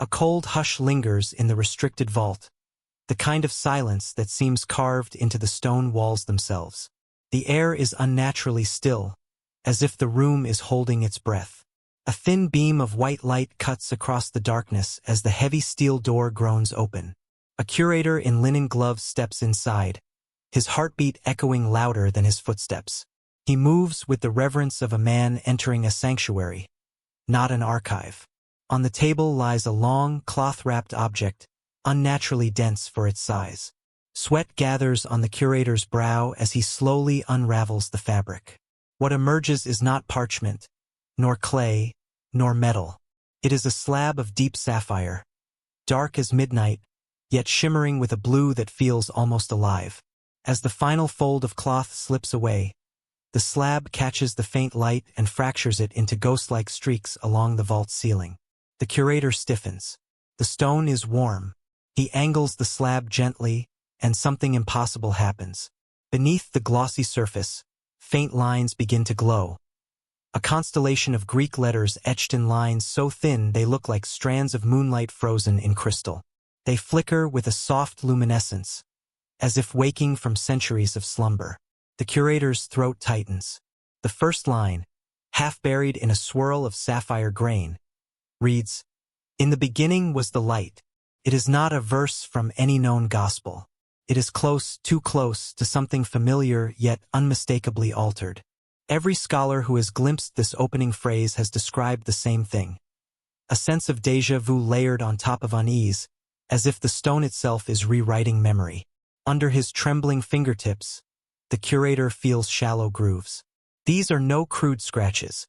A cold hush lingers in the restricted vault, the kind of silence that seems carved into the stone walls themselves. The air is unnaturally still, as if the room is holding its breath. A thin beam of white light cuts across the darkness as the heavy steel door groans open. A curator in linen gloves steps inside, his heartbeat echoing louder than his footsteps. He moves with the reverence of a man entering a sanctuary, not an archive. On the table lies a long, cloth-wrapped object, unnaturally dense for its size. Sweat gathers on the curator's brow as he slowly unravels the fabric. What emerges is not parchment, nor clay, nor metal. It is a slab of deep sapphire, dark as midnight, yet shimmering with a blue that feels almost alive. As the final fold of cloth slips away, the slab catches the faint light and fractures it into ghost-like streaks along the vault ceiling. The curator stiffens. The stone is warm. He angles the slab gently, and something impossible happens. Beneath the glossy surface, faint lines begin to glow. A constellation of Greek letters etched in lines so thin they look like strands of moonlight frozen in crystal. They flicker with a soft luminescence, as if waking from centuries of slumber. The curator's throat tightens. The first line, half buried in a swirl of sapphire grain, reads, "In the beginning was the light." It is not a verse from any known gospel. It is close, too close, to something familiar yet unmistakably altered. Every scholar who has glimpsed this opening phrase has described the same thing. A sense of déjà vu layered on top of unease, as if the stone itself is rewriting memory. Under his trembling fingertips, the curator feels shallow grooves. These are no crude scratches.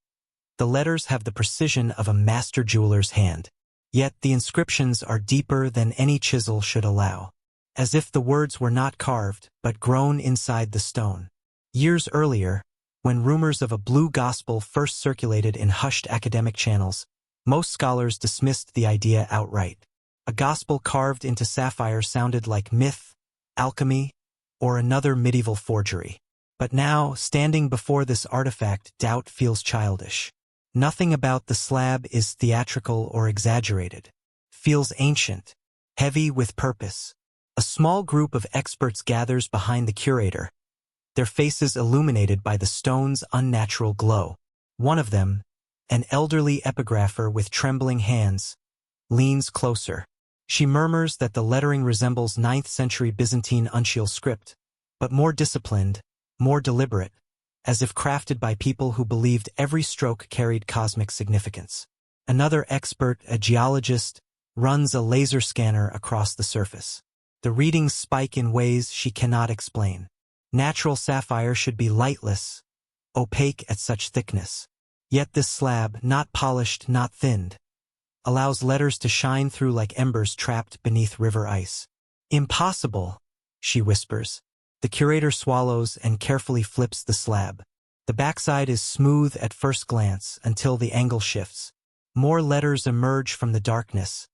The letters have the precision of a master jeweler's hand. Yet the inscriptions are deeper than any chisel should allow, as if the words were not carved but grown inside the stone. Years earlier, when rumors of a blue gospel first circulated in hushed academic channels, most scholars dismissed the idea outright. A gospel carved into sapphire sounded like myth, alchemy, or another medieval forgery. But now, standing before this artifact, doubt feels childish. Nothing about the slab is theatrical or exaggerated. Feels ancient, heavy with purpose. A small group of experts gathers behind the curator, their faces illuminated by the stone's unnatural glow. One of them, an elderly epigrapher with trembling hands, leans closer. She murmurs that the lettering resembles 9th century Byzantine uncial script, but more disciplined, more deliberate, as if crafted by people who believed every stroke carried cosmic significance. Another expert, a geologist, runs a laser scanner across the surface. The readings spike in ways she cannot explain. Natural sapphire should be lightless, opaque at such thickness. Yet this slab, not polished, not thinned, allows letters to shine through like embers trapped beneath river ice. "Impossible," she whispers. The curator swallows and carefully flips the slab. The backside is smooth at first glance until the angle shifts. More letters emerge from the darkness,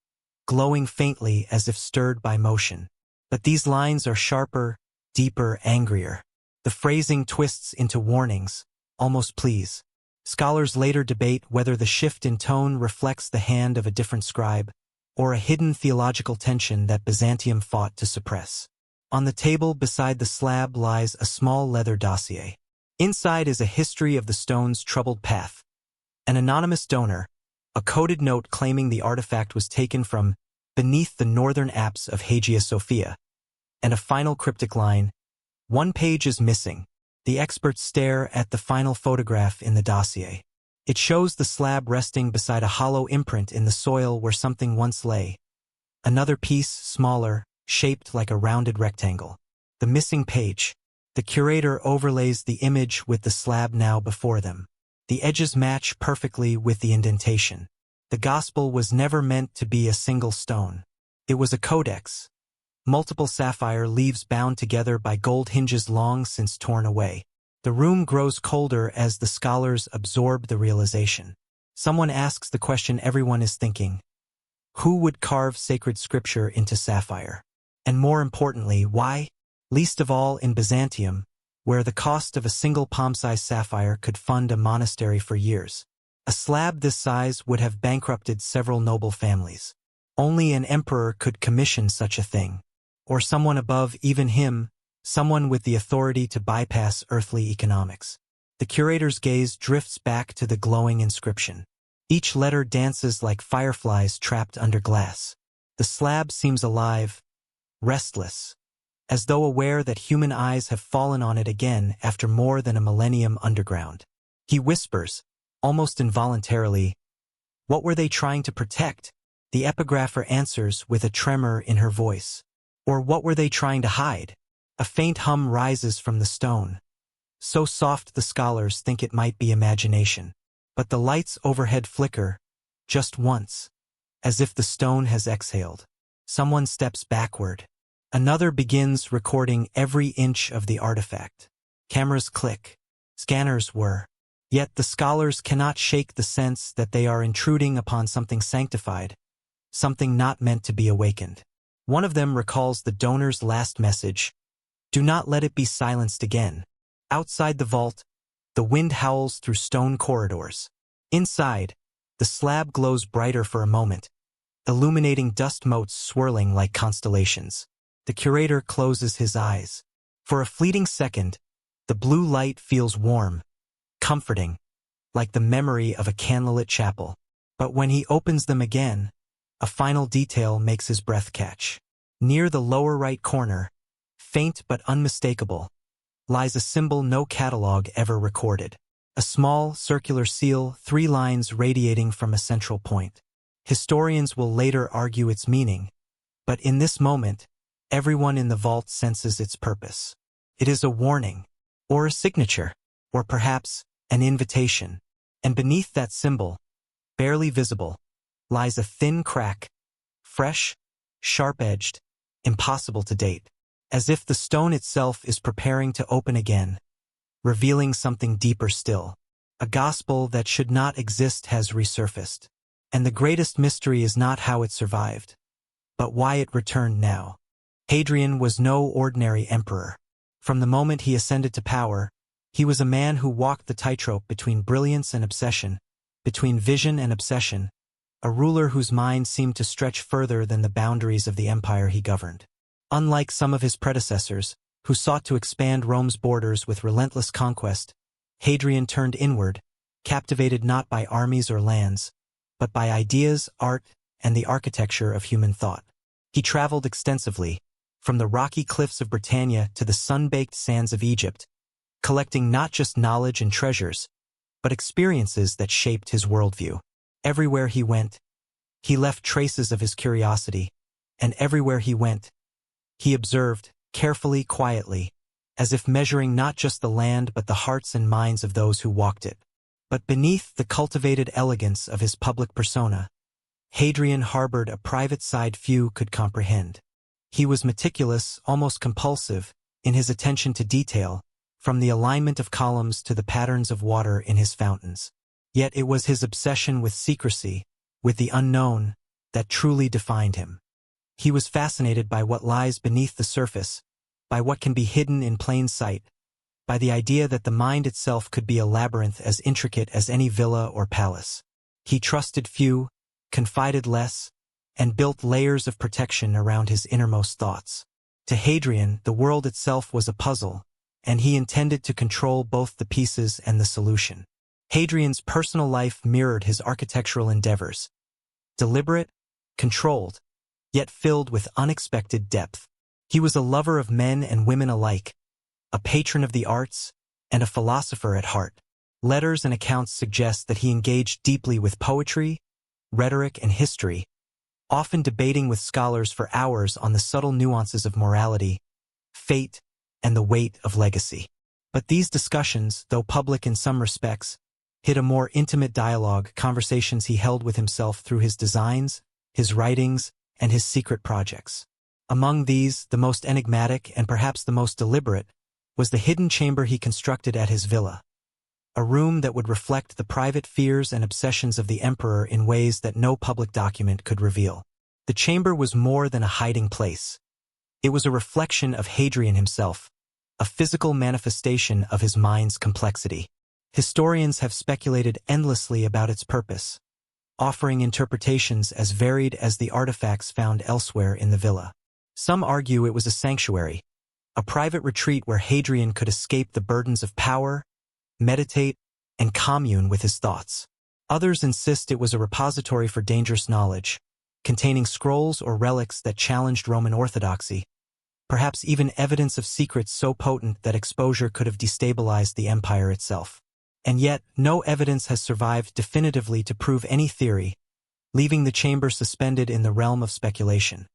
glowing faintly as if stirred by motion. But these lines are sharper, deeper, angrier. The phrasing twists into warnings, almost pleas. Scholars later debate whether the shift in tone reflects the hand of a different scribe, or a hidden theological tension that Byzantium fought to suppress. On the table beside the slab lies a small leather dossier. Inside is a history of the stone's troubled path. An anonymous donor, a coded note claiming the artifact was taken from beneath the northern apse of Hagia Sophia, and a final cryptic line, "One page is missing." The experts stare at the final photograph in the dossier. It shows the slab resting beside a hollow imprint in the soil where something once lay. Another piece, smaller, shaped like a rounded rectangle. The missing page. The curator overlays the image with the slab now before them. The edges match perfectly with the indentation. The gospel was never meant to be a single stone. It was a codex. Multiple sapphire leaves bound together by gold hinges long since torn away. The room grows colder as the scholars absorb the realization. Someone asks the question everyone is thinking. Who would carve sacred scripture into sapphire? And more importantly, why? Least of all in Byzantium, where the cost of a single palm-sized sapphire could fund a monastery for years. A slab this size would have bankrupted several noble families. Only an emperor could commission such a thing. Or someone above even him, someone with the authority to bypass earthly economics. The curator's gaze drifts back to the glowing inscription. Each letter dances like fireflies trapped under glass. The slab seems alive, restless, as though aware that human eyes have fallen on it again after more than a millennium underground. He whispers, almost involuntarily, "What were they trying to protect?" The epigrapher answers with a tremor in her voice. "Or what were they trying to hide?" A faint hum rises from the stone, so soft the scholars think it might be imagination. But the lights overhead flicker, just once, as if the stone has exhaled. Someone steps backward. Another begins recording every inch of the artifact. Cameras click. Scanners whir. Yet the scholars cannot shake the sense that they are intruding upon something sanctified, something not meant to be awakened. One of them recalls the donor's last message, "Do not let it be silenced again." Outside the vault, the wind howls through stone corridors. Inside, the slab glows brighter for a moment, illuminating dust motes swirling like constellations. The curator closes his eyes. For a fleeting second, the blue light feels warm, comforting, like the memory of a candlelit chapel. But when he opens them again, a final detail makes his breath catch. Near the lower right corner, faint but unmistakable, lies a symbol no catalog ever recorded. A small, circular seal, 3 lines radiating from a central point. Historians will later argue its meaning, but in this moment, everyone in the vault senses its purpose. It is a warning, or a signature, or perhaps an invitation. And beneath that symbol, barely visible, lies a thin crack, fresh, sharp-edged, impossible to date, as if the stone itself is preparing to open again, revealing something deeper still. A gospel that should not exist has resurfaced. And the greatest mystery is not how it survived, but why it returned now. Hadrian was no ordinary emperor. From the moment he ascended to power, he was a man who walked the tightrope between brilliance and obsession, between vision and obsession, a ruler whose mind seemed to stretch further than the boundaries of the empire he governed. Unlike some of his predecessors, who sought to expand Rome's borders with relentless conquest, Hadrian turned inward, captivated not by armies or lands, but by ideas, art, and the architecture of human thought. He traveled extensively, from the rocky cliffs of Britannia to the sun-baked sands of Egypt, collecting not just knowledge and treasures, but experiences that shaped his worldview. Everywhere he went, he left traces of his curiosity, and everywhere he went, he observed, carefully, quietly, as if measuring not just the land but the hearts and minds of those who walked it. But beneath the cultivated elegance of his public persona, Hadrian harbored a private side few could comprehend. He was meticulous, almost compulsive, in his attention to detail, from the alignment of columns to the patterns of water in his fountains. Yet it was his obsession with secrecy, with the unknown, that truly defined him. He was fascinated by what lies beneath the surface, by what can be hidden in plain sight, by the idea that the mind itself could be a labyrinth as intricate as any villa or palace. He trusted few, confided less, and built layers of protection around his innermost thoughts. To Hadrian, the world itself was a puzzle, and he intended to control both the pieces and the solution. Hadrian's personal life mirrored his architectural endeavors. Deliberate, controlled, yet filled with unexpected depth. He was a lover of men and women alike, a patron of the arts, and a philosopher at heart. Letters and accounts suggest that he engaged deeply with poetry, rhetoric, and history, often debating with scholars for hours on the subtle nuances of morality, fate, and the weight of legacy. But these discussions, though public in some respects, hid a more intimate dialogue, conversations he held with himself through his designs, his writings, and his secret projects. Among these, the most enigmatic and perhaps the most deliberate was the hidden chamber he constructed at his villa, a room that would reflect the private fears and obsessions of the emperor in ways that no public document could reveal. The chamber was more than a hiding place. It was a reflection of Hadrian himself, a physical manifestation of his mind's complexity. Historians have speculated endlessly about its purpose, offering interpretations as varied as the artifacts found elsewhere in the villa. Some argue it was a sanctuary, a private retreat where Hadrian could escape the burdens of power, meditate, and commune with his thoughts. Others insist it was a repository for dangerous knowledge, containing scrolls or relics that challenged Roman orthodoxy, perhaps even evidence of secrets so potent that exposure could have destabilized the empire itself. And yet, no evidence has survived definitively to prove any theory, leaving the chamber suspended in the realm of speculation,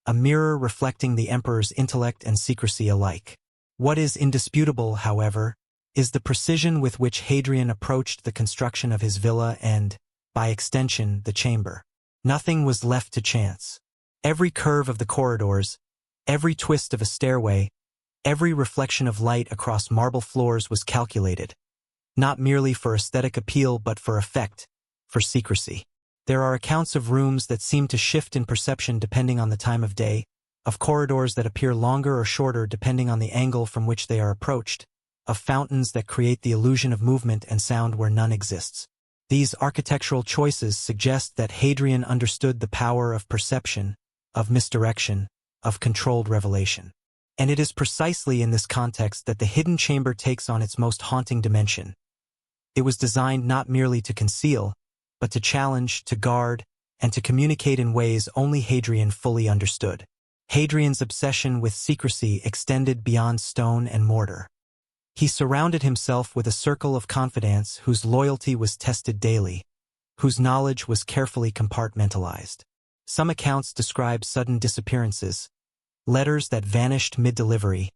a mirror reflecting the emperor's intellect and secrecy alike. What is indisputable, however, is the precision with which Hadrian approached the construction of his villa and, by extension, the chamber. Nothing was left to chance. Every curve of the corridors, every twist of a stairway, every reflection of light across marble floors was calculated, not merely for aesthetic appeal but for effect, for secrecy. There are accounts of rooms that seem to shift in perception depending on the time of day, of corridors that appear longer or shorter depending on the angle from which they are approached, of fountains that create the illusion of movement and sound where none exists. These architectural choices suggest that Hadrian understood the power of perception, of misdirection, of controlled revelation. And it is precisely in this context that the hidden chamber takes on its most haunting dimension. It was designed not merely to conceal, but to challenge, to guard, and to communicate in ways only Hadrian fully understood. Hadrian's obsession with secrecy extended beyond stone and mortar. He surrounded himself with a circle of confidants whose loyalty was tested daily, whose knowledge was carefully compartmentalized. Some accounts describe sudden disappearances, letters that vanished mid-delivery,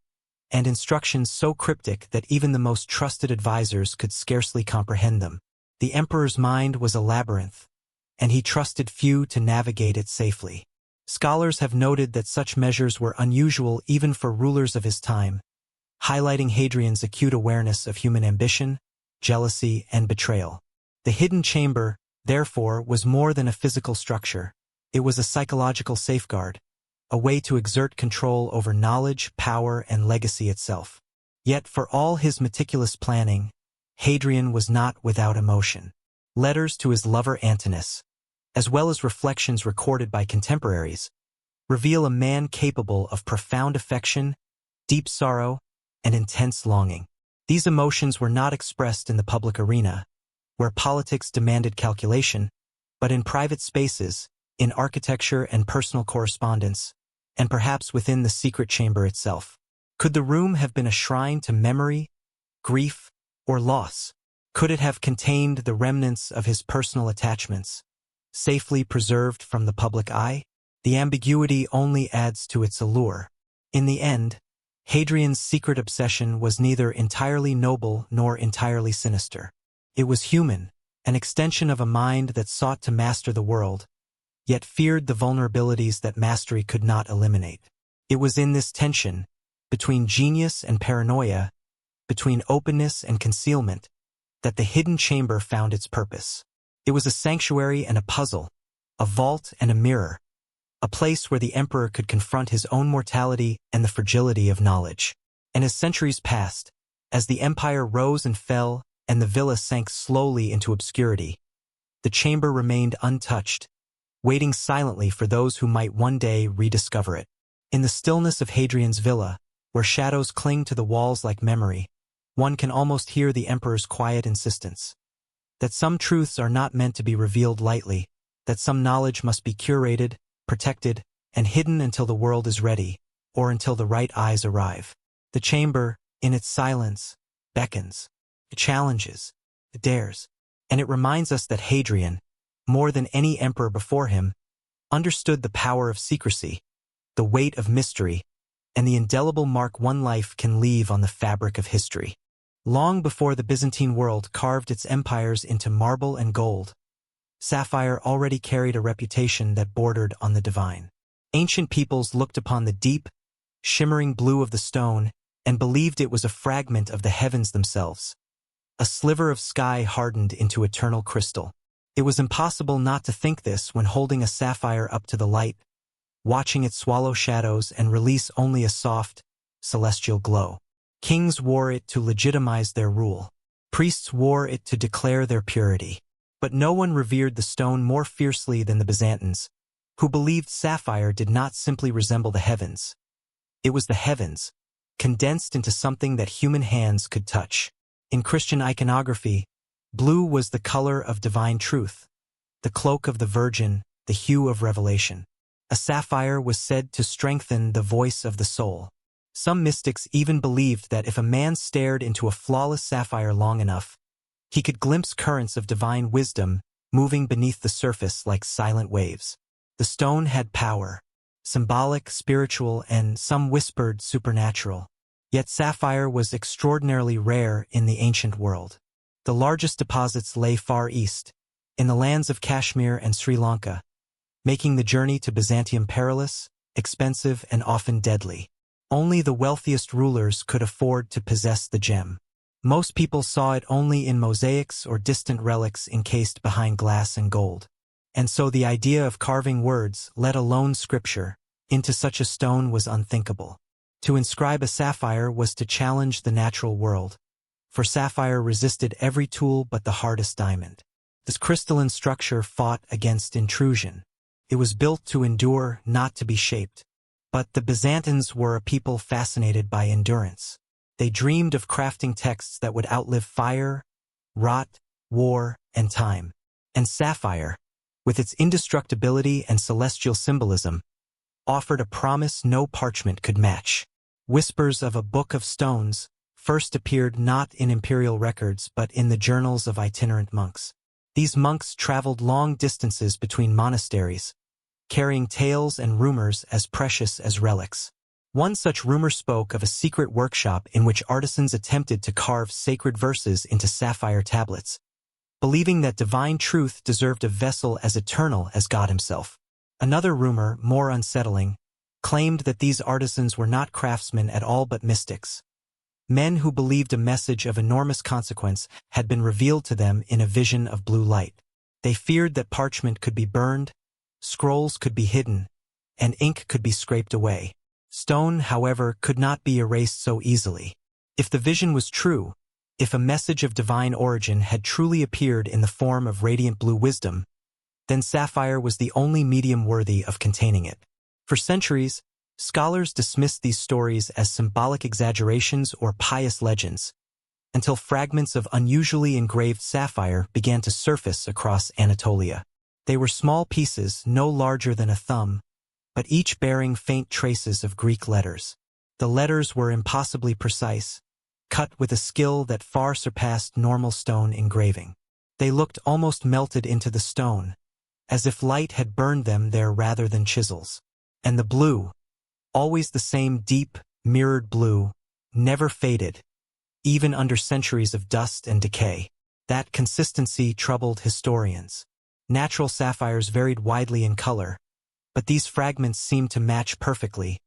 and instructions so cryptic that even the most trusted advisors could scarcely comprehend them. The emperor's mind was a labyrinth, and he trusted few to navigate it safely. Scholars have noted that such measures were unusual even for rulers of his time, highlighting Hadrian's acute awareness of human ambition, jealousy, and betrayal. The hidden chamber, therefore, was more than a physical structure. It was a psychological safeguard, a way to exert control over knowledge, power, and legacy itself. Yet for all his meticulous planning, Hadrian was not without emotion. Letters to his lover Antinous, as well as reflections recorded by contemporaries, reveal a man capable of profound affection, deep sorrow, and intense longing. These emotions were not expressed in the public arena, where politics demanded calculation, but in private spaces, in architecture and personal correspondence, and perhaps within the secret chamber itself. Could the room have been a shrine to memory, grief, or loss? Could it have contained the remnants of his personal attachments, safely preserved from the public eye? The ambiguity only adds to its allure. In the end, Hadrian's secret obsession was neither entirely noble nor entirely sinister. It was human, an extension of a mind that sought to master the world, yet feared the vulnerabilities that mastery could not eliminate. It was in this tension, between genius and paranoia, between openness and concealment, that the hidden chamber found its purpose. It was a sanctuary and a puzzle, a vault and a mirror, a place where the emperor could confront his own mortality and the fragility of knowledge. And as centuries passed, as the empire rose and fell and the villa sank slowly into obscurity, the chamber remained untouched, waiting silently for those who might one day rediscover it. In the stillness of Hadrian's villa, where shadows cling to the walls like memory, one can almost hear the emperor's quiet insistence that some truths are not meant to be revealed lightly, that some knowledge must be curated, protected, and hidden until the world is ready, or until the right eyes arrive. The chamber, in its silence, beckons, it challenges, it dares, and it reminds us that Hadrian, more than any emperor before him, understood the power of secrecy, the weight of mystery, and the indelible mark one life can leave on the fabric of history. Long before the Byzantine world carved its empires into marble and gold, sapphire already carried a reputation that bordered on the divine. Ancient peoples looked upon the deep, shimmering blue of the stone and believed it was a fragment of the heavens themselves, a sliver of sky hardened into eternal crystal. It was impossible not to think this when holding a sapphire up to the light, watching it swallow shadows and release only a soft, celestial glow. Kings wore it to legitimize their rule. Priests wore it to declare their purity. But no one revered the stone more fiercely than the Byzantines, who believed sapphire did not simply resemble the heavens. It was the heavens, condensed into something that human hands could touch. In Christian iconography, blue was the color of divine truth, the cloak of the Virgin, the hue of revelation. A sapphire was said to strengthen the voice of the soul. Some mystics even believed that if a man stared into a flawless sapphire long enough, he could glimpse currents of divine wisdom moving beneath the surface like silent waves. The stone had power, symbolic, spiritual, and some whispered supernatural. Yet sapphire was extraordinarily rare in the ancient world. The largest deposits lay far east, in the lands of Kashmir and Sri Lanka, making the journey to Byzantium perilous, expensive, and often deadly. Only the wealthiest rulers could afford to possess the gem. Most people saw it only in mosaics or distant relics encased behind glass and gold. And so the idea of carving words, let alone scripture, into such a stone was unthinkable. To inscribe a sapphire was to challenge the natural world, for sapphire resisted every tool but the hardest diamond. This crystalline structure fought against intrusion. It was built to endure, not to be shaped. But the Byzantines were a people fascinated by endurance. They dreamed of crafting texts that would outlive fire, rot, war, and time. And sapphire, with its indestructibility and celestial symbolism, offered a promise no parchment could match. Whispers of a book of stones first appeared not in imperial records but in the journals of itinerant monks. These monks traveled long distances between monasteries, carrying tales and rumors as precious as relics. One such rumor spoke of a secret workshop in which artisans attempted to carve sacred verses into sapphire tablets, believing that divine truth deserved a vessel as eternal as God himself. Another rumor, more unsettling, claimed that these artisans were not craftsmen at all but mystics. Men who believed a message of enormous consequence had been revealed to them in a vision of blue light. They feared that parchment could be burned, scrolls could be hidden, and ink could be scraped away. Stone, however, could not be erased so easily. If the vision was true, if a message of divine origin had truly appeared in the form of radiant blue wisdom, then sapphire was the only medium worthy of containing it. For centuries, scholars dismissed these stories as symbolic exaggerations or pious legends, until fragments of unusually engraved sapphire began to surface across Anatolia. They were small pieces, no larger than a thumb, but each bearing faint traces of Greek letters. The letters were impossibly precise, cut with a skill that far surpassed normal stone engraving. They looked almost melted into the stone, as if light had burned them there rather than chisels. And the blue, always the same deep, mirrored blue, never faded, even under centuries of dust and decay. That consistency troubled historians. Natural sapphires varied widely in color, but these fragments seemed to match perfectly,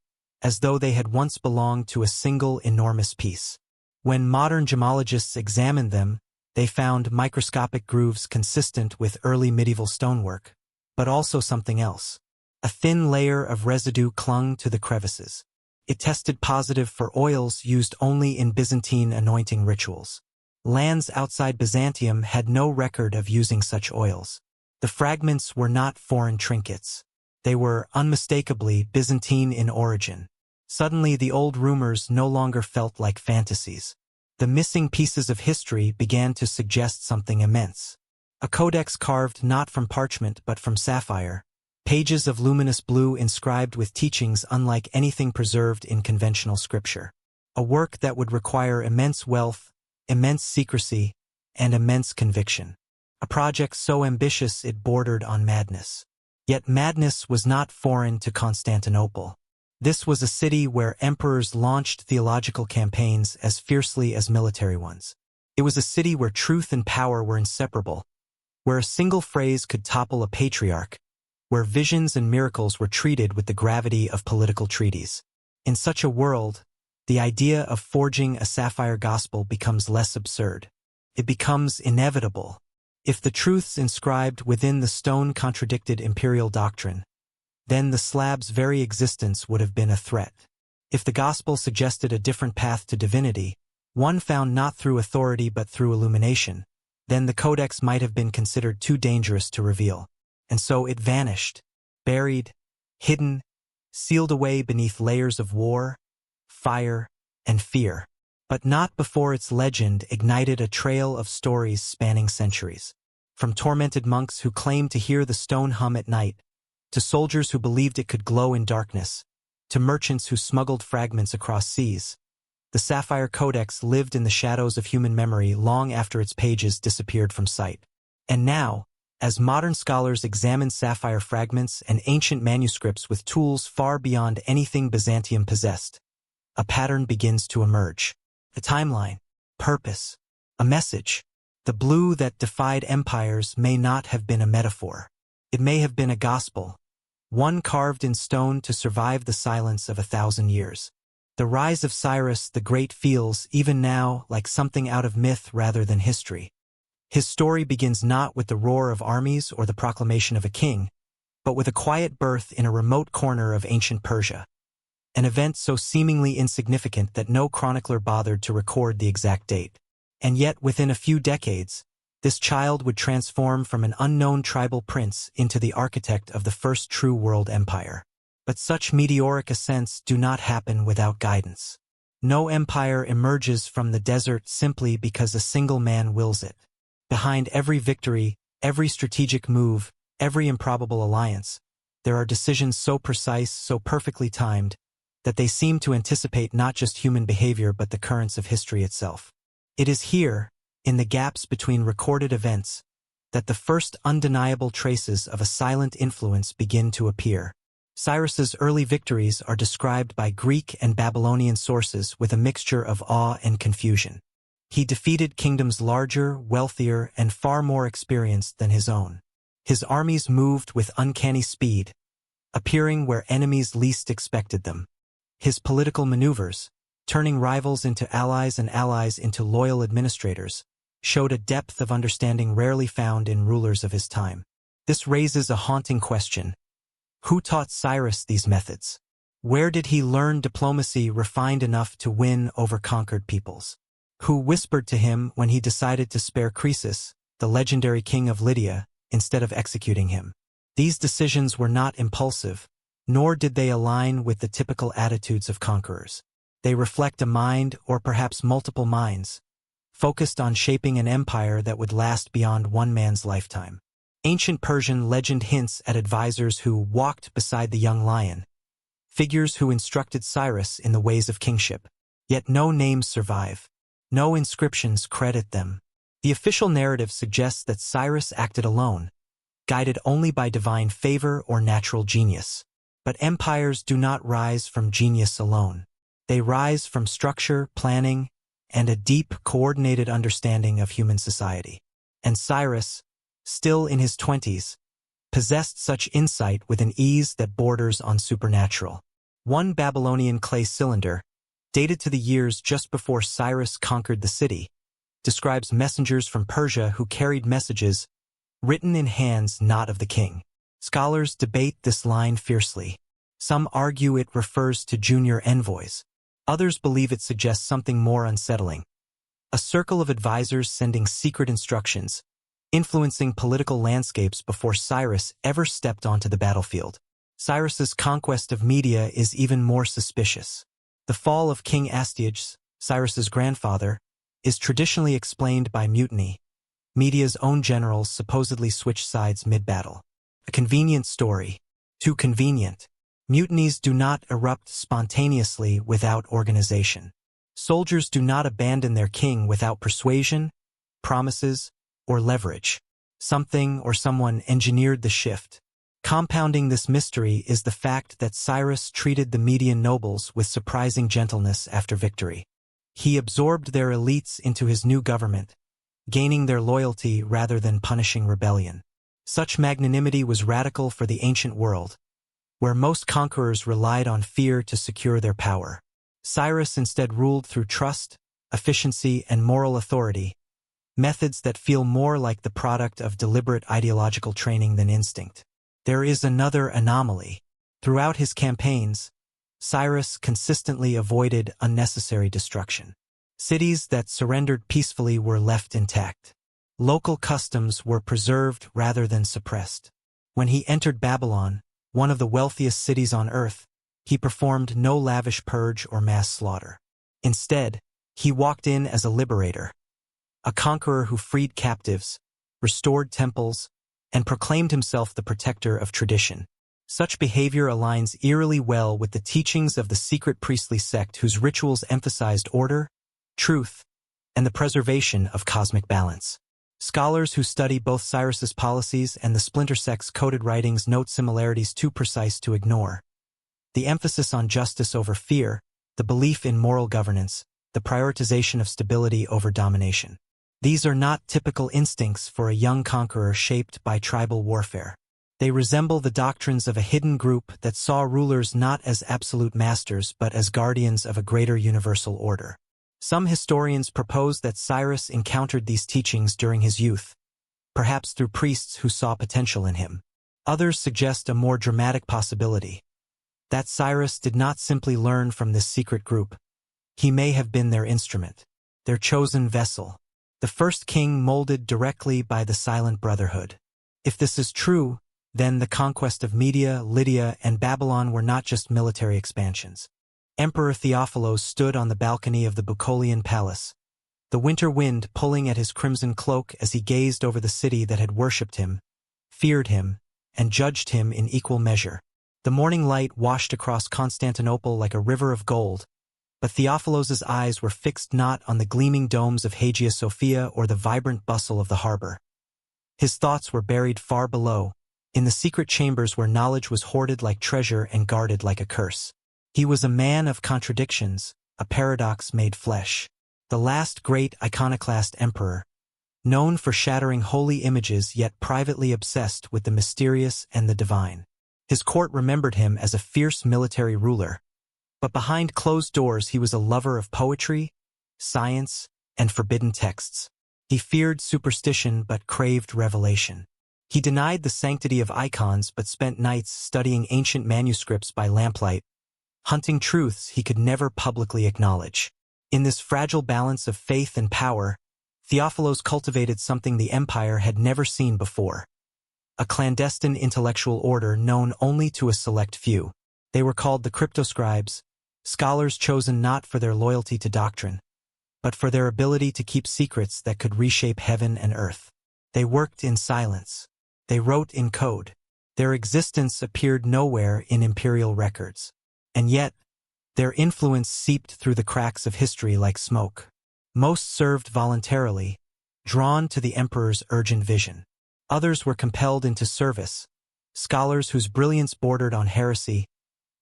as though they had once belonged to a single enormous piece. When modern gemologists examined them, they found microscopic grooves consistent with early medieval stonework, but also something else. A thin layer of residue clung to the crevices. It tested positive for oils used only in Byzantine anointing rituals. Lands outside Byzantium had no record of using such oils. The fragments were not foreign trinkets. They were unmistakably Byzantine in origin. Suddenly, the old rumors no longer felt like fantasies. The missing pieces of history began to suggest something immense. A codex carved not from parchment but from sapphire, pages of luminous blue inscribed with teachings unlike anything preserved in conventional scripture. A work that would require immense wealth, immense secrecy, and immense conviction. A project so ambitious it bordered on madness. Yet madness was not foreign to Constantinople. This was a city where emperors launched theological campaigns as fiercely as military ones. It was a city where truth and power were inseparable, where a single phrase could topple a patriarch, where visions and miracles were treated with the gravity of political treaties. In such a world, the idea of forging a sapphire gospel becomes less absurd. It becomes inevitable. If the truths inscribed within the stone contradicted imperial doctrine, then the slab's very existence would have been a threat. If the gospel suggested a different path to divinity, one found not through authority but through illumination, then the codex might have been considered too dangerous to reveal, and so it vanished, buried, hidden, sealed away beneath layers of war, fire, and fear. But not before its legend ignited a trail of stories spanning centuries. From tormented monks who claimed to hear the stone hum at night, to soldiers who believed it could glow in darkness, to merchants who smuggled fragments across seas, the Sapphire Codex lived in the shadows of human memory long after its pages disappeared from sight. And now, as modern scholars examine sapphire fragments and ancient manuscripts with tools far beyond anything Byzantium possessed, a pattern begins to emerge. A timeline, purpose, a message. The blue that defied empires may not have been a metaphor. It may have been a gospel, one carved in stone to survive the silence of 1,000 years. The rise of Cyrus the Great feels, even now, like something out of myth rather than history. His story begins not with the roar of armies or the proclamation of a king, but with a quiet birth in a remote corner of ancient Persia. An event so seemingly insignificant that no chronicler bothered to record the exact date. And yet, within a few decades, this child would transform from an unknown tribal prince into the architect of the first true world empire. But such meteoric ascents do not happen without guidance. No empire emerges from the desert simply because a single man wills it. Behind every victory, every strategic move, every improbable alliance, there are decisions so precise, so perfectly timed, that they seem to anticipate not just human behavior but the currents of history itself. It is here, in the gaps between recorded events, that the first undeniable traces of a silent influence begin to appear. Cyrus's early victories are described by Greek and Babylonian sources with a mixture of awe and confusion. He defeated kingdoms larger, wealthier, and far more experienced than his own. His armies moved with uncanny speed, appearing where enemies least expected them. His political maneuvers, turning rivals into allies and allies into loyal administrators, showed a depth of understanding rarely found in rulers of his time. This raises a haunting question. Who taught Cyrus these methods? Where did he learn diplomacy refined enough to win over conquered peoples? Who whispered to him when he decided to spare Croesus, the legendary king of Lydia, instead of executing him? These decisions were not impulsive, nor did they align with the typical attitudes of conquerors. They reflect a mind, or perhaps multiple minds, focused on shaping an empire that would last beyond one man's lifetime. Ancient Persian legend hints at advisors who walked beside the young lion, figures who instructed Cyrus in the ways of kingship. Yet no names survive. No inscriptions credit them. The official narrative suggests that Cyrus acted alone, guided only by divine favor or natural genius. But empires do not rise from genius alone. They rise from structure, planning, and a deep, coordinated understanding of human society. And Cyrus, still in his 20s, possessed such insight with an ease that borders on supernatural. One Babylonian clay cylinder, dated to the years just before Cyrus conquered the city, describes messengers from Persia who carried messages written in hands not of the king. Scholars debate this line fiercely. Some argue it refers to junior envoys. Others believe it suggests something more unsettling. A circle of advisors sending secret instructions, influencing political landscapes before Cyrus ever stepped onto the battlefield. Cyrus's conquest of Media is even more suspicious. The fall of King Astyages, Cyrus's grandfather, is traditionally explained by mutiny. Media's own generals supposedly switched sides mid-battle. A convenient story. Too convenient. Mutinies do not erupt spontaneously without organization. Soldiers do not abandon their king without persuasion, promises, or leverage. Something or someone engineered the shift. Compounding this mystery is the fact that Cyrus treated the Median nobles with surprising gentleness after victory. He absorbed their elites into his new government, gaining their loyalty rather than punishing rebellion. Such magnanimity was radical for the ancient world, where most conquerors relied on fear to secure their power. Cyrus instead ruled through trust, efficiency, and moral authority, methods that feel more like the product of deliberate ideological training than instinct. There is another anomaly. Throughout his campaigns, Cyrus consistently avoided unnecessary destruction. Cities that surrendered peacefully were left intact. Local customs were preserved rather than suppressed. When he entered Babylon, one of the wealthiest cities on earth, he performed no lavish purge or mass slaughter. Instead, he walked in as a liberator, a conqueror who freed captives, restored temples, and proclaimed himself the protector of tradition. Such behavior aligns eerily well with the teachings of the secret priestly sect whose rituals emphasized order, truth, and the preservation of cosmic balance. Scholars who study both Cyrus's policies and the splinter sect's coded writings note similarities too precise to ignore. The emphasis on justice over fear, the belief in moral governance, the prioritization of stability over domination. These are not typical instincts for a young conqueror shaped by tribal warfare. They resemble the doctrines of a hidden group that saw rulers not as absolute masters but as guardians of a greater universal order. Some historians propose that Cyrus encountered these teachings during his youth, perhaps through priests who saw potential in him. Others suggest a more dramatic possibility, that Cyrus did not simply learn from this secret group. He may have been their instrument, their chosen vessel, the first king molded directly by the silent Brotherhood. If this is true, then the conquest of Media, Lydia, and Babylon were not just military expansions. Emperor Theophilos stood on the balcony of the Bucolian palace, the winter wind pulling at his crimson cloak as he gazed over the city that had worshipped him, feared him, and judged him in equal measure. The morning light washed across Constantinople like a river of gold, but Theophilos's eyes were fixed not on the gleaming domes of Hagia Sophia or the vibrant bustle of the harbor. His thoughts were buried far below, in the secret chambers where knowledge was hoarded like treasure and guarded like a curse. He was a man of contradictions, a paradox made flesh. The last great iconoclast emperor, known for shattering holy images yet privately obsessed with the mysterious and the divine. His court remembered him as a fierce military ruler, but behind closed doors he was a lover of poetry, science, and forbidden texts. He feared superstition but craved revelation. He denied the sanctity of icons but spent nights studying ancient manuscripts by lamplight, hunting truths he could never publicly acknowledge. In this fragile balance of faith and power, Theophilos cultivated something the empire had never seen before: a clandestine intellectual order known only to a select few. They were called the cryptoscribes, scholars chosen not for their loyalty to doctrine, but for their ability to keep secrets that could reshape heaven and earth. They worked in silence. They wrote in code. Their existence appeared nowhere in imperial records. And yet, their influence seeped through the cracks of history like smoke. Most served voluntarily, drawn to the emperor's urgent vision. Others were compelled into service, scholars whose brilliance bordered on heresy,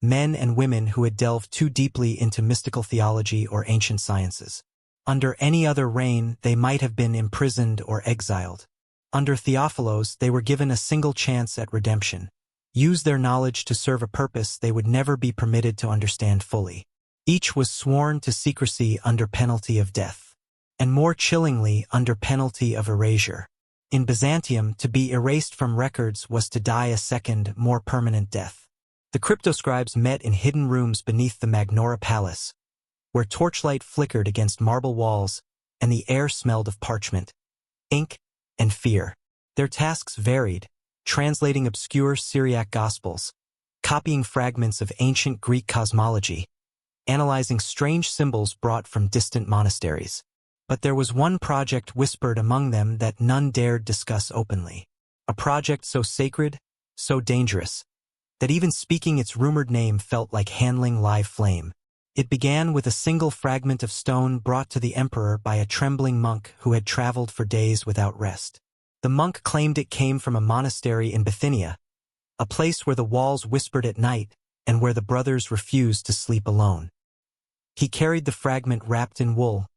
men and women who had delved too deeply into mystical theology or ancient sciences. Under any other reign, they might have been imprisoned or exiled. Under Theophilos, they were given a single chance at redemption. Use their knowledge to serve a purpose they would never be permitted to understand fully. Each was sworn to secrecy under penalty of death, and more chillingly under penalty of erasure. In Byzantium, to be erased from records was to die a second, more permanent death. The cryptoscribes met in hidden rooms beneath the Magnora Palace, where torchlight flickered against marble walls and the air smelled of parchment, ink, and fear. Their tasks varied: translating obscure Syriac gospels, copying fragments of ancient Greek cosmology, analyzing strange symbols brought from distant monasteries. But there was one project whispered among them that none dared discuss openly. A project so sacred, so dangerous, that even speaking its rumored name felt like handling live flame. It began with a single fragment of stone brought to the emperor by a trembling monk who had traveled for days without rest. The monk claimed it came from a monastery in Bithynia, a place where the walls whispered at night and where the brothers refused to sleep alone. He carried the fragment wrapped in wool,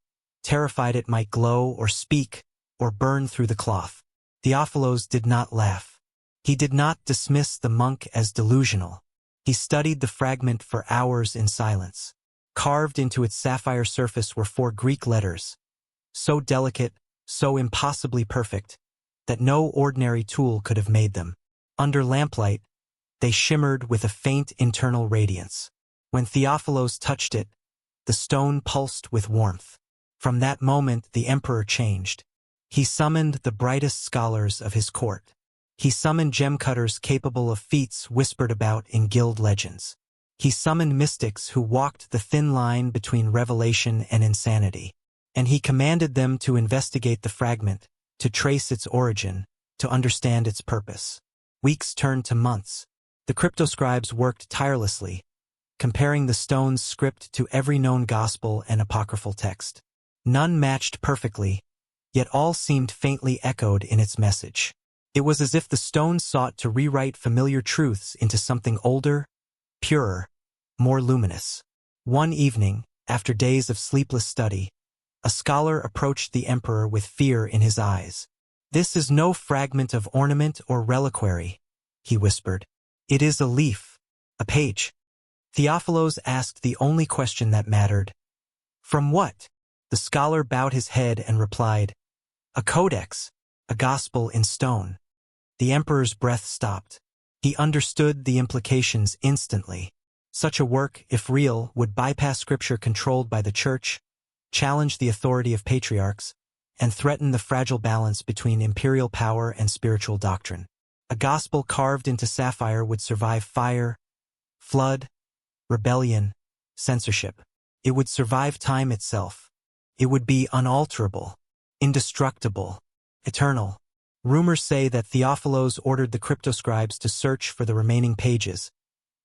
terrified it might glow or speak or burn through the cloth. Theophilos did not laugh. He did not dismiss the monk as delusional. He studied the fragment for hours in silence. Carved into its sapphire surface were 4 Greek letters, so delicate, so impossibly perfect, that no ordinary tool could have made them. Under lamplight, they shimmered with a faint internal radiance. When Theophilos touched it, the stone pulsed with warmth. From that moment, the emperor changed. He summoned the brightest scholars of his court. He summoned gem-cutters capable of feats whispered about in guild legends. He summoned mystics who walked the thin line between revelation and insanity. And he commanded them to investigate the fragment, to trace its origin, to understand its purpose. Weeks turned to months. The cryptoscribes worked tirelessly, comparing the stone's script to every known gospel and apocryphal text. None matched perfectly, yet all seemed faintly echoed in its message. It was as if the stone sought to rewrite familiar truths into something older, purer, more luminous. One evening, after days of sleepless study, a scholar approached the emperor with fear in his eyes. "This is no fragment of ornament or reliquary," he whispered. "It is a leaf, a page." Theophilos asked the only question that mattered. "From what?" The scholar bowed his head and replied, "A codex, a gospel in stone." The emperor's breath stopped. He understood the implications instantly. Such a work, if real, would bypass scripture controlled by the church, challenge the authority of patriarchs, and threaten the fragile balance between imperial power and spiritual doctrine. A gospel carved into sapphire would survive fire, flood, rebellion, censorship. It would survive time itself. It would be unalterable, indestructible, eternal. Rumors say that Theophilos ordered the cryptoscribes to search for the remaining pages,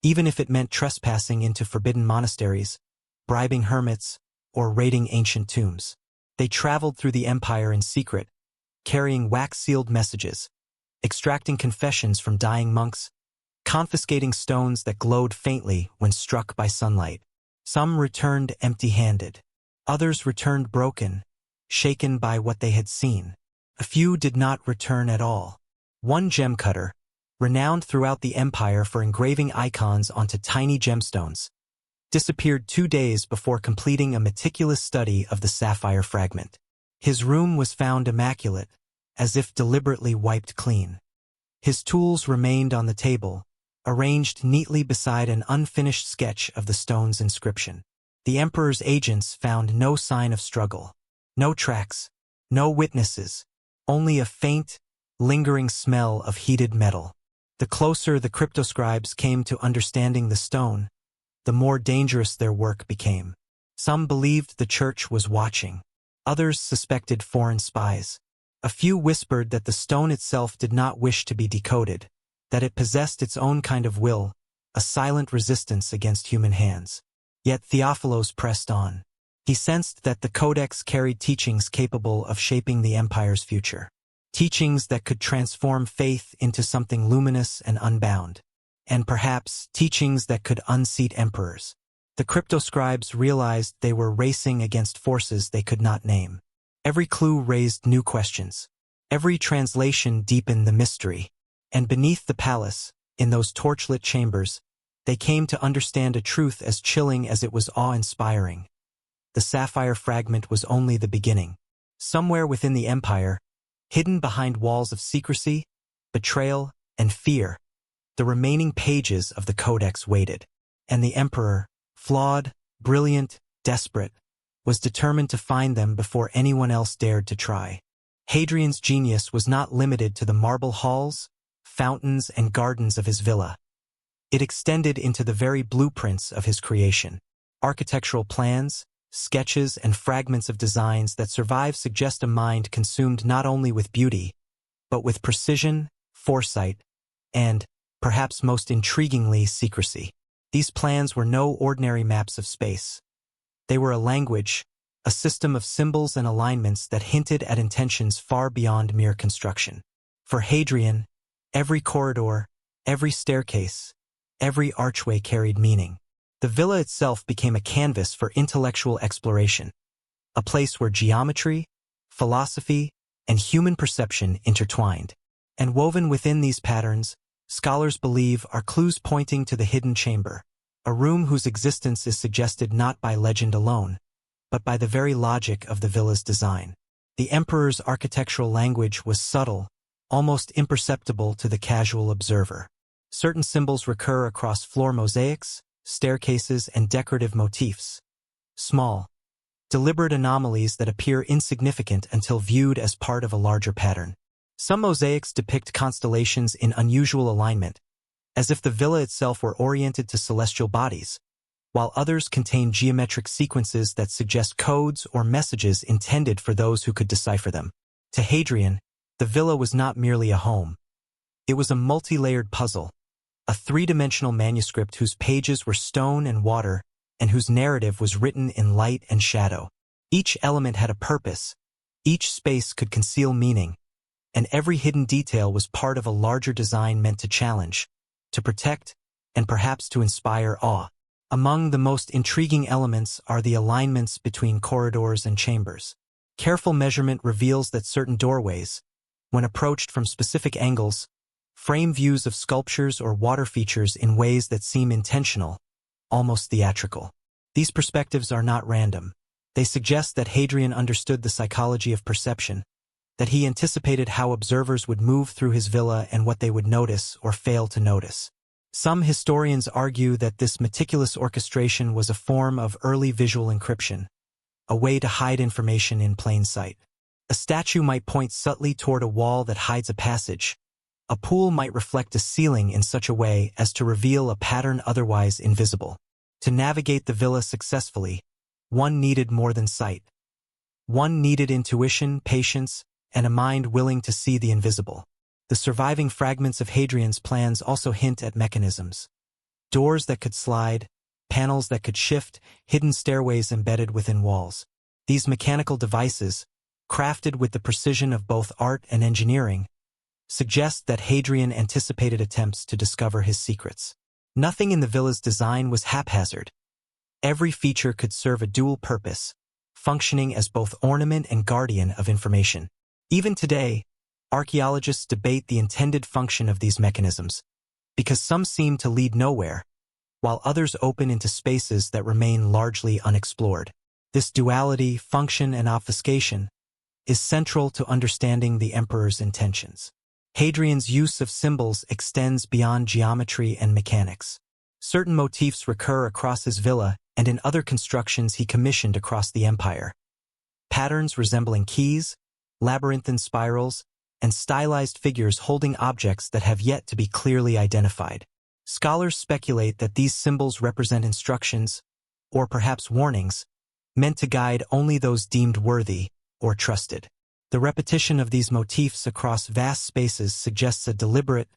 even if it meant trespassing into forbidden monasteries, bribing hermits, or raiding ancient tombs. They traveled through the empire in secret, carrying wax-sealed messages, extracting confessions from dying monks, confiscating stones that glowed faintly when struck by sunlight. Some returned empty-handed. Others returned broken, shaken by what they had seen. A few did not return at all. One gem-cutter, renowned throughout the empire for engraving icons onto tiny gemstones, disappeared 2 days before completing a meticulous study of the sapphire fragment. His room was found immaculate, as if deliberately wiped clean. His tools remained on the table, arranged neatly beside an unfinished sketch of the stone's inscription. The emperor's agents found no sign of struggle, no tracks, no witnesses, only a faint, lingering smell of heated metal. The closer the cryptoscribes came to understanding the stone, the more dangerous their work became. Some believed the church was watching. Others suspected foreign spies. A few whispered that the stone itself did not wish to be decoded, that it possessed its own kind of will, a silent resistance against human hands. Yet Theophilos pressed on. He sensed that the codex carried teachings capable of shaping the empire's future. Teachings that could transform faith into something luminous and unbound. And perhaps teachings that could unseat emperors. The cryptoscribes realized they were racing against forces they could not name. Every clue raised new questions. Every translation deepened the mystery. And beneath the palace, in those torchlit chambers, they came to understand a truth as chilling as it was awe-inspiring. The sapphire fragment was only the beginning. Somewhere within the empire, hidden behind walls of secrecy, betrayal, and fear, the remaining pages of the codex waited. And the emperor, flawed, brilliant, desperate, was determined to find them before anyone else dared to try. Hadrian's genius was not limited to the marble halls, fountains, and gardens of his villa. It extended into the very blueprints of his creation. Architectural plans, sketches, and fragments of designs that survive suggest a mind consumed not only with beauty, but with precision, foresight, and, perhaps most intriguingly, secrecy. These plans were no ordinary maps of space. They were a language, a system of symbols and alignments that hinted at intentions far beyond mere construction. For Hadrian, every corridor, every staircase, every archway carried meaning. The villa itself became a canvas for intellectual exploration, a place where geometry, philosophy, and human perception intertwined. And woven within these patterns, scholars believe are clues pointing to the hidden chamber, a room whose existence is suggested not by legend alone, but by the very logic of the villa's design. The emperor's architectural language was subtle, almost imperceptible to the casual observer. Certain symbols recur across floor mosaics, staircases, and decorative motifs. Small, deliberate anomalies that appear insignificant until viewed as part of a larger pattern. Some mosaics depict constellations in unusual alignment, as if the villa itself were oriented to celestial bodies, while others contain geometric sequences that suggest codes or messages intended for those who could decipher them. To Hadrian, the villa was not merely a home. It was a multi-layered puzzle, a three-dimensional manuscript whose pages were stone and water, and whose narrative was written in light and shadow. Each element had a purpose, each space could conceal meaning, and every hidden detail was part of a larger design meant to challenge, to protect, and perhaps to inspire awe. Among the most intriguing elements are the alignments between corridors and chambers. Careful measurement reveals that certain doorways, when approached from specific angles, frame views of sculptures or water features in ways that seem intentional, almost theatrical. These perspectives are not random. They suggest that Hadrian understood the psychology of perception, that he anticipated how observers would move through his villa and what they would notice or fail to notice. Some historians argue that this meticulous orchestration was a form of early visual encryption, a way to hide information in plain sight. A statue might point subtly toward a wall that hides a passage. A pool might reflect a ceiling in such a way as to reveal a pattern otherwise invisible. To navigate the villa successfully, one needed more than sight. One needed intuition, patience, and a mind willing to see the invisible. The surviving fragments of Hadrian's plans also hint at mechanisms. Doors that could slide, panels that could shift, hidden stairways embedded within walls. These mechanical devices, crafted with the precision of both art and engineering, suggest that Hadrian anticipated attempts to discover his secrets. Nothing in the villa's design was haphazard. Every feature could serve a dual purpose, functioning as both ornament and guardian of information. Even today, archaeologists debate the intended function of these mechanisms, because some seem to lead nowhere, while others open into spaces that remain largely unexplored. This duality, function and obfuscation, is central to understanding the emperor's intentions. Hadrian's use of symbols extends beyond geometry and mechanics. Certain motifs recur across his villa and in other constructions he commissioned across the empire. Patterns resembling keys, labyrinthine spirals, and stylized figures holding objects that have yet to be clearly identified. Scholars speculate that these symbols represent instructions, or perhaps warnings, meant to guide only those deemed worthy or trusted. The repetition of these motifs across vast spaces suggests a deliberate,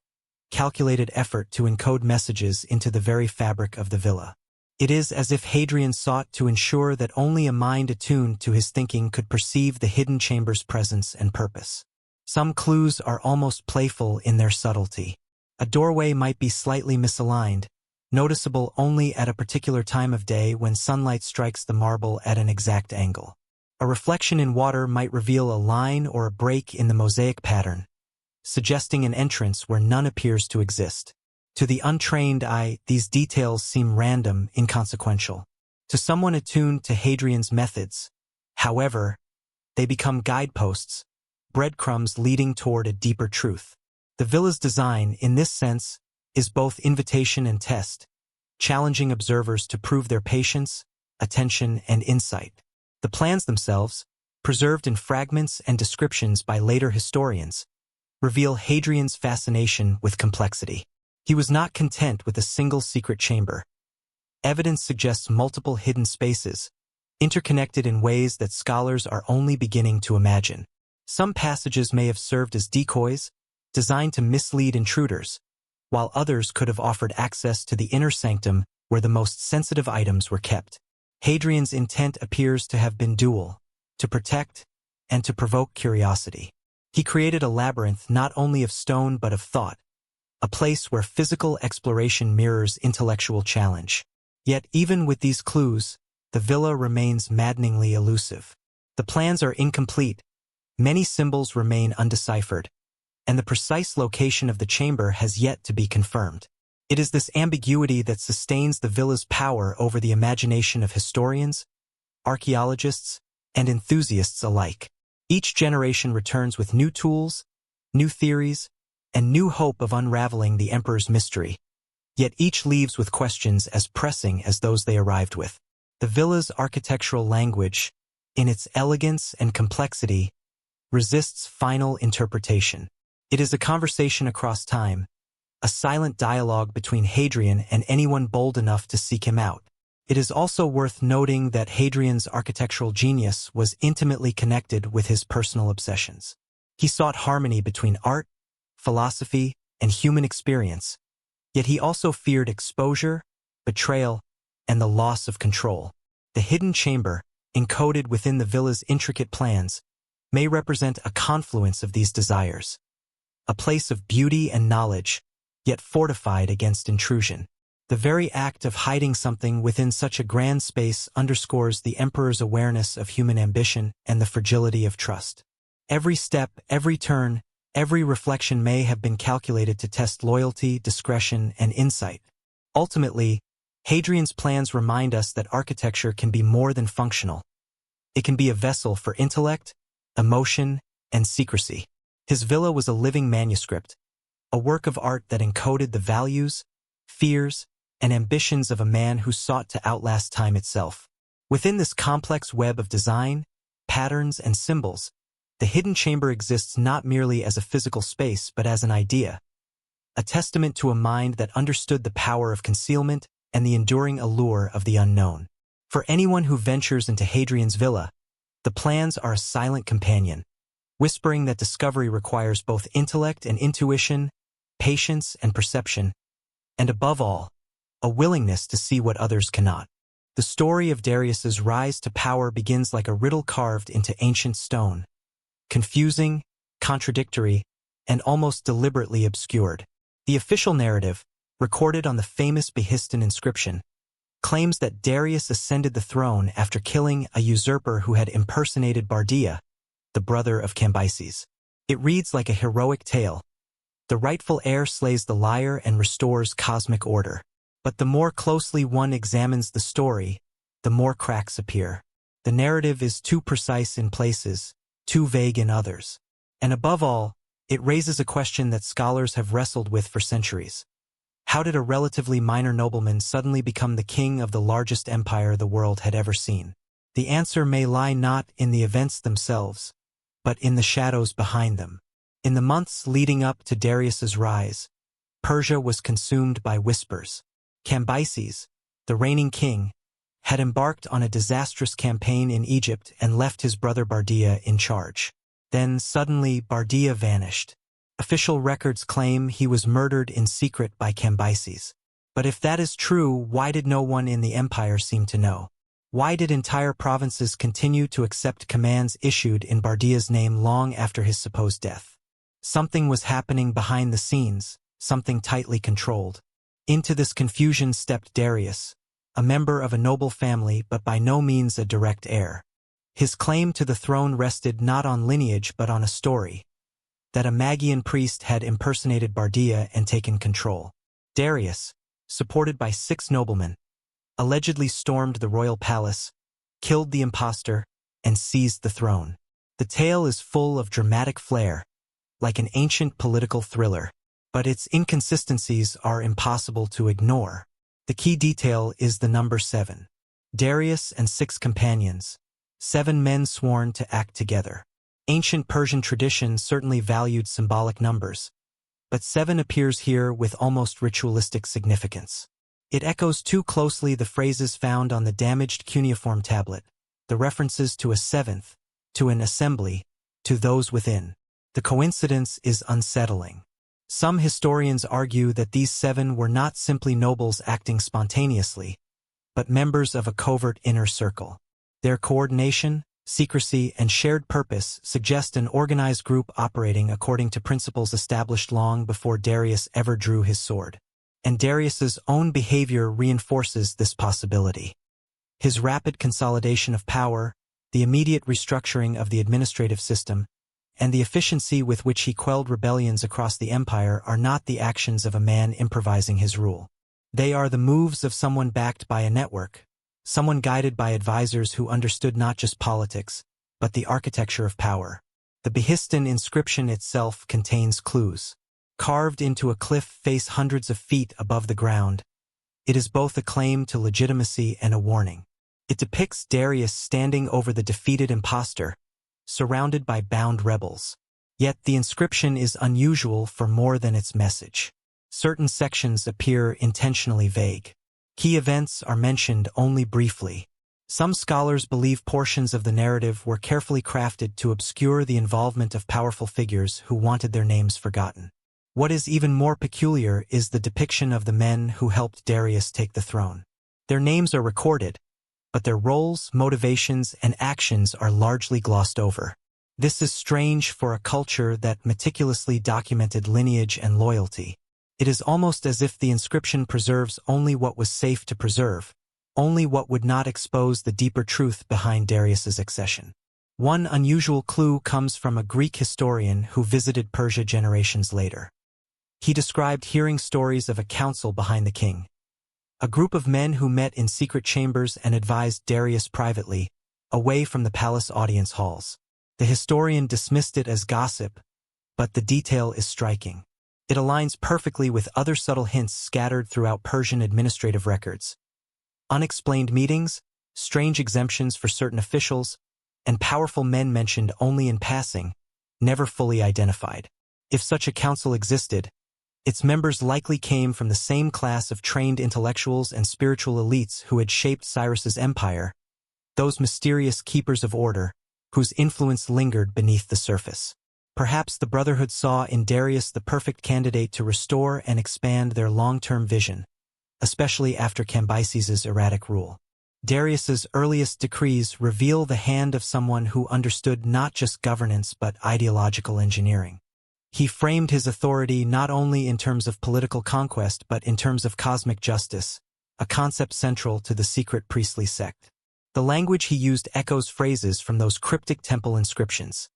calculated effort to encode messages into the very fabric of the villa. It is as if Hadrian sought to ensure that only a mind attuned to his thinking could perceive the hidden chamber's presence and purpose. Some clues are almost playful in their subtlety. A doorway might be slightly misaligned, noticeable only at a particular time of day when sunlight strikes the marble at an exact angle. A reflection in water might reveal a line or a break in the mosaic pattern, suggesting an entrance where none appears to exist. To the untrained eye, these details seem random, inconsequential. To someone attuned to Hadrian's methods, however, they become guideposts, breadcrumbs leading toward a deeper truth. The villa's design, in this sense, is both invitation and test, challenging observers to prove their patience, attention, and insight. The plans themselves, preserved in fragments and descriptions by later historians, reveal Hadrian's fascination with complexity. He was not content with a single secret chamber. Evidence suggests multiple hidden spaces, interconnected in ways that scholars are only beginning to imagine. Some passages may have served as decoys, designed to mislead intruders, while others could have offered access to the inner sanctum where the most sensitive items were kept. Hadrian's intent appears to have been dual, to protect and to provoke curiosity. He created a labyrinth not only of stone but of thought, a place where physical exploration mirrors intellectual challenge. Yet even with these clues, the villa remains maddeningly elusive. The plans are incomplete, many symbols remain undeciphered, and the precise location of the chamber has yet to be confirmed. It is this ambiguity that sustains the villa's power over the imagination of historians, archaeologists, and enthusiasts alike. Each generation returns with new tools, new theories, and new hope of unraveling the emperor's mystery. Yet each leaves with questions as pressing as those they arrived with. The villa's architectural language, in its elegance and complexity, resists final interpretation. It is a conversation across time, a silent dialogue between Hadrian and anyone bold enough to seek him out. It is also worth noting that Hadrian's architectural genius was intimately connected with his personal obsessions. He sought harmony between art, philosophy, and human experience, yet he also feared exposure, betrayal, and the loss of control. The hidden chamber, encoded within the villa's intricate plans, may represent a confluence of these desires, a place of beauty and knowledge, yet fortified against intrusion. The very act of hiding something within such a grand space underscores the emperor's awareness of human ambition and the fragility of trust. Every step, every turn, every reflection may have been calculated to test loyalty, discretion, and insight. Ultimately, Hadrian's plans remind us that architecture can be more than functional. It can be a vessel for intellect, emotion, and secrecy. His villa was a living manuscript, a work of art that encoded the values, fears, and ambitions of a man who sought to outlast time itself. Within this complex web of design, patterns, and symbols, the hidden chamber exists not merely as a physical space but as an idea, a testament to a mind that understood the power of concealment and the enduring allure of the unknown. For anyone who ventures into Hadrian's villa, the plans are a silent companion, whispering that discovery requires both intellect and intuition, patience and perception, and above all, a willingness to see what others cannot. The story of Darius's rise to power begins like a riddle carved into ancient stone, confusing, contradictory, and almost deliberately obscured. The official narrative, recorded on the famous Behistun inscription, claims that Darius ascended the throne after killing a usurper who had impersonated Bardia, the brother of Cambyses. It reads like a heroic tale. The rightful heir slays the liar and restores cosmic order. But the more closely one examines the story, the more cracks appear. The narrative is too precise in places, too vague in others. And above all, it raises a question that scholars have wrestled with for centuries. How did a relatively minor nobleman suddenly become the king of the largest empire the world had ever seen? The answer may lie not in the events themselves, but in the shadows behind them. In the months leading up to Darius's rise, Persia was consumed by whispers. Cambyses, the reigning king, had embarked on a disastrous campaign in Egypt and left his brother Bardia in charge. Then suddenly Bardia vanished. Official records claim he was murdered in secret by Cambyses. But if that is true, why did no one in the empire seem to know? Why did entire provinces continue to accept commands issued in Bardia's name long after his supposed death? Something was happening behind the scenes, something tightly controlled. Into this confusion stepped Darius, a member of a noble family but by no means a direct heir. His claim to the throne rested not on lineage but on a story, that a Magian priest had impersonated Bardia and taken control. Darius, supported by 6 noblemen, allegedly stormed the royal palace, killed the impostor, and seized the throne. The tale is full of dramatic flair, like an ancient political thriller. But its inconsistencies are impossible to ignore. The key detail is the number 7. Darius and 6 companions, 7 men sworn to act together. Ancient Persian tradition certainly valued symbolic numbers, but 7 appears here with almost ritualistic significance. It echoes too closely the phrases found on the damaged cuneiform tablet, the references to a 7th, to an assembly, to those within. The coincidence is unsettling. Some historians argue that these 7 were not simply nobles acting spontaneously, but members of a covert inner circle. Their coordination, secrecy, and shared purpose suggest an organized group operating according to principles established long before Darius ever drew his sword. And Darius's own behavior reinforces this possibility. His rapid consolidation of power, the immediate restructuring of the administrative system, and the efficiency with which he quelled rebellions across the empire are not the actions of a man improvising his rule. They are the moves of someone backed by a network, someone guided by advisors who understood not just politics, but the architecture of power. The Behistun inscription itself contains clues. Carved into a cliff face hundreds of feet above the ground, it is both a claim to legitimacy and a warning. It depicts Darius standing over the defeated impostor, surrounded by bound rebels. Yet the inscription is unusual for more than its message. Certain sections appear intentionally vague. Key events are mentioned only briefly. Some scholars believe portions of the narrative were carefully crafted to obscure the involvement of powerful figures who wanted their names forgotten. What is even more peculiar is the depiction of the men who helped Darius take the throne. Their names are recorded, but their roles, motivations, and actions are largely glossed over. This is strange for a culture that meticulously documented lineage and loyalty. It is almost as if the inscription preserves only what was safe to preserve, only what would not expose the deeper truth behind Darius's accession. One unusual clue comes from a Greek historian who visited Persia generations later. He described hearing stories of a council behind the king, a group of men who met in secret chambers and advised Darius privately, away from the palace audience halls. The historian dismissed it as gossip, but the detail is striking. It aligns perfectly with other subtle hints scattered throughout Persian administrative records. Unexplained meetings, strange exemptions for certain officials, and powerful men mentioned only in passing, never fully identified. If such a council existed, its members likely came from the same class of trained intellectuals and spiritual elites who had shaped Cyrus's empire, those mysterious keepers of order, whose influence lingered beneath the surface. Perhaps the Brotherhood saw in Darius the perfect candidate to restore and expand their long-term vision, especially after Cambyses's erratic rule. Darius's earliest decrees reveal the hand of someone who understood not just governance but ideological engineering. He framed his authority not only in terms of political conquest but in terms of cosmic justice, a concept central to the secret priestly sect. The language he used echoes phrases from those cryptic temple inscriptions.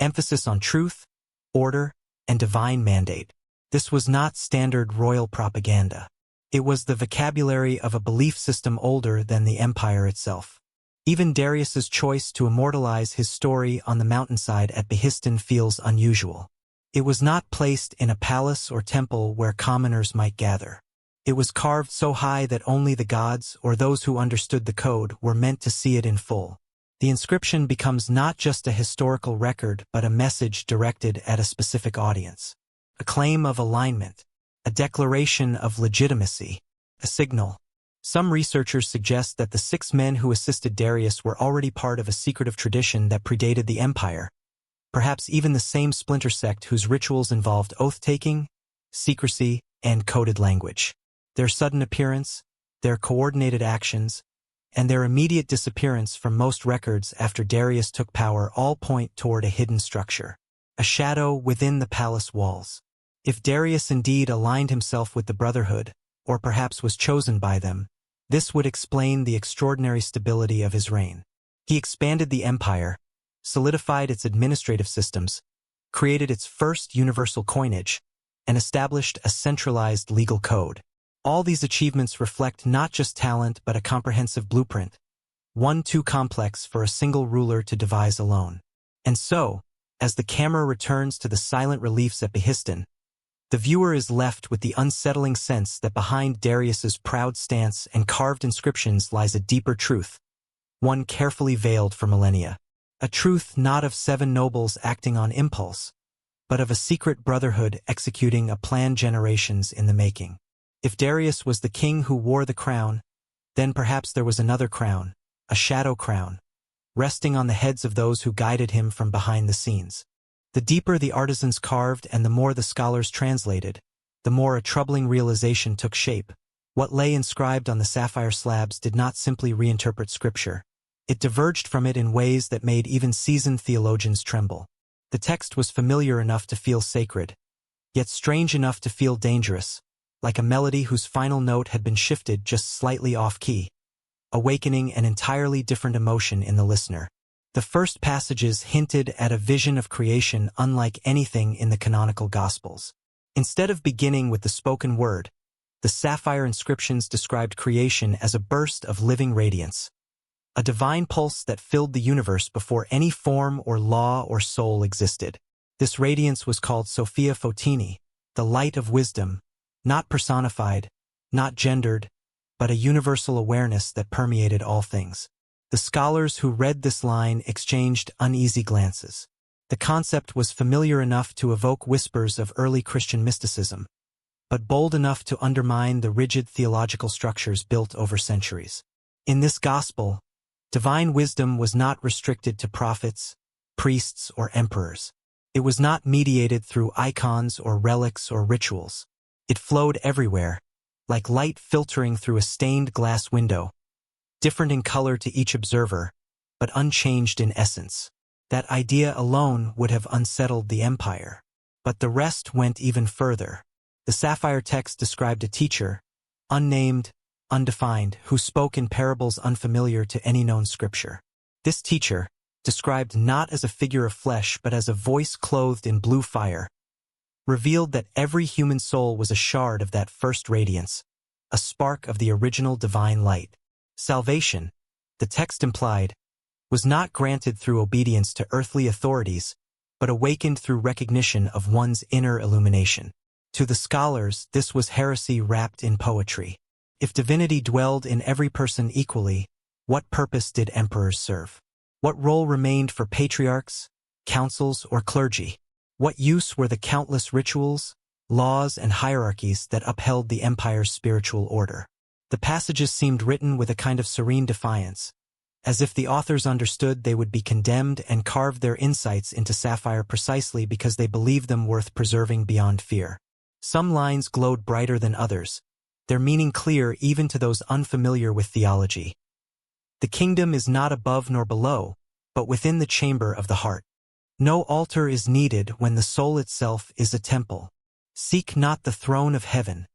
Emphasis on truth, order, and divine mandate. This was not standard royal propaganda. It was the vocabulary of a belief system older than the empire itself. Even Darius's choice to immortalize his story on the mountainside at Behistun feels unusual. It was not placed in a palace or temple where commoners might gather. It was carved so high that only the gods or those who understood the code were meant to see it in full. The inscription becomes not just a historical record but a message directed at a specific audience. A claim of alignment, a declaration of legitimacy, a signal. Some researchers suggest that the 6 men who assisted Darius were already part of a secretive tradition that predated the empire, perhaps even the same splinter sect whose rituals involved oath-taking, secrecy, and coded language. Their sudden appearance, their coordinated actions, and their immediate disappearance from most records after Darius took power all point toward a hidden structure, a shadow within the palace walls. If Darius indeed aligned himself with the Brotherhood, or perhaps was chosen by them, this would explain the extraordinary stability of his reign. He expanded the empire, solidified its administrative systems, created its first universal coinage, and established a centralized legal code. All these achievements reflect not just talent but a comprehensive blueprint, one too complex for a single ruler to devise alone. And so, as the camera returns to the silent reliefs at Behistun, the viewer is left with the unsettling sense that behind Darius's proud stance and carved inscriptions lies a deeper truth, one carefully veiled for millennia. A truth not of 7 nobles acting on impulse, but of a secret brotherhood executing a plan generations in the making. If Darius was the king who wore the crown, then perhaps there was another crown, a shadow crown, resting on the heads of those who guided him from behind the scenes. The deeper the artisans carved and the more the scholars translated, the more a troubling realization took shape. What lay inscribed on the sapphire slabs did not simply reinterpret scripture. It diverged from it in ways that made even seasoned theologians tremble. The text was familiar enough to feel sacred, yet strange enough to feel dangerous, like a melody whose final note had been shifted just slightly off-key, awakening an entirely different emotion in the listener. The first passages hinted at a vision of creation unlike anything in the canonical Gospels. Instead of beginning with the spoken word, the sapphire inscriptions described creation as a burst of living radiance, a divine pulse that filled the universe before any form or law or soul existed. This radiance was called Sophia Fotini, the light of wisdom, not personified, not gendered, but a universal awareness that permeated all things. The scholars who read this line exchanged uneasy glances. The concept was familiar enough to evoke whispers of early Christian mysticism, but bold enough to undermine the rigid theological structures built over centuries. In this gospel, divine wisdom was not restricted to prophets, priests, or emperors. It was not mediated through icons or relics or rituals. It flowed everywhere, like light filtering through a stained glass window, different in color to each observer, but unchanged in essence. That idea alone would have unsettled the empire. But the rest went even further. The sapphire text described a teacher, unnamed, undefined, who spoke in parables unfamiliar to any known scripture. This teacher, described not as a figure of flesh but as a voice clothed in blue fire, revealed that every human soul was a shard of that first radiance, a spark of the original divine light. Salvation, the text implied, was not granted through obedience to earthly authorities, but awakened through recognition of one's inner illumination. To the scholars, this was heresy wrapped in poetry. If divinity dwelled in every person equally, what purpose did emperors serve? What role remained for patriarchs, councils, or clergy? What use were the countless rituals, laws, and hierarchies that upheld the empire's spiritual order? The passages seemed written with a kind of serene defiance, as if the authors understood they would be condemned and carved their insights into sapphire precisely because they believed them worth preserving beyond fear. Some lines glowed brighter than others, their meaning clear even to those unfamiliar with theology. The kingdom is not above nor below, but within the chamber of the heart. No altar is needed when the soul itself is a temple. Seek not the throne of heaven.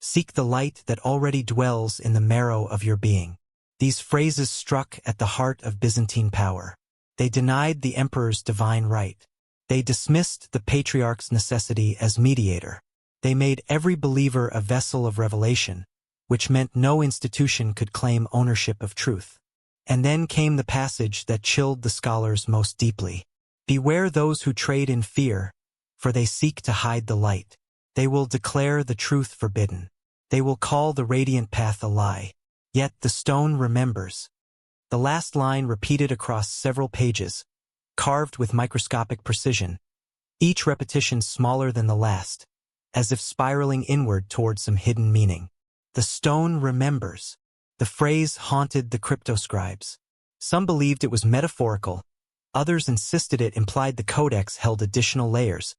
Seek the light that already dwells in the marrow of your being. These phrases struck at the heart of Byzantine power. They denied the emperor's divine right. They dismissed the patriarch's necessity as mediator. They made every believer a vessel of revelation, which meant no institution could claim ownership of truth. And then came the passage that chilled the scholars most deeply. Beware those who trade in fear, for they seek to hide the light. They will declare the truth forbidden. They will call the radiant path a lie. Yet the stone remembers. The last line repeated across several pages, carved with microscopic precision, each repetition smaller than the last, as if spiraling inward toward some hidden meaning. The stone remembers. The phrase haunted the cryptoscribes. Some believed it was metaphorical. Others insisted it implied the codex held additional layers,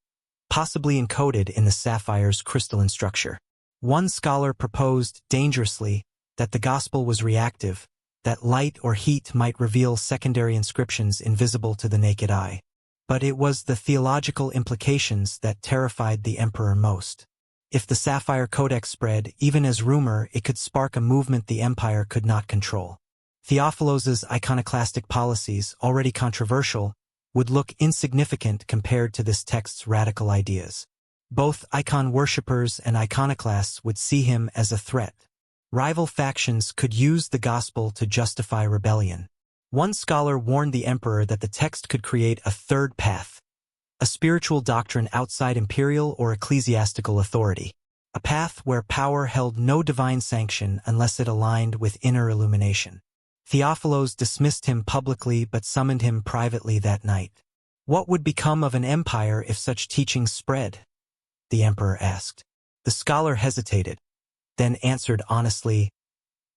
possibly encoded in the sapphire's crystalline structure. One scholar proposed, dangerously, that the gospel was reactive, that light or heat might reveal secondary inscriptions invisible to the naked eye. But it was the theological implications that terrified the emperor most. If the Sapphire Codex spread, even as rumor, it could spark a movement the empire could not control. Theophilos's iconoclastic policies, already controversial, would look insignificant compared to this text's radical ideas. Both icon worshippers and iconoclasts would see him as a threat. Rival factions could use the gospel to justify rebellion. One scholar warned the emperor that the text could create a third path, a spiritual doctrine outside imperial or ecclesiastical authority, a path where power held no divine sanction unless it aligned with inner illumination. Theophilos dismissed him publicly but summoned him privately that night. What would become of an empire if such teachings spread? The emperor asked. The scholar hesitated, then answered honestly,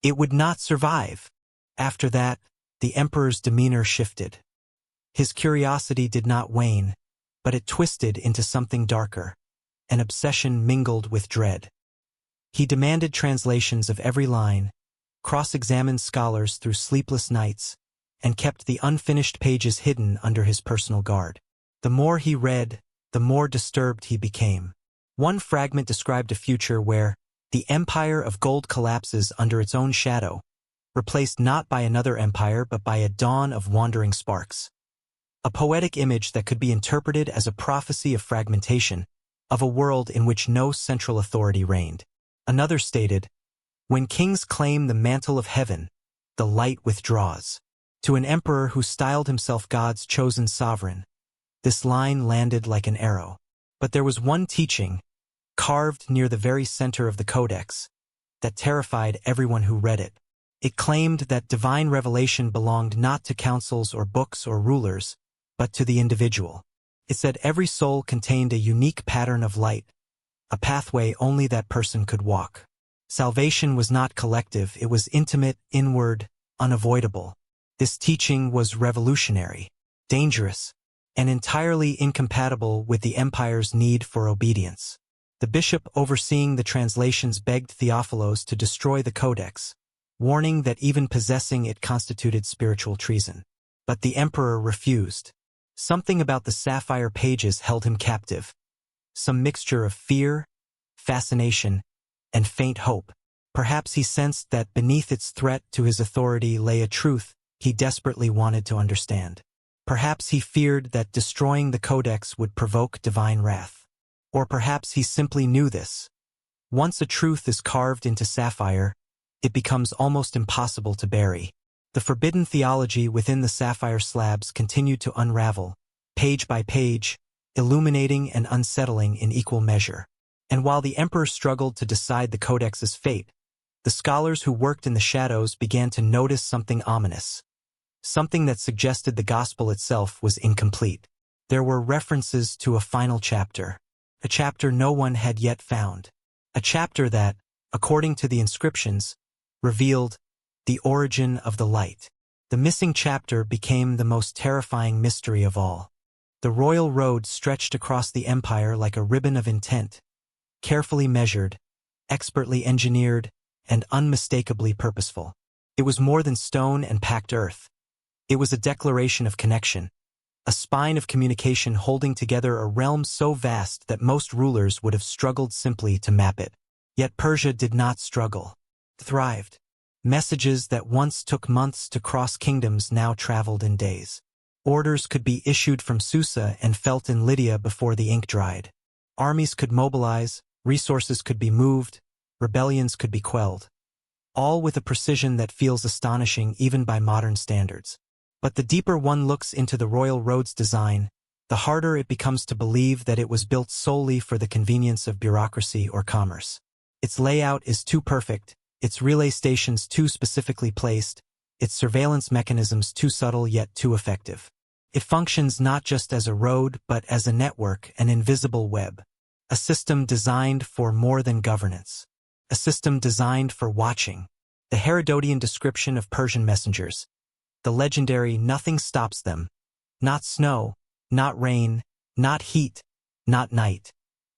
it would not survive. After that, the emperor's demeanor shifted. His curiosity did not wane, but it twisted into something darker, an obsession mingled with dread. He demanded translations of every line, cross-examined scholars through sleepless nights, and kept the unfinished pages hidden under his personal guard. The more he read, the more disturbed he became. One fragment described a future where the empire of gold collapses under its own shadow, replaced not by another empire but by a dawn of wandering sparks. A poetic image that could be interpreted as a prophecy of fragmentation, of a world in which no central authority reigned. Another stated, when kings claim the mantle of heaven, the light withdraws. To an emperor who styled himself God's chosen sovereign, this line landed like an arrow. But there was one teaching, carved near the very center of the codex, that terrified everyone who read it. It claimed that divine revelation belonged not to councils or books or rulers, but to the individual. It said every soul contained a unique pattern of light, a pathway only that person could walk. Salvation was not collective, it was intimate, inward, unavoidable. This teaching was revolutionary, dangerous, and entirely incompatible with the empire's need for obedience. The bishop overseeing the translations begged Theophilos to destroy the codex, warning that even possessing it constituted spiritual treason. But the emperor refused. Something about the sapphire pages held him captive. Some mixture of fear, fascination, and faint hope. Perhaps he sensed that beneath its threat to his authority lay a truth he desperately wanted to understand. Perhaps he feared that destroying the codex would provoke divine wrath. Or perhaps he simply knew this. Once a truth is carved into sapphire, it becomes almost impossible to bury. The forbidden theology within the sapphire slabs continued to unravel, page by page, illuminating and unsettling in equal measure. And while the emperor struggled to decide the codex's fate, the scholars who worked in the shadows began to notice something ominous. Something that suggested the gospel itself was incomplete. There were references to a final chapter. A chapter no one had yet found. A chapter that, according to the inscriptions, revealed the origin of the light. The missing chapter became the most terrifying mystery of all. The royal road stretched across the empire like a ribbon of intent, carefully measured, expertly engineered, and unmistakably purposeful. It was more than stone and packed earth. It was a declaration of connection, a spine of communication holding together a realm so vast that most rulers would have struggled simply to map it. Yet Persia did not struggle. It thrived. Messages that once took months to cross kingdoms now traveled in days. Orders could be issued from Susa and felt in Lydia before the ink dried. Armies could mobilize, resources could be moved, rebellions could be quelled. All with a precision that feels astonishing even by modern standards. But the deeper one looks into the royal road's design, the harder it becomes to believe that it was built solely for the convenience of bureaucracy or commerce. Its layout is too perfect, its relay stations too specifically placed, its surveillance mechanisms too subtle yet too effective. It functions not just as a road but as a network, an invisible web. A system designed for more than governance. A system designed for watching. The Herodotian description of Persian messengers. The legendary "nothing stops them." Not snow, not rain, not heat, not night.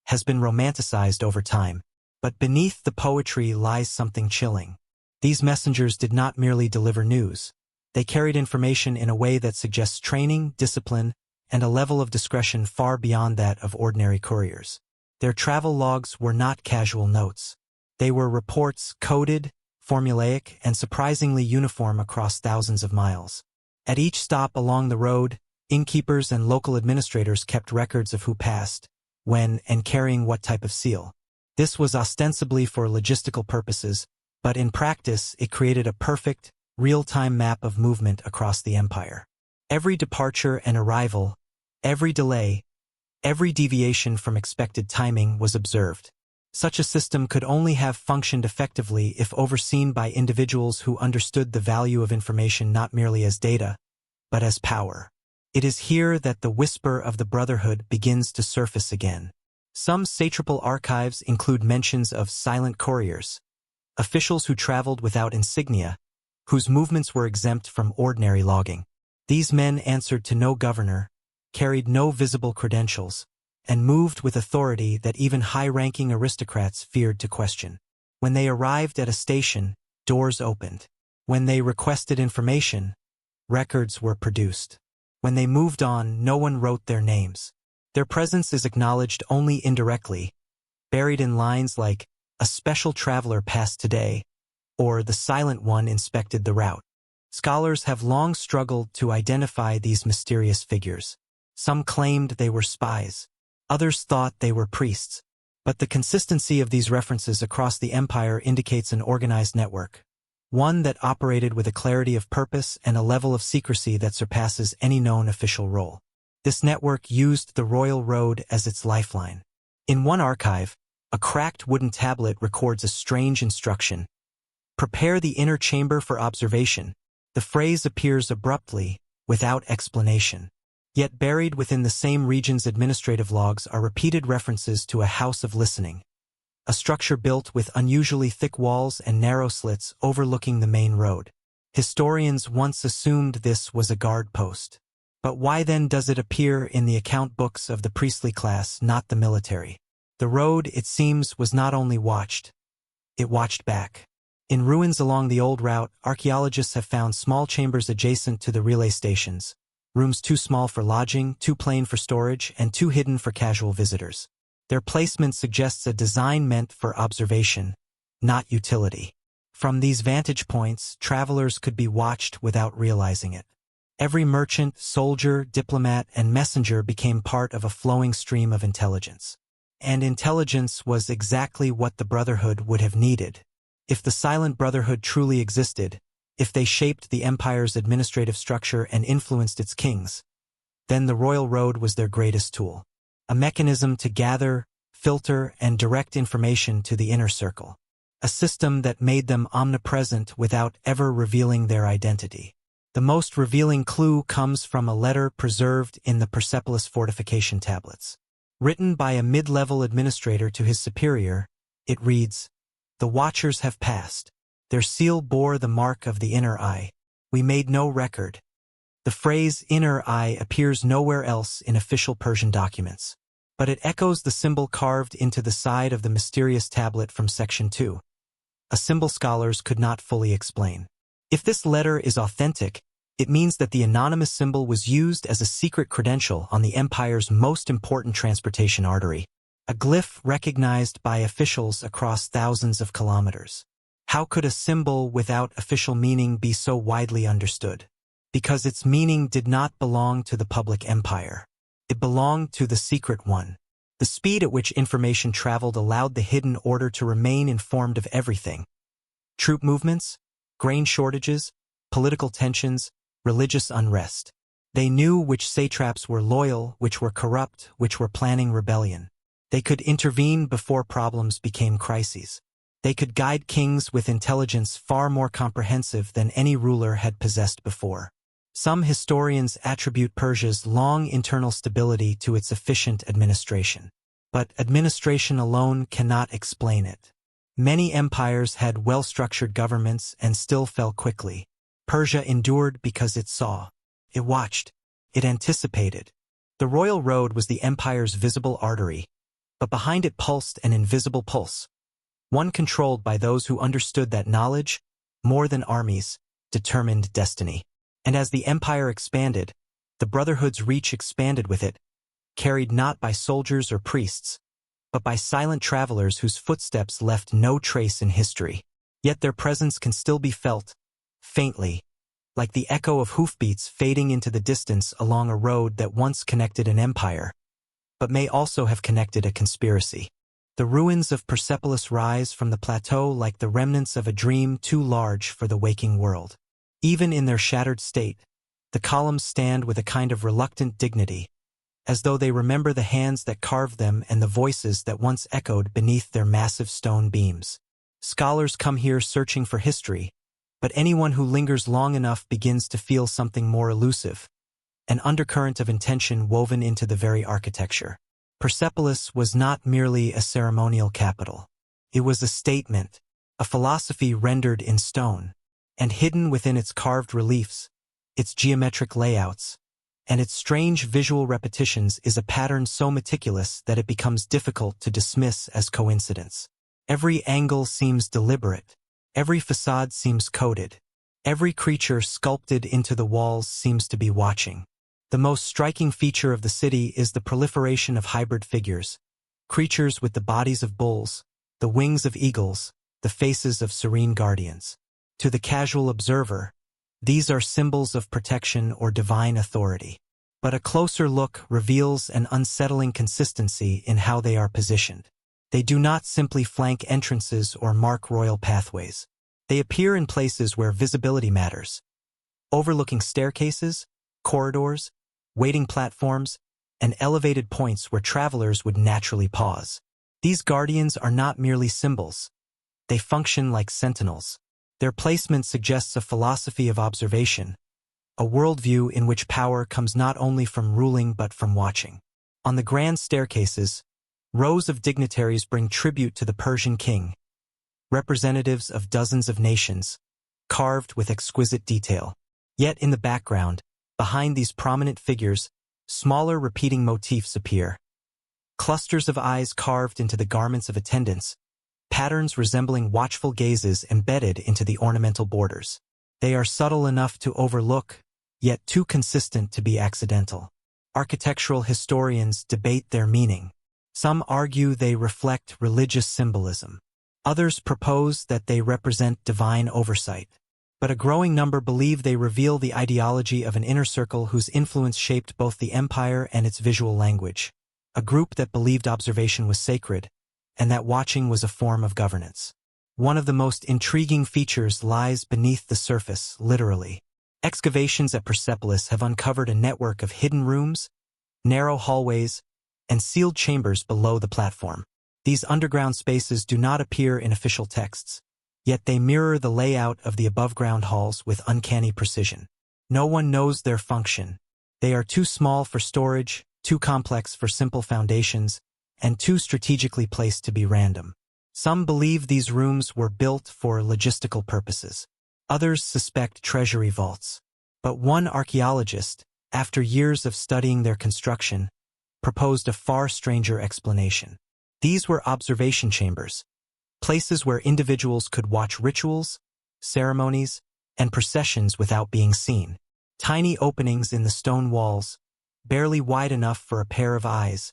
Has been romanticized over time. But beneath the poetry lies something chilling. These messengers did not merely deliver news. They carried information in a way that suggests training, discipline, and a level of discretion far beyond that of ordinary couriers. Their travel logs were not casual notes. They were reports coded, formulaic, and surprisingly uniform across thousands of miles. At each stop along the road, innkeepers and local administrators kept records of who passed, when, and carrying what type of seal. This was ostensibly for logistical purposes, but in practice it created a perfect, real-time map of movement across the empire. Every departure and arrival, every delay, every deviation from expected timing was observed. Such a system could only have functioned effectively if overseen by individuals who understood the value of information not merely as data, but as power. It is here that the whisper of the Brotherhood begins to surface again. Some satrapal archives include mentions of silent couriers, officials who traveled without insignia, whose movements were exempt from ordinary logging. These men answered to no governor, carried no visible credentials, and moved with authority that even high-ranking aristocrats feared to question. When they arrived at a station, doors opened. When they requested information, records were produced. When they moved on, no one wrote their names. Their presence is acknowledged only indirectly, buried in lines like, "A special traveler passed today," or "The silent one inspected the route." Scholars have long struggled to identify these mysterious figures. Some claimed they were spies. Others thought they were priests. But the consistency of these references across the empire indicates an organized network. One that operated with a clarity of purpose and a level of secrecy that surpasses any known official role. This network used the royal road as its lifeline. In one archive, A cracked wooden tablet records a strange instruction. Prepare the inner chamber for observation. The phrase appears abruptly, without explanation. Yet buried within the same region's administrative logs are repeated references to a house of listening, a structure built with unusually thick walls and narrow slits overlooking the main road. Historians once assumed this was a guard post. But why then does it appear in the account books of the priestly class, not the military? The road, it seems, was not only watched, it watched back. In ruins along the old route, archaeologists have found small chambers adjacent to the relay stations, rooms too small for lodging, too plain for storage, and too hidden for casual visitors. Their placement suggests a design meant for observation, not utility. From these vantage points, travelers could be watched without realizing it. Every merchant, soldier, diplomat, and messenger became part of a flowing stream of intelligence. And intelligence was exactly what the Brotherhood would have needed. If the silent Brotherhood truly existed, if they shaped the empire's administrative structure and influenced its kings, then the royal road was their greatest tool. A mechanism to gather, filter, and direct information to the inner circle. A system that made them omnipresent without ever revealing their identity. The most revealing clue comes from a letter preserved in the Persepolis fortification tablets. Written by a mid-level administrator to his superior, it reads, "The watchers have passed. Their seal bore the mark of the inner eye. We made no record." The phrase inner eye appears nowhere else in official Persian documents, but it echoes the symbol carved into the side of the mysterious tablet from Section 2. A symbol scholars could not fully explain. If this letter is authentic, it means that the anonymous symbol was used as a secret credential on the empire's most important transportation artery, a glyph recognized by officials across thousands of kilometers. How could a symbol without official meaning be so widely understood? Because its meaning did not belong to the public empire. It belonged to the secret one. The speed at which information traveled allowed the hidden order to remain informed of everything. Troop movements, grain shortages, political tensions, religious unrest. They knew which satraps were loyal, which were corrupt, which were planning rebellion. They could intervene before problems became crises. They could guide kings with intelligence far more comprehensive than any ruler had possessed before. Some historians attribute Persia's long internal stability to its efficient administration. But administration alone cannot explain it. Many empires had well-structured governments and still fell quickly. Persia endured because it saw. It watched. It anticipated. The royal road was the empire's visible artery, but behind it pulsed an invisible pulse, one controlled by those who understood that knowledge, more than armies, determined destiny. And as the empire expanded, the Brotherhood's reach expanded with it, carried not by soldiers or priests, but by silent travelers whose footsteps left no trace in history. Yet their presence can still be felt, faintly, like the echo of hoofbeats fading into the distance along a road that once connected an empire, but may also have connected a conspiracy. The ruins of Persepolis rise from the plateau like the remnants of a dream too large for the waking world. Even in their shattered state, the columns stand with a kind of reluctant dignity, as though they remember the hands that carved them and the voices that once echoed beneath their massive stone beams. Scholars come here searching for history, but anyone who lingers long enough begins to feel something more elusive, an undercurrent of intention woven into the very architecture. Persepolis was not merely a ceremonial capital. It was a statement, a philosophy rendered in stone, and hidden within its carved reliefs, its geometric layouts, and its strange visual repetitions is a pattern so meticulous that it becomes difficult to dismiss as coincidence. Every angle seems deliberate. Every facade seems coded. Every creature sculpted into the walls seems to be watching. The most striking feature of the city is the proliferation of hybrid figures, creatures with the bodies of bulls, the wings of eagles, the faces of serene guardians. To the casual observer, these are symbols of protection or divine authority. But a closer look reveals an unsettling consistency in how they are positioned. They do not simply flank entrances or mark royal pathways. They appear in places where visibility matters, overlooking staircases, corridors, waiting platforms, and elevated points where travelers would naturally pause. These guardians are not merely symbols. They function like sentinels. Their placement suggests a philosophy of observation, a worldview in which power comes not only from ruling but from watching. On the grand staircases, rows of dignitaries bring tribute to the Persian king, representatives of dozens of nations, carved with exquisite detail. Yet in the background, behind these prominent figures, smaller repeating motifs appear. Clusters of eyes carved into the garments of attendants, patterns resembling watchful gazes embedded into the ornamental borders. They are subtle enough to overlook, yet too consistent to be accidental. Architectural historians debate their meaning. Some argue they reflect religious symbolism. Others propose that they represent divine oversight. But a growing number believe they reveal the ideology of an inner circle whose influence shaped both the empire and its visual language. A group that believed observation was sacred, and that watching was a form of governance. One of the most intriguing features lies beneath the surface, literally. Excavations at Persepolis have uncovered a network of hidden rooms, narrow hallways, and sealed chambers below the platform. These underground spaces do not appear in official texts, yet they mirror the layout of the above-ground halls with uncanny precision. No one knows their function. They are too small for storage, too complex for simple foundations, and too strategically placed to be random. Some believe these rooms were built for logistical purposes. Others suspect treasury vaults. But one archaeologist, after years of studying their construction, proposed a far stranger explanation. These were observation chambers, places where individuals could watch rituals, ceremonies, and processions without being seen. Tiny openings in the stone walls, barely wide enough for a pair of eyes,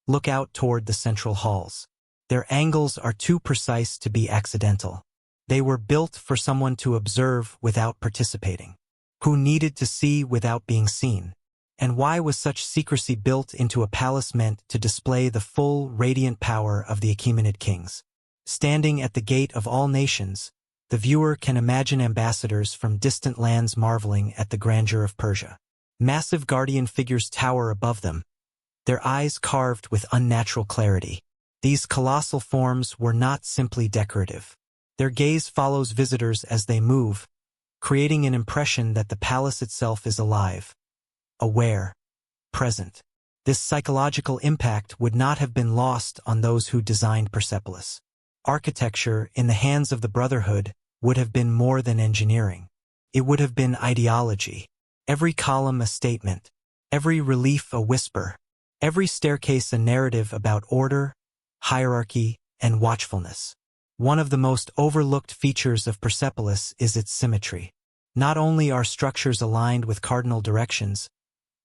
look out toward the central halls. Their angles are too precise to be accidental. They were built for someone to observe without participating. Who needed to see without being seen? And why was such secrecy built into a palace meant to display the full, radiant power of the Achaemenid kings? Standing at the gate of all nations, the viewer can imagine ambassadors from distant lands marveling at the grandeur of Persia. Massive guardian figures tower above them, their eyes carved with unnatural clarity. These colossal forms were not simply decorative. Their gaze follows visitors as they move, creating an impression that the palace itself is alive, aware, present. This psychological impact would not have been lost on those who designed Persepolis. Architecture, in the hands of the Brotherhood, would have been more than engineering. It would have been ideology. Every column a statement, every relief a whisper, every staircase a narrative about order, hierarchy, and watchfulness. One of the most overlooked features of Persepolis is its symmetry. Not only are structures aligned with cardinal directions,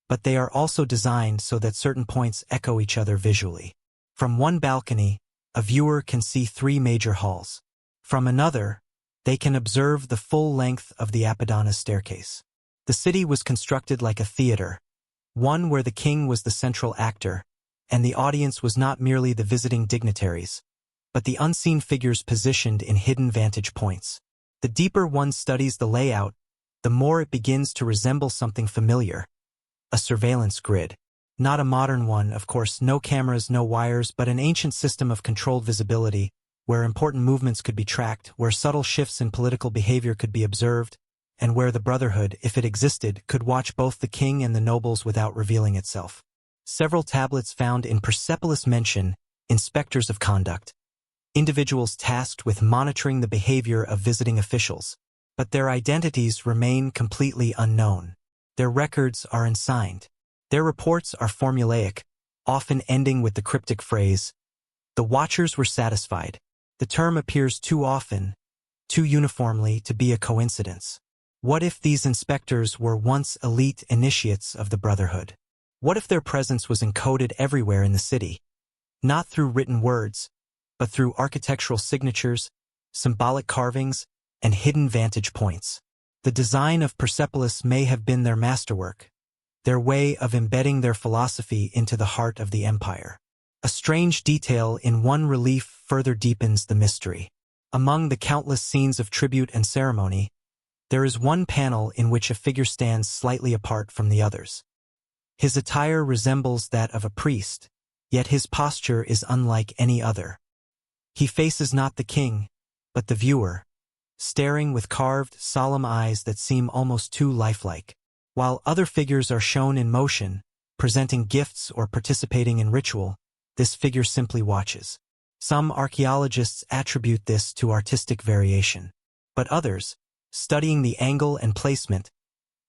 but they are also designed so that certain points echo each other visually. From one balcony, a viewer can see 3 major halls. From another, they can observe the full length of the Apadana's staircase. The city was constructed like a theater, one where the king was the central actor, and the audience was not merely the visiting dignitaries, but the unseen figures positioned in hidden vantage points. The deeper one studies the layout, the more it begins to resemble something familiar. A surveillance grid. Not a modern one, of course, no cameras, no wires, but an ancient system of controlled visibility, where important movements could be tracked, where subtle shifts in political behavior could be observed, and where the Brotherhood, if it existed, could watch both the king and the nobles without revealing itself. Several tablets found in Persepolis mention inspectors of conduct, individuals tasked with monitoring the behavior of visiting officials, but their identities remain completely unknown. Their records are unsigned. Their reports are formulaic, often ending with the cryptic phrase, "The watchers were satisfied." The term appears too often, too uniformly to be a coincidence. What if these inspectors were once elite initiates of the Brotherhood? What if their presence was encoded everywhere in the city? Not through written words, but through architectural signatures, symbolic carvings, and hidden vantage points. The design of Persepolis may have been their masterwork, their way of embedding their philosophy into the heart of the empire. A strange detail in one relief further deepens the mystery. Among the countless scenes of tribute and ceremony, there is one panel in which a figure stands slightly apart from the others. His attire resembles that of a priest, Yet his posture is unlike any other. He faces not the king, but the viewer, staring with carved, solemn eyes that seem almost too lifelike. While other figures are shown in motion, presenting gifts or participating in ritual, this figure simply watches. Some archaeologists attribute this to artistic variation, but others, studying the angle and placement,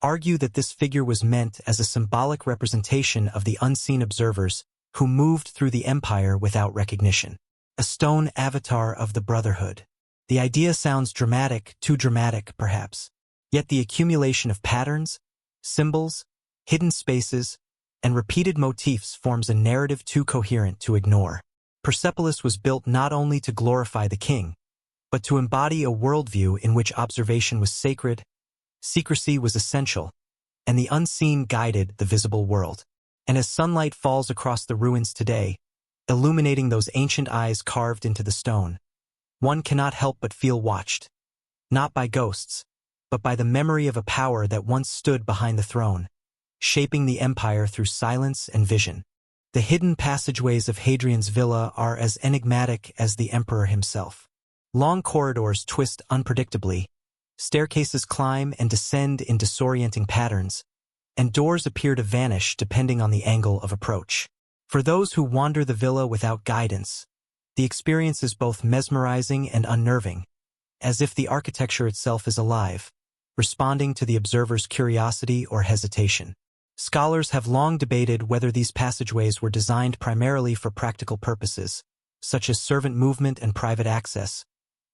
argue that this figure was meant as a symbolic representation of the unseen observers who moved through the empire without recognition. A stone avatar of the Brotherhood. The idea sounds dramatic, too dramatic perhaps, yet the accumulation of patterns, symbols, hidden spaces, and repeated motifs forms a narrative too coherent to ignore. Persepolis was built not only to glorify the king, but to embody a worldview in which observation was sacred, secrecy was essential, and the unseen guided the visible world. And as sunlight falls across the ruins today, illuminating those ancient eyes carved into the stone, one cannot help but feel watched, not by ghosts, but by the memory of a power that once stood behind the throne, shaping the empire through silence and vision. The hidden passageways of Hadrian's villa are as enigmatic as the emperor himself. Long corridors twist unpredictably, staircases climb and descend in disorienting patterns, and doors appear to vanish depending on the angle of approach. For those who wander the villa without guidance, the experience is both mesmerizing and unnerving, as if the architecture itself is alive, responding to the observer's curiosity or hesitation. Scholars have long debated whether these passageways were designed primarily for practical purposes, such as servant movement and private access,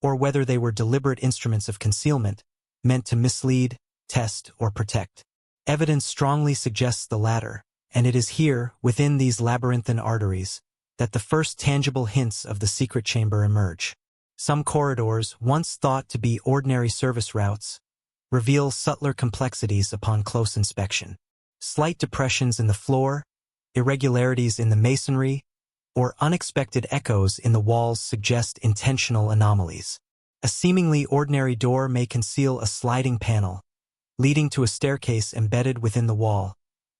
or whether they were deliberate instruments of concealment, meant to mislead, test, or protect. Evidence strongly suggests the latter, and it is here, within these labyrinthine arteries, that the first tangible hints of the secret chamber emerge. Some corridors, once thought to be ordinary service routes, reveal subtler complexities upon close inspection. Slight depressions in the floor, irregularities in the masonry, or unexpected echoes in the walls suggest intentional anomalies. A seemingly ordinary door may conceal a sliding panel, leading to a staircase embedded within the wall,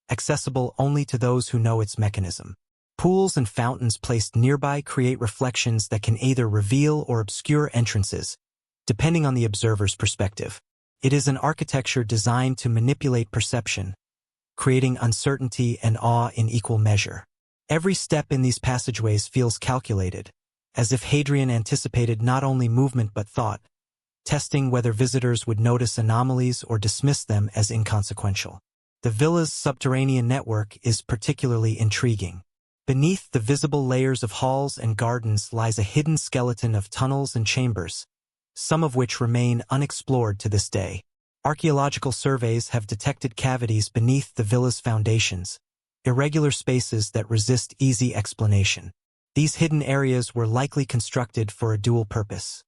accessible only to those who know its mechanism. Pools and fountains placed nearby create reflections that can either reveal or obscure entrances, depending on the observer's perspective. It is an architecture designed to manipulate perception, creating uncertainty and awe in equal measure. Every step in these passageways feels calculated, as if Hadrian anticipated not only movement but thought, testing whether visitors would notice anomalies or dismiss them as inconsequential. The villa's subterranean network is particularly intriguing. Beneath the visible layers of halls and gardens lies a hidden skeleton of tunnels and chambers, some of which remain unexplored to this day. Archaeological surveys have detected cavities beneath the villa's foundations, irregular spaces that resist easy explanation. These hidden areas were likely constructed for a dual purpose: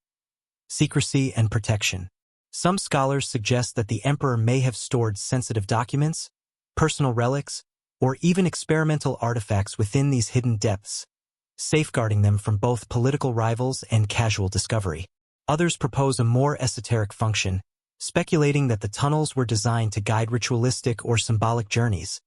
secrecy and protection. Some scholars suggest that the emperor may have stored sensitive documents, personal relics, or even experimental artifacts within these hidden depths, safeguarding them from both political rivals and casual discovery. Others propose a more esoteric function, speculating that the tunnels were designed to guide ritualistic or symbolic journeys,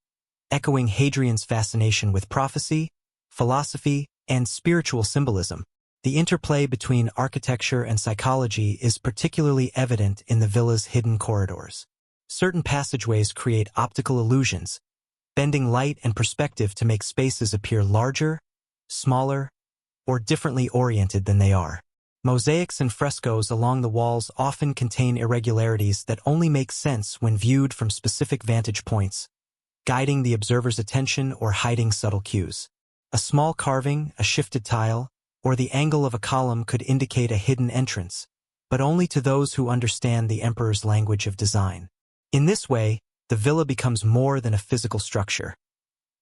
echoing Hadrian's fascination with prophecy, philosophy, and spiritual symbolism. The interplay between architecture and psychology is particularly evident in the villa's hidden corridors. Certain passageways create optical illusions, bending light and perspective to make spaces appear larger, smaller, or differently oriented than they are. Mosaics and frescoes along the walls often contain irregularities that only make sense when viewed from specific vantage points, guiding the observer's attention or hiding subtle cues. A small carving, a shifted tile, or the angle of a column could indicate a hidden entrance, but only to those who understand the emperor's language of design. In this way, the villa becomes more than a physical structure.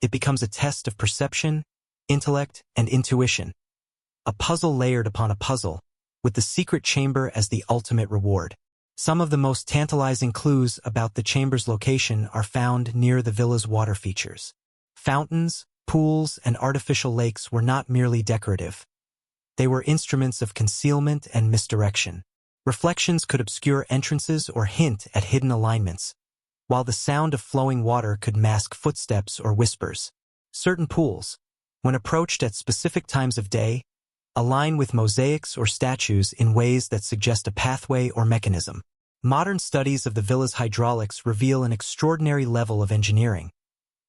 It becomes a test of perception, intellect, and intuition. A puzzle layered upon a puzzle, with the secret chamber as the ultimate reward. Some of the most tantalizing clues about the chamber's location are found near the villa's water features. Fountains, pools, and artificial lakes were not merely decorative. They were instruments of concealment and misdirection. Reflections could obscure entrances or hint at hidden alignments, while the sound of flowing water could mask footsteps or whispers. Certain pools, when approached at specific times of day, align with mosaics or statues in ways that suggest a pathway or mechanism. Modern studies of the villa's hydraulics reveal an extraordinary level of engineering,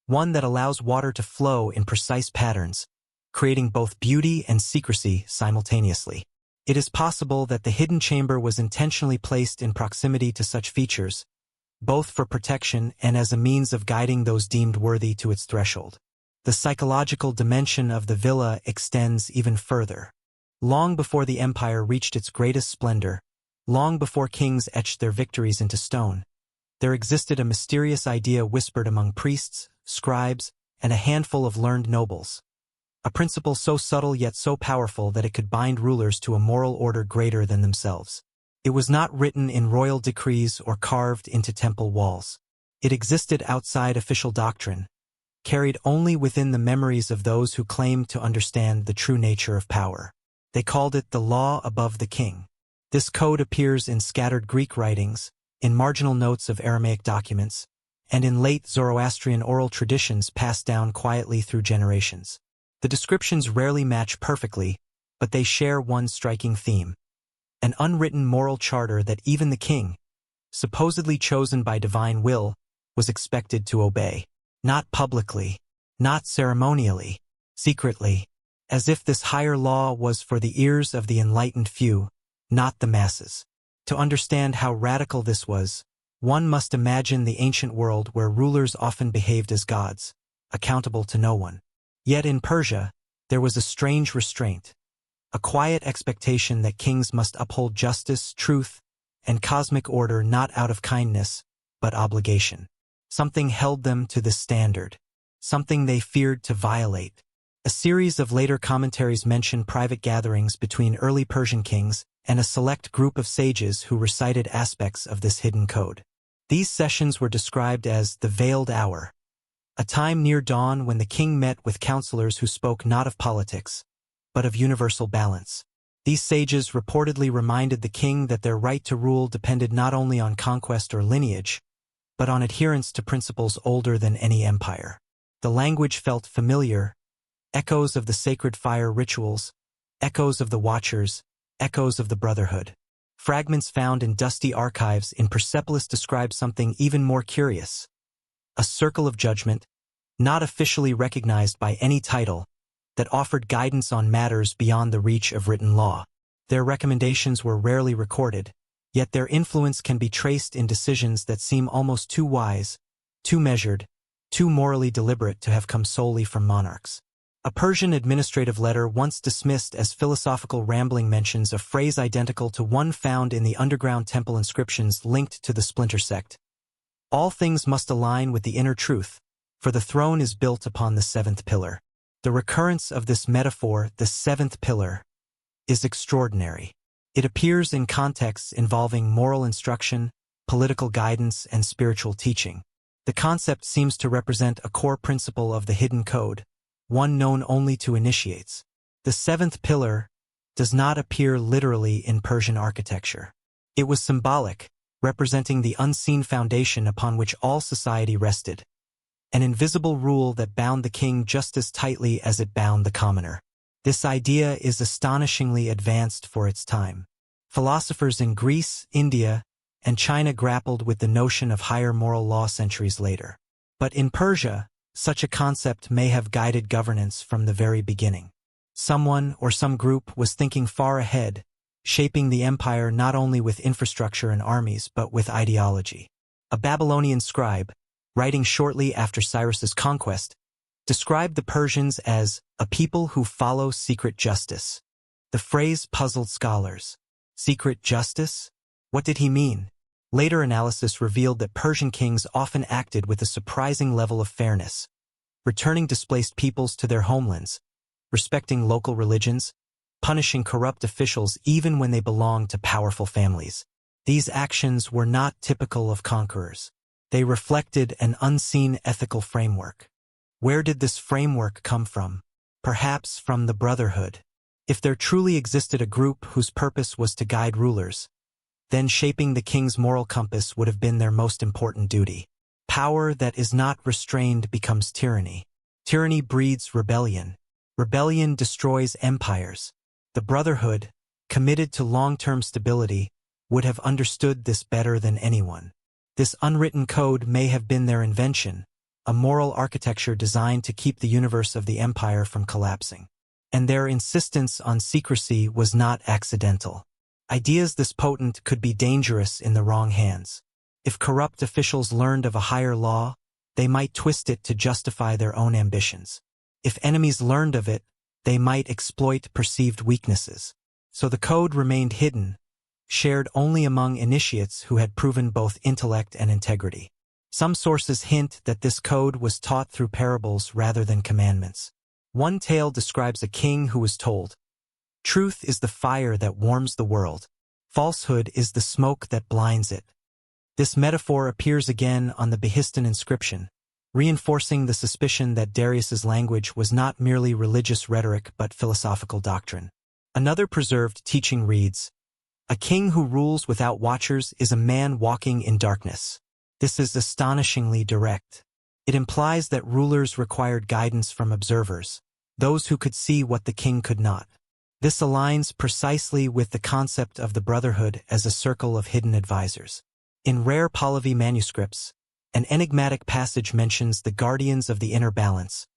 one that allows water to flow in precise patterns, creating both beauty and secrecy simultaneously. It is possible that the hidden chamber was intentionally placed in proximity to such features, both for protection and as a means of guiding those deemed worthy to its threshold. The psychological dimension of the villa extends even further. Long before the empire reached its greatest splendor, long before kings etched their victories into stone, there existed a mysterious idea whispered among priests, scribes, and a handful of learned nobles. A principle so subtle yet so powerful that it could bind rulers to a moral order greater than themselves. It was not written in royal decrees or carved into temple walls. It existed outside official doctrine, carried only within the memories of those who claimed to understand the true nature of power. They called it the law above the king. This code appears in scattered Greek writings, in marginal notes of Aramaic documents, and in late Zoroastrian oral traditions passed down quietly through generations. The descriptions rarely match perfectly, but they share one striking theme: an unwritten moral charter that even the king, supposedly chosen by divine will, was expected to obey. Not publicly, not ceremonially, secretly, as if this higher law was for the ears of the enlightened few, not the masses. To understand how radical this was, one must imagine the ancient world where rulers often behaved as gods, accountable to no one. Yet in Persia, there was a strange restraint, a quiet expectation that kings must uphold justice, truth, and cosmic order not out of kindness, but obligation. Something held them to this standard, something they feared to violate. A series of later commentaries mention private gatherings between early Persian kings and a select group of sages who recited aspects of this hidden code. These sessions were described as the veiled hour, a time near dawn when the king met with counselors who spoke not of politics, but of universal balance. These sages reportedly reminded the king that their right to rule depended not only on conquest or lineage, but on adherence to principles older than any empire. The language felt familiar: echoes of the sacred fire rituals, echoes of the Watchers, echoes of the Brotherhood. Fragments found in dusty archives in Persepolis describe something even more curious: a circle of judgment, not officially recognized by any title, that offered guidance on matters beyond the reach of written law. Their recommendations were rarely recorded, yet their influence can be traced in decisions that seem almost too wise, too measured, too morally deliberate to have come solely from monarchs. A Persian administrative letter once dismissed as philosophical rambling mentions a phrase identical to one found in the underground temple inscriptions linked to the splinter sect: "All things must align with the inner truth, for the throne is built upon the seventh pillar." The recurrence of this metaphor, the seventh pillar, is extraordinary. It appears in contexts involving moral instruction, political guidance, and spiritual teaching. The concept seems to represent a core principle of the hidden code, one known only to initiates. The seventh pillar does not appear literally in Persian architecture. It was symbolic, representing the unseen foundation upon which all society rested, an invisible rule that bound the king just as tightly as it bound the commoner. This idea is astonishingly advanced for its time. Philosophers in Greece, India, and China grappled with the notion of higher moral law centuries later. But in Persia, such a concept may have guided governance from the very beginning. Someone or some group was thinking far ahead, shaping the empire not only with infrastructure and armies but with ideology. A Babylonian scribe, writing shortly after Cyrus's conquest, described the Persians as a people who follow secret justice. The phrase puzzled scholars. Secret justice? What did he mean? Later analysis revealed that Persian kings often acted with a surprising level of fairness, returning displaced peoples to their homelands, respecting local religions, punishing corrupt officials even when they belonged to powerful families. These actions were not typical of conquerors. They reflected an unseen ethical framework. Where did this framework come from? Perhaps from the Brotherhood. If there truly existed a group whose purpose was to guide rulers, then shaping the king's moral compass would have been their most important duty. Power that is not restrained becomes tyranny. Tyranny breeds rebellion, Rebellion destroys empires. The Brotherhood, committed to long-term stability, would have understood this better than anyone. This unwritten code may have been their invention, a moral architecture designed to keep the universe of the empire from collapsing. And their insistence on secrecy was not accidental. Ideas this potent could be dangerous in the wrong hands. If corrupt officials learned of a higher law, they might twist it to justify their own ambitions. If enemies learned of it, they might exploit perceived weaknesses. So the code remained hidden, shared only among initiates who had proven both intellect and integrity. Some sources hint that this code was taught through parables rather than commandments. One tale describes a king who was told, "Truth is the fire that warms the world. Falsehood is the smoke that blinds it." This metaphor appears again on the Behistun inscription, reinforcing the suspicion that Darius's language was not merely religious rhetoric but philosophical doctrine. Another preserved teaching reads, "A king who rules without watchers is a man walking in darkness." This is astonishingly direct. It implies that rulers required guidance from observers, those who could see what the king could not. This aligns precisely with the concept of the Brotherhood as a circle of hidden advisors. In rare Pahlavi manuscripts, an enigmatic passage mentions the guardians of the inner balance,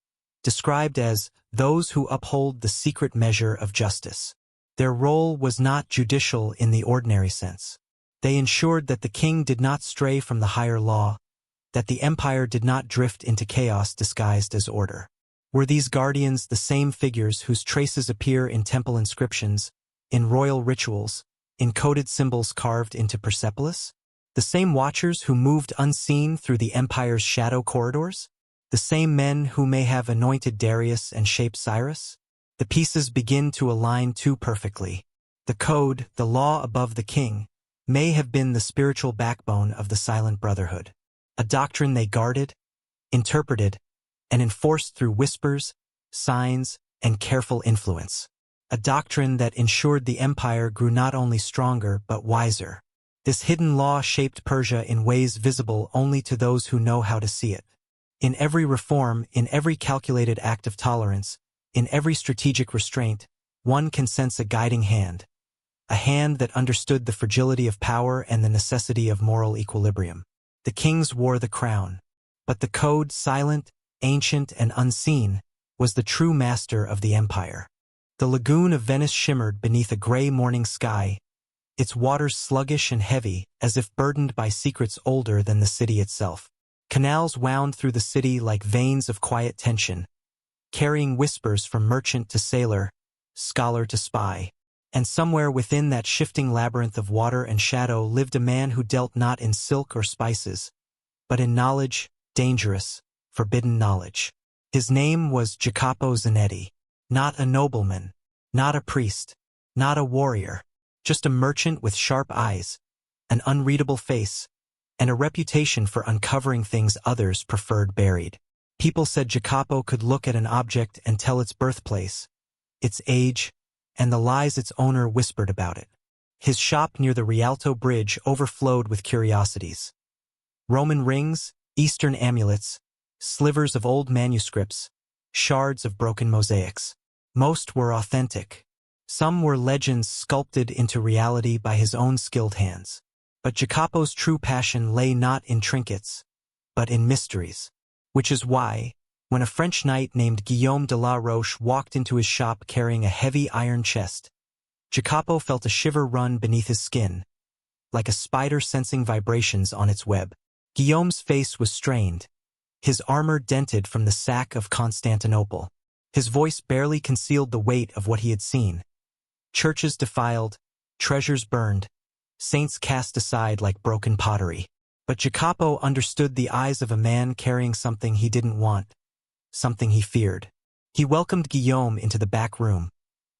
described as those who uphold the secret measure of justice. Their role was not judicial in the ordinary sense. They ensured that the king did not stray from the higher law, that the empire did not drift into chaos disguised as order. Were these guardians the same figures whose traces appear in temple inscriptions, in royal rituals, in coded symbols carved into Persepolis? The same watchers who moved unseen through the empire's shadow corridors? The same men who may have anointed Darius and shaped Cyrus? The pieces begin to align too perfectly. The code, the law above the king, may have been the spiritual backbone of the silent Brotherhood. A doctrine they guarded, interpreted, and enforced through whispers, signs, and careful influence. A doctrine that ensured the empire grew not only stronger but wiser. This hidden law shaped Persia in ways visible only to those who know how to see it. In every reform, in every calculated act of tolerance, in every strategic restraint, one can sense a guiding hand, a hand that understood the fragility of power and the necessity of moral equilibrium. The kings wore the crown, but the code, silent, ancient, and unseen, was the true master of the empire. The lagoon of Venice shimmered beneath a gray morning sky, its waters sluggish and heavy, as if burdened by secrets older than the city itself. Canals wound through the city like veins of quiet tension, carrying whispers from merchant to sailor, scholar to spy. And somewhere within that shifting labyrinth of water and shadow lived a man who dealt not in silk or spices, but in knowledge, dangerous, forbidden knowledge. His name was Jacopo Zanetti, not a nobleman, not a priest, not a warrior, just a merchant with sharp eyes, an unreadable face, and a reputation for uncovering things others preferred buried. People said Jacopo could look at an object and tell its birthplace, its age, and the lies its owner whispered about it. His shop near the Rialto Bridge overflowed with curiosities. Roman rings, Eastern amulets, slivers of old manuscripts, shards of broken mosaics. Most were authentic. Some were legends sculpted into reality by his own skilled hands. But Jacopo's true passion lay not in trinkets, but in mysteries. Which is why, when a French knight named Guillaume de la Roche walked into his shop carrying a heavy iron chest, Jacopo felt a shiver run beneath his skin, like a spider sensing vibrations on its web. Guillaume's face was strained, his armor dented from the sack of Constantinople. His voice barely concealed the weight of what he had seen. Churches defiled, treasures burned, saints cast aside like broken pottery. But Jacopo understood the eyes of a man carrying something he didn't want, something he feared. He welcomed Guillaume into the back room,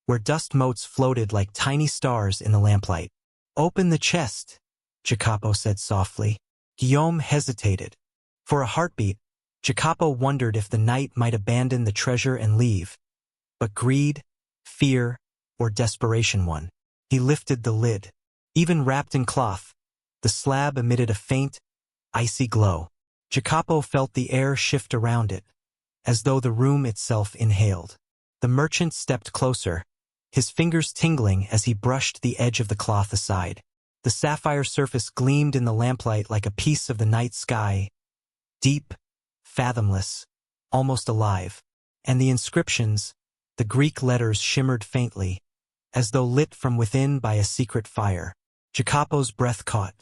where dust motes floated like tiny stars in the lamplight. "Open the chest," Jacopo said softly. Guillaume hesitated. For a heartbeat, Jacopo wondered if the knight might abandon the treasure and leave. But greed, fear, or desperation won. He lifted the lid. Even wrapped in cloth, the slab emitted a faint, icy glow. Jacopo felt the air shift around it, as though the room itself inhaled. The merchant stepped closer, his fingers tingling as he brushed the edge of the cloth aside. The sapphire surface gleamed in the lamplight like a piece of the night sky, deep, fathomless, almost alive. And the inscriptions, the Greek letters shimmered faintly, as though lit from within by a secret fire. Jacopo's breath caught.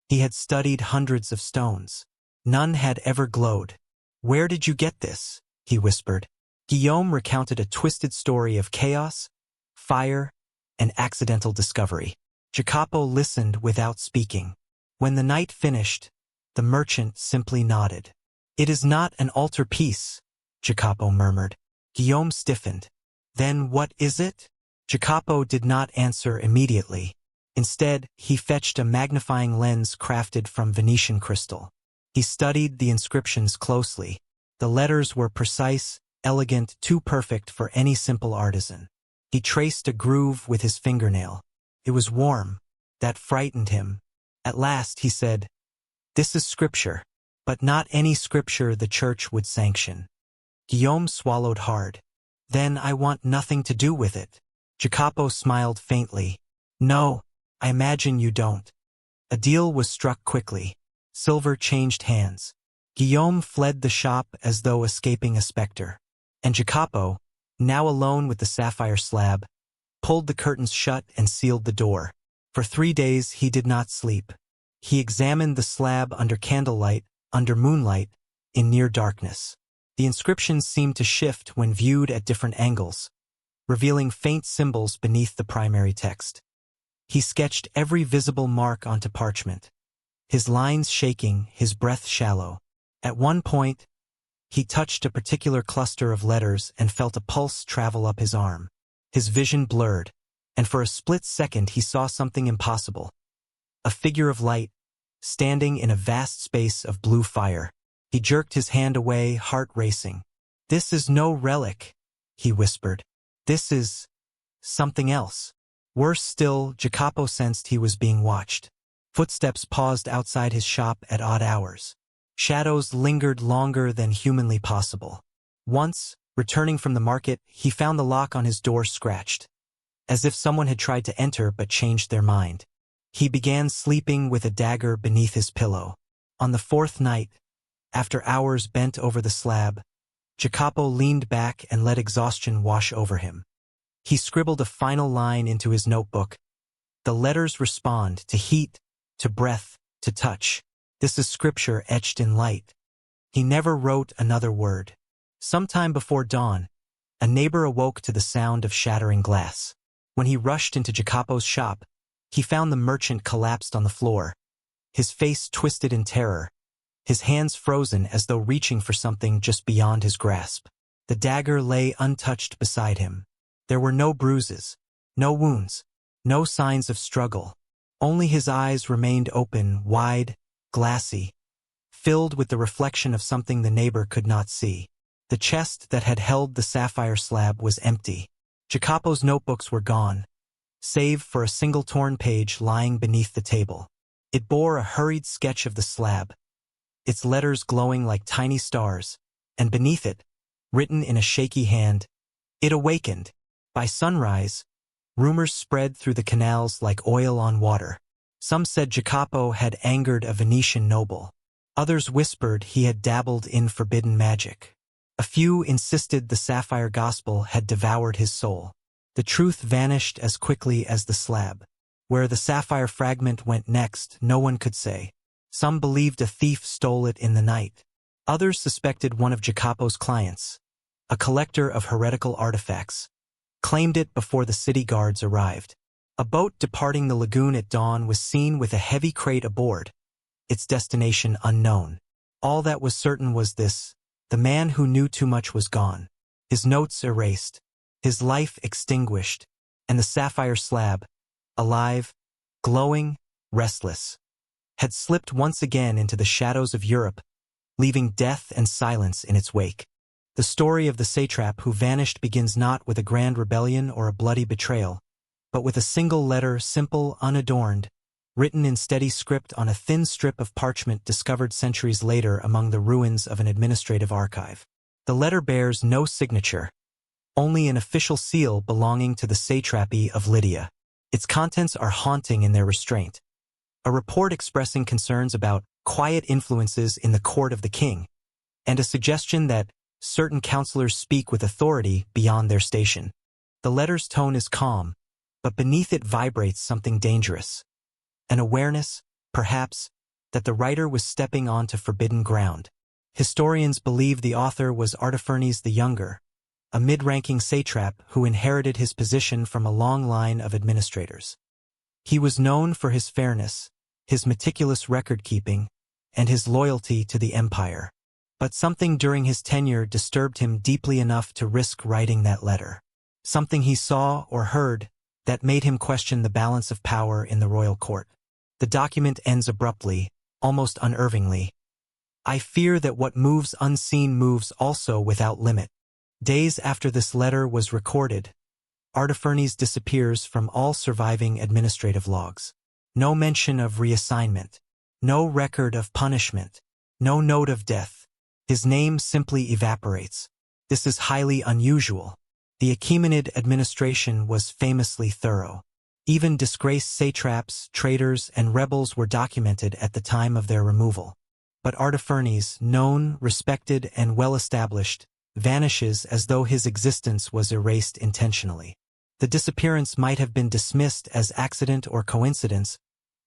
He had studied hundreds of stones. None had ever glowed. "Where did you get this?" he whispered. Guillaume recounted a twisted story of chaos, fire, and accidental discovery. Jacopo listened without speaking. When the night finished, the merchant simply nodded. "It is not an altar piece," Jacopo murmured. Guillaume stiffened. "Then what is it?" Jacopo did not answer immediately. Instead, he fetched a magnifying lens crafted from Venetian crystal. He studied the inscriptions closely. The letters were precise, elegant, too perfect for any simple artisan. He traced a groove with his fingernail. It was warm. That frightened him. At last he said, "This is scripture, but not any scripture the church would sanction." Guillaume swallowed hard. "Then I want nothing to do with it." Jacopo smiled faintly. "No, I imagine you don't." A deal was struck quickly. Silver changed hands. Guillaume fled the shop as though escaping a specter. And Jacopo, now alone with the sapphire slab, pulled the curtains shut and sealed the door. For 3 days he did not sleep. He examined the slab under candlelight, under moonlight, in near darkness. The inscriptions seemed to shift when viewed at different angles, revealing faint symbols beneath the primary text. He sketched every visible mark onto parchment, his lines shaking, his breath shallow. At one point, he touched a particular cluster of letters and felt a pulse travel up his arm. His vision blurred, and for a split second he saw something impossible. A figure of light, standing in a vast space of blue fire. He jerked his hand away, heart racing. "This is no relic," he whispered. "This is something else." Worse still, Jacopo sensed he was being watched. Footsteps paused outside his shop at odd hours. Shadows lingered longer than humanly possible. Once, returning from the market, he found the lock on his door scratched, as if someone had tried to enter but changed their mind. He began sleeping with a dagger beneath his pillow. On the 4th night, after hours bent over the slab, Jacopo leaned back and let exhaustion wash over him. He scribbled a final line into his notebook. "The letters respond to heat, to breath, to touch. This is scripture etched in light." He never wrote another word. Sometime before dawn, a neighbor awoke to the sound of shattering glass. When he rushed into Jacopo's shop, he found the merchant collapsed on the floor, his face twisted in terror, his hands frozen as though reaching for something just beyond his grasp. The dagger lay untouched beside him. There were no bruises, no wounds, no signs of struggle. Only his eyes remained open, wide, glassy, filled with the reflection of something the neighbor could not see. The chest that had held the sapphire slab was empty. Jacopo's notebooks were gone, save for a single torn page lying beneath the table. It bore a hurried sketch of the slab, its letters glowing like tiny stars, and beneath it, written in a shaky hand, "It awakened." By sunrise, rumors spread through the canals like oil on water. Some said Jacopo had angered a Venetian noble. Others whispered he had dabbled in forbidden magic. A few insisted the sapphire gospel had devoured his soul. The truth vanished as quickly as the slab. Where the sapphire fragment went next, no one could say. Some believed a thief stole it in the night. Others suspected one of Jacopo's clients, a collector of heretical artifacts, claimed it before the city guards arrived. A boat departing the lagoon at dawn was seen with a heavy crate aboard, its destination unknown. All that was certain was this: the man who knew too much was gone, his notes erased, his life extinguished, and the sapphire slab, alive, glowing, restless, had slipped once again into the shadows of Europe, leaving death and silence in its wake. The story of the satrap who vanished begins not with a grand rebellion or a bloody betrayal, but with a single letter, simple, unadorned, written in steady script on a thin strip of parchment discovered centuries later among the ruins of an administrative archive. The letter bears no signature, only an official seal belonging to the satrapy of Lydia. Its contents are haunting in their restraint. A report expressing concerns about quiet influences in the court of the king, and a suggestion that certain counselors speak with authority beyond their station. The letter's tone is calm, but beneath it vibrates something dangerous. An awareness, perhaps, that the writer was stepping onto forbidden ground. Historians believe the author was Artaphernes the Younger, a mid-ranking satrap who inherited his position from a long line of administrators. He was known for his fairness, his meticulous record-keeping, and his loyalty to the empire. But something during his tenure disturbed him deeply enough to risk writing that letter. Something he saw or heard that made him question the balance of power in the royal court. The document ends abruptly, almost unnervingly. I fear that what moves unseen moves also without limit. Days after this letter was recorded, Artaphernes disappears from all surviving administrative logs. No mention of reassignment, no record of punishment, no note of death. His name simply evaporates. This is highly unusual. The Achaemenid administration was famously thorough. Even disgraced satraps, traitors, and rebels were documented at the time of their removal. But Artaphernes, known, respected, and well-established, vanishes as though his existence was erased intentionally. The disappearance might have been dismissed as accident or coincidence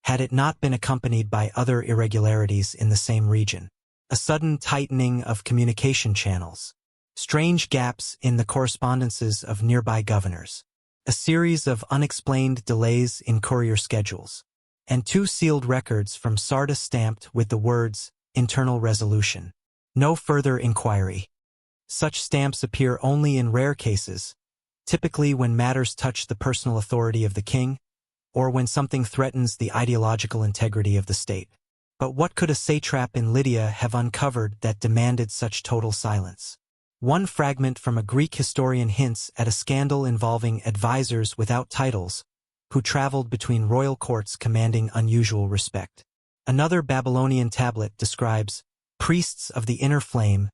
had it not been accompanied by other irregularities in the same region. A sudden tightening of communication channels, strange gaps in the correspondences of nearby governors, a series of unexplained delays in courier schedules, and 2 sealed records from Sardis stamped with the words, "Internal Resolution. No further inquiry." Such stamps appear only in rare cases, typically when matters touch the personal authority of the king, or when something threatens the ideological integrity of the state. But what could a satrap in Lydia have uncovered that demanded such total silence? One fragment from a Greek historian hints at a scandal involving advisors without titles, who traveled between royal courts commanding unusual respect. Another Babylonian tablet describes priests of the inner flame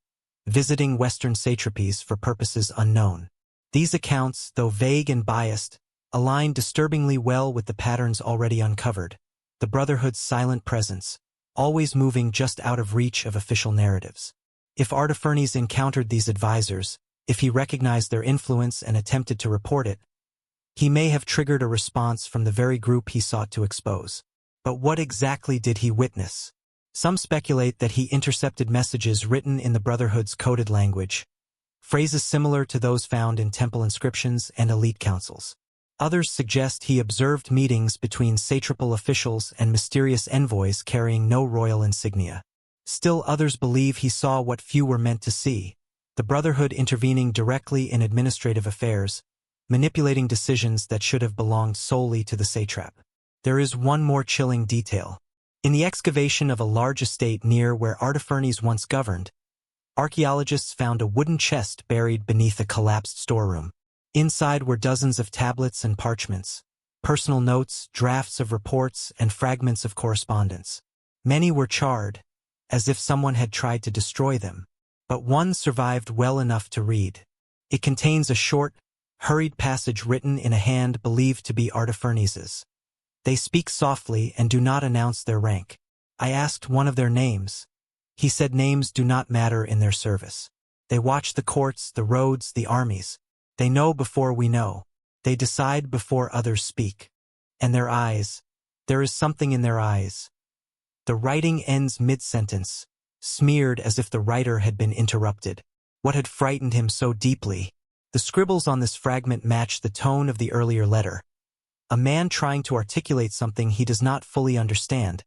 visiting Western satrapies for purposes unknown. These accounts, though vague and biased, align disturbingly well with the patterns already uncovered, the Brotherhood's silent presence, always moving just out of reach of official narratives. If Artaphernes encountered these advisors, if he recognized their influence and attempted to report it, he may have triggered a response from the very group he sought to expose. But what exactly did he witness? Some speculate that he intercepted messages written in the Brotherhood's coded language, phrases similar to those found in temple inscriptions and elite councils. Others suggest he observed meetings between satrapal officials and mysterious envoys carrying no royal insignia. Still others believe he saw what few were meant to see, the Brotherhood intervening directly in administrative affairs, manipulating decisions that should have belonged solely to the satrap. There is one more chilling detail. In the excavation of a large estate near where Artaphernes once governed, archaeologists found a wooden chest buried beneath a collapsed storeroom. Inside were dozens of tablets and parchments, personal notes, drafts of reports, and fragments of correspondence. Many were charred, as if someone had tried to destroy them, but one survived well enough to read. It contains a short, hurried passage written in a hand believed to be Artaphernes's. They speak softly and do not announce their rank. I asked one of their names. He said names do not matter in their service. They watch the courts, the roads, the armies. They know before we know. They decide before others speak. And their eyes. There is something in their eyes. The writing ends mid-sentence, smeared as if the writer had been interrupted. What had frightened him so deeply? The scribbles on this fragment match the tone of the earlier letter. A man trying to articulate something he does not fully understand,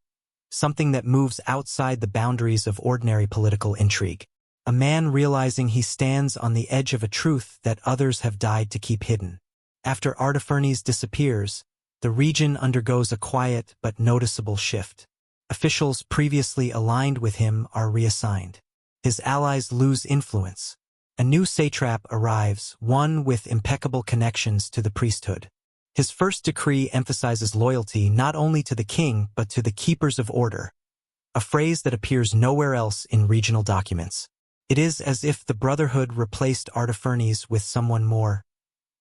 something that moves outside the boundaries of ordinary political intrigue. A man realizing he stands on the edge of a truth that others have died to keep hidden. After Artaphernes disappears, the region undergoes a quiet but noticeable shift. Officials previously aligned with him are reassigned. His allies lose influence. A new satrap arrives, one with impeccable connections to the priesthood. His first decree emphasizes loyalty not only to the king but to the keepers of order, a phrase that appears nowhere else in regional documents. It is as if the Brotherhood replaced Artafernes with someone more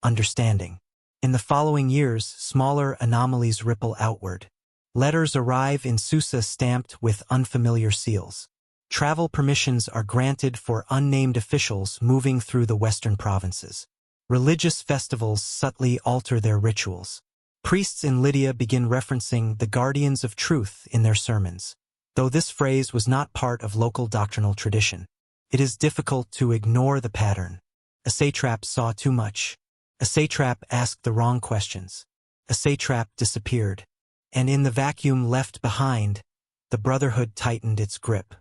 understanding. In the following years, smaller anomalies ripple outward. Letters arrive in Susa stamped with unfamiliar seals. Travel permissions are granted for unnamed officials moving through the western provinces. Religious festivals subtly alter their rituals. Priests in Lydia begin referencing the guardians of truth in their sermons. Though this phrase was not part of local doctrinal tradition, it is difficult to ignore the pattern. A satrap saw too much. A satrap asked the wrong questions. A satrap disappeared. And in the vacuum left behind, the Brotherhood tightened its grip.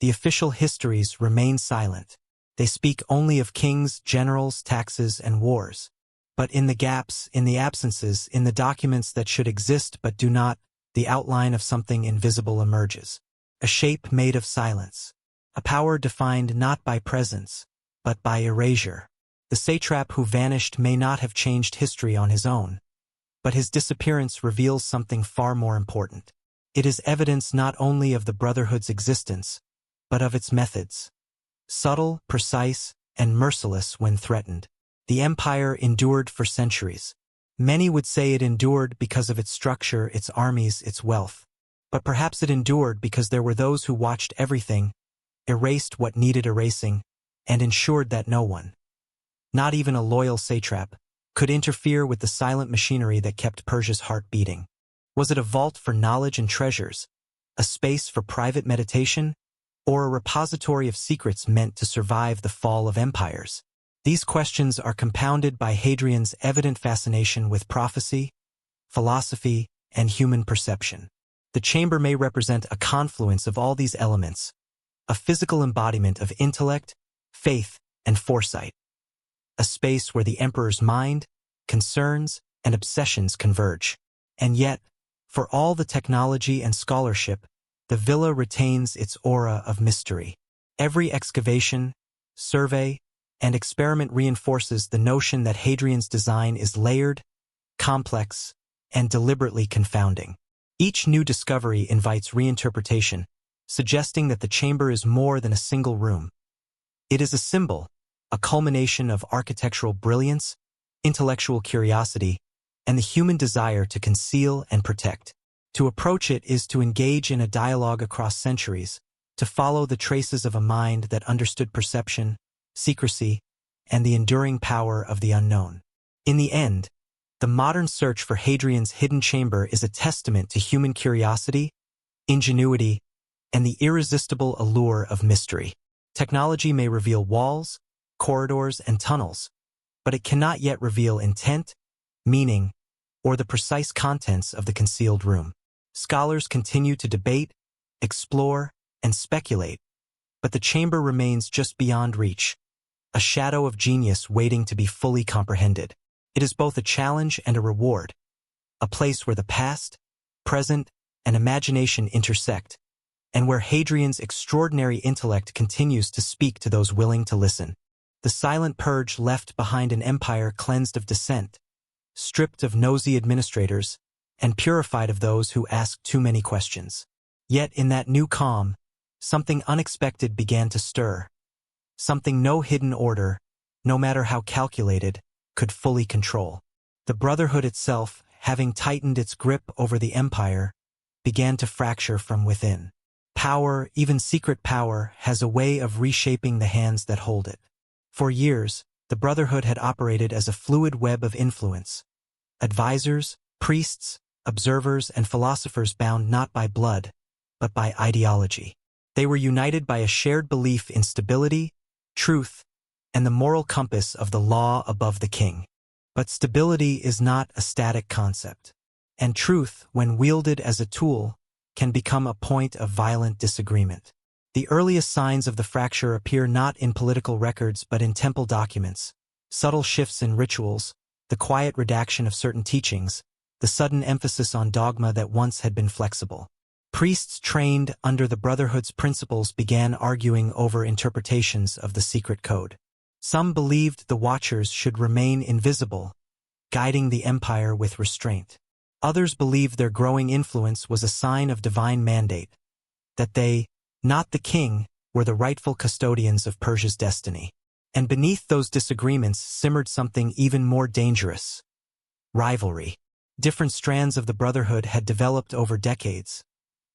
The official histories remain silent. They speak only of kings, generals, taxes, and wars. But in the gaps, in the absences, in the documents that should exist but do not, the outline of something invisible emerges. A shape made of silence. A power defined not by presence, but by erasure. The satrap who vanished may not have changed history on his own, but his disappearance reveals something far more important. It is evidence not only of the Brotherhood's existence, but of its methods. Subtle, precise, and merciless when threatened. The empire endured for centuries. Many would say it endured because of its structure, its armies, its wealth. But perhaps it endured because there were those who watched everything, erased what needed erasing, and ensured that no one, not even a loyal satrap, could interfere with the silent machinery that kept Persia's heart beating. Was it a vault for knowledge and treasures, a space for private meditation, or a repository of secrets meant to survive the fall of empires? These questions are compounded by Hadrian's evident fascination with prophecy, philosophy, and human perception. The chamber may represent a confluence of all these elements, a physical embodiment of intellect, faith, and foresight. A space where the emperor's mind, concerns, and obsessions converge. And yet, for all the technology and scholarship, the villa retains its aura of mystery. Every excavation, survey, and experiment reinforces the notion that Hadrian's design is layered, complex, and deliberately confounding. Each new discovery invites reinterpretation, suggesting that the chamber is more than a single room. It is a symbol, a culmination of architectural brilliance, intellectual curiosity, and the human desire to conceal and protect. To approach it is to engage in a dialogue across centuries, to follow the traces of a mind that understood perception, secrecy, and the enduring power of the unknown. In the end, the modern search for Hadrian's hidden chamber is a testament to human curiosity, ingenuity, and the irresistible allure of mystery. Technology may reveal walls, corridors, and tunnels, but it cannot yet reveal intent, meaning, or the precise contents of the concealed room. Scholars continue to debate, explore, and speculate, but the chamber remains just beyond reach, a shadow of genius waiting to be fully comprehended. It is both a challenge and a reward, a place where the past, present, and imagination intersect, and where Hadrian's extraordinary intellect continues to speak to those willing to listen. The silent purge left behind an empire cleansed of dissent, stripped of nosy administrators, and purified of those who asked too many questions. Yet in that new calm, something unexpected began to stir, something no hidden order, no matter how calculated, could fully control. The Brotherhood itself, having tightened its grip over the empire, began to fracture from within. Power, even secret power, has a way of reshaping the hands that hold it. For years, the Brotherhood had operated as a fluid web of influence. Advisors, priests, observers, and philosophers bound not by blood, but by ideology. They were united by a shared belief in stability, truth, and the moral compass of the law above the king. But stability is not a static concept, and truth, when wielded as a tool, can become a point of violent disagreement. The earliest signs of the fracture appear not in political records but in temple documents, subtle shifts in rituals, the quiet redaction of certain teachings, the sudden emphasis on dogma that once had been flexible. Priests trained under the Brotherhood's principles began arguing over interpretations of the secret code. Some believed the Watchers should remain invisible, guiding the empire with restraint. Others believed their growing influence was a sign of divine mandate, that they, not the king, were the rightful custodians of Persia's destiny. And beneath those disagreements simmered something even more dangerous: rivalry. Different strands of the Brotherhood had developed over decades.